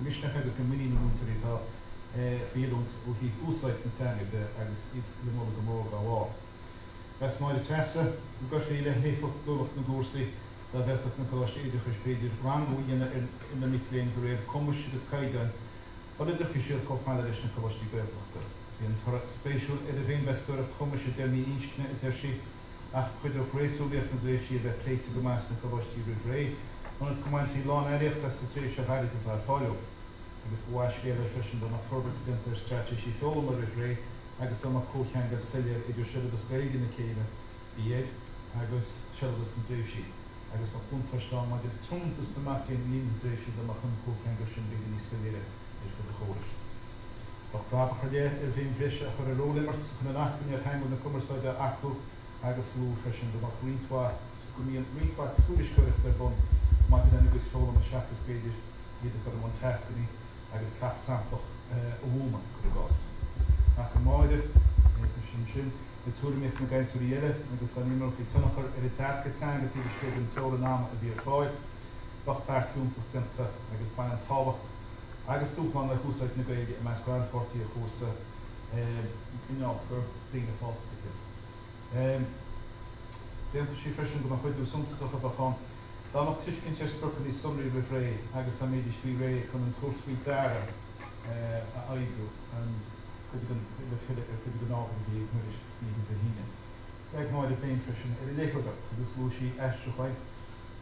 misneach agus go miní na mútaí tá fiúnt ó hí úsáid na teanga agus iad le móla go mór go bhá. Bes máid a tresa go féile héfacht dúlacht na gúrsaí da bheitach na Ghaeloideachais féidir rangú dhéanana in na micléin go réir cumas agus caiideáin a idircha siad có fáile leis na Ghaeloideachais Gaeltachta. Bhíon thar spéisiúil ar a bhéon bestúireacht chumas a déirní inscne idir si ach chuidir réasúlaíocht na dréisí a bheith pléite go meas na Ghaeloideachais ré anas go maiid fí lán éireachta sa tréise a bhairid atá fáileú. Agus go bhhaid scéile freisin do nach forbairt ar strateisi feolama ré agus do nach cócheangar siile idir sealbhas Gaeilge na céile iad agus sealbhas na dréisí. Agus fa puntáistán maidir túntas na macin líon na dréisí do nach an cócheangar sin bhí ní siile is go a chóris. Ach brabach lé ar bhíon bhís a chur a rólimmart chun an acin ar heimú na cumarsáide acú agus lú freisin do nach rithá go míon rithá túriscuireacht ar bun maidir an agus feolama seachas beidir iad go an tascaní agus cat sampach a bhúma go gás. Ach an máidir sin túirmíocht na gaiintúirí eile, agus tá nímar fao tunnachar ar a dearcha teanga tí stéad an teola náma a bhí faoi, bach beartaithe timpeall agus bain an tábhacht, agus dúplan le chúsáid na Gaeilge a meas grandfortaí a chósa Ionad gur bína fásta. Déanta sí freisin go chuidú suntasach a bachán, dámach tuiscin teisprocha í sumraí le ré, agus tá méidir fao ré chun an tuairtfuoi deara a aigrú an chuid an ábhar bhí muiris sníomh a híine. Steag máid a féin freisin ar a lécogat, agus lúsí eisteáid,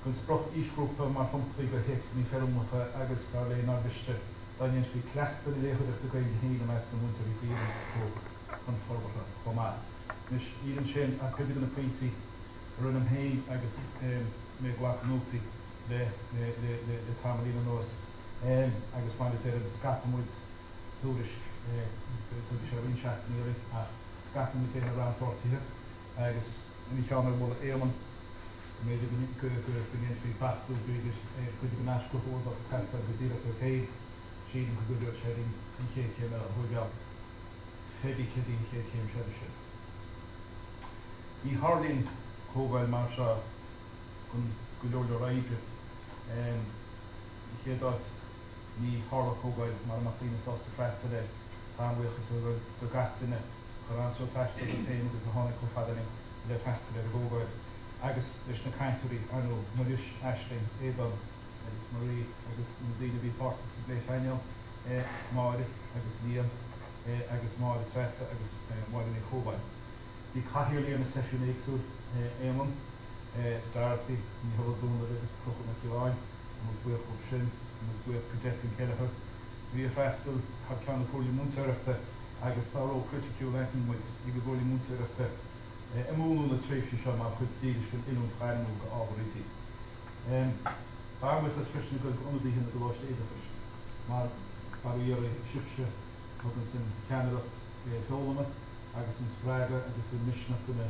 gon sproch ísgrúpa mar thumpla go hics ní fermcha agus tá léon arbiste daon fhí cleachta na lécogat a Gaeilge híine meas na múntarí fíoint cót chun forbacha chomá. Nis íon sin a chuid an pointí run am héin agus mé ghlacanútaí le tamlína nuas agus fáinne téir an scapamúid túris sé rinseachtaíorí a scapamúid téir a ránfortaithe agus in cheannar bhla éman méidir go bíon fí pachtú bíidir chuid go náis go hór a testar go Díreoidh go féid sín go goúir sé in chéad chéim a thuga féidir chéad in chéad chéim sé sin. Í Harlín cógáil mar se gon go leor le raige chéadáid ní hála cógáil mar amach lína sásta freista le támhaochas go gatainine chu anseo teiste go féin agus na tháinig go fadainnig le freista le cógáil agus leis na caintúirí anú maris eisling édan agus marí agus na daoine bhí páirteach sa Painéal máire agus líam agus máire tresta agus máire na cógáil. Bhí caithear líana na seisiún éagsúil éman Deireadh ní thola dúna agus crucha na ciáin an buíoch ó sin an buíoch projetin céilecha. Bhí a freistal cha ceann na cúrlaí múntaíireachta agus táró criticú leithnin muid i go cúrlaí múntaíireachta múlú na tréifhí seo mar chud tíilis go inúint chaimú go ábhairítí. Dámhaid is freisin go ionadaí hinna go láiste éadachas mar baríorí sibse chugan sin cheannaireacht feolama agus an sprága agus an misneach gona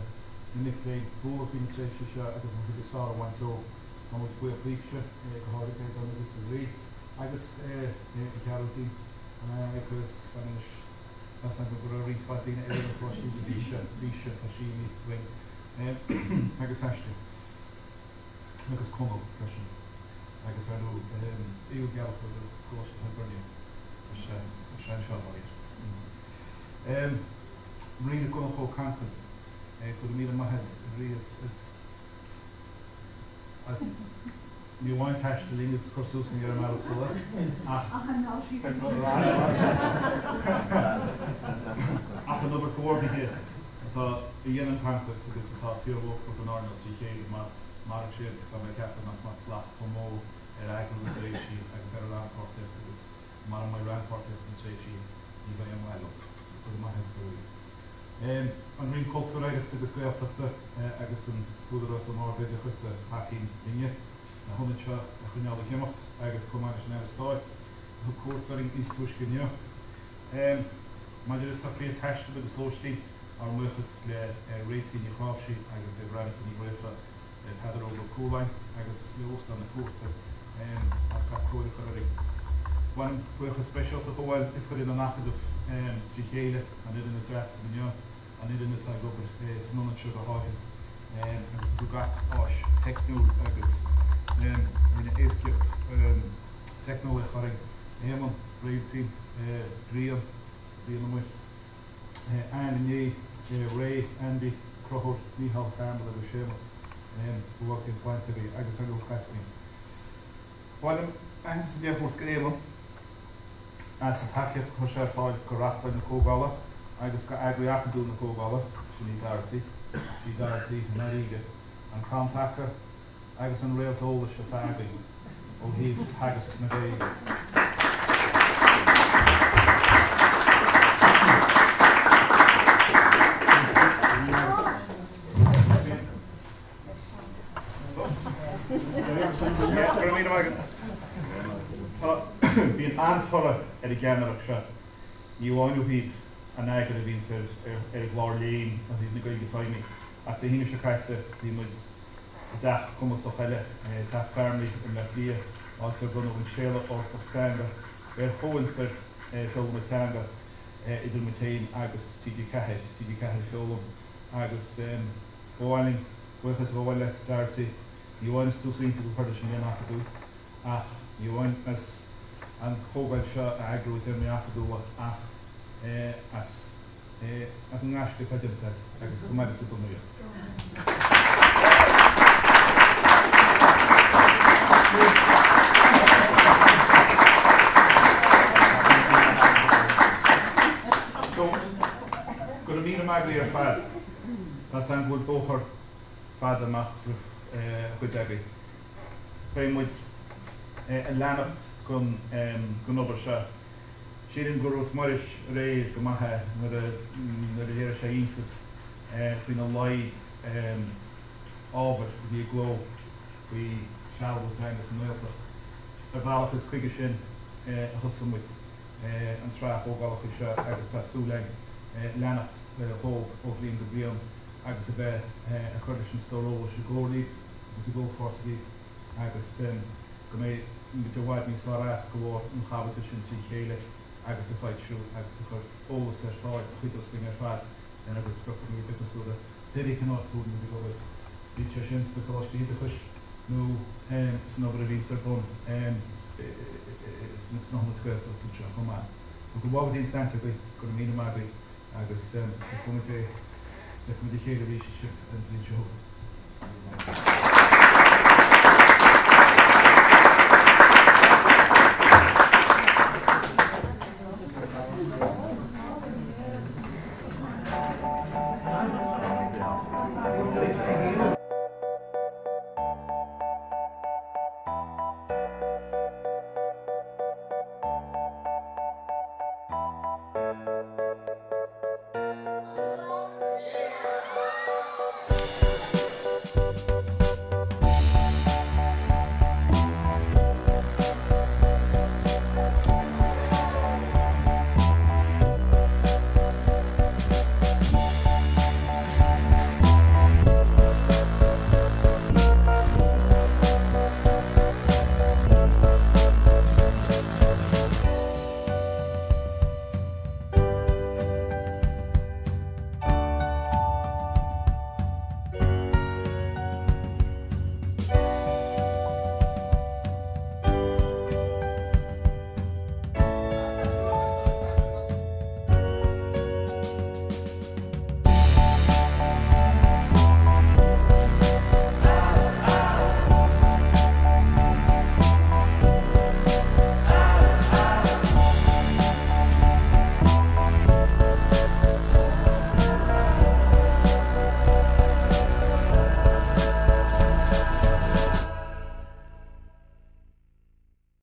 Nick búla fhín tréifhí seo agus an chugus fáil bhaintó má muid buíoch líbse go háirigh an agus a rí agus chearútaí agus fanis as an go rí fátíine éile an chláistí de bíse tá síní ring agus eiste agus cummal freisin agus anú íú gealcha do chláiste an brenne a sean seáir. Marina Gunnacho campus go mí mahead rí as ní bhaint heiste líine cursús na ar mar solas ach an obair cóirthaithe atá i dhéanaan campus agus atá fiorhóg fu an ána trí chéad mar siad go mé ceappa nach slacht go mó ar aigil na tréifhí agus ar ránfortaithe agus mar mai ránfortaithe na tréifhí ní bheith an mhaile go mahead fúí. An rin cultúréireachta agus Ghaeilteachta agus an túidir an ábhaidechas a Haicín Inne na thunaid seo a chuneála Cimocht agus cumáis na Stáit a cuairtaring ístúis gneo. Maidir is sa fé teiste agus lóistí ar muchas le réití ní chrábsí agus le breanach ní gréfa pedar ó go cúlain agus leost an na cuairta as ca cúir chuirí. Bhain buchas speisialta go bhfuil ifir in an Acadaimh trí chéile an idir na tresta gneo an idir na tá gobar snúna seo go háithins agus go gath áis technúr agus rinne éasceacht technóla charing éman réidtí bríon muis Andy Ray Andy Crochor Mícheál Carmel agus sémas bhhachtí fáinteí agus an chasní. Bhaim ehas déhmórt go éman as a takeíocht chu sé fáil go reachtail na cógála agus go éagsúla na cógála sin sí Gartaí na ríige an crantacha agus an réaltóla se tagaí ó híomh hagas na Gaeilge. Bhíon anthora ar a gceannaach se ní bháinú híomh an aigir a bhíon ar gláir léon a bhí na Gaeilge feimí ach de híine se caite bhí muid deach cumas ó cheile teach fermlí in le Plé áte gona bhain séala ó teanga ar chointar feolm teanga idir mutéin agus tíí ceithead feolm agus bháiling buchas bhhail le beartaithe Ionad túsaínta go chuir sin Acadaimh ach Ionad as an comhdháil seo agrú mé Acadaimh ach as an ngáisce feidirtead agus go maith tú nuíocht. So, go mí meaglaí ar fad, Tá an bhfuil bóthar fad amach chuid agaí. Béimmuid an leanacht gon obair seo. Siad gurút maris réir go maithe nar a dhéire sé iontas faoin an laid ábhar bhí gló faoi sealbhú agus an nGaoth. Ar bhealachas chuige sin a thusamid an tráth ógálacha seo agus tásúlainn leanacht le a thóg ó bhríon go bhíon agus a bheith a chuir sin stóró se glóí agus a ggófáirtaí agus go mé mit bhhaid níos rás go bhór an chabhata sin trí chéile agus a feitsiú agus a chuir ólas ar fáid a chuidosting ar fad an agus scropa mí dicasúla. Téirí can áúna de go bhfuil bhí te sin sta choláistí dechas nó san obair a bhín ar bun ná na tuirta tú seo chumá. Go bhhaid instante go mí magaí agus le chéad a bhí an bhí seo.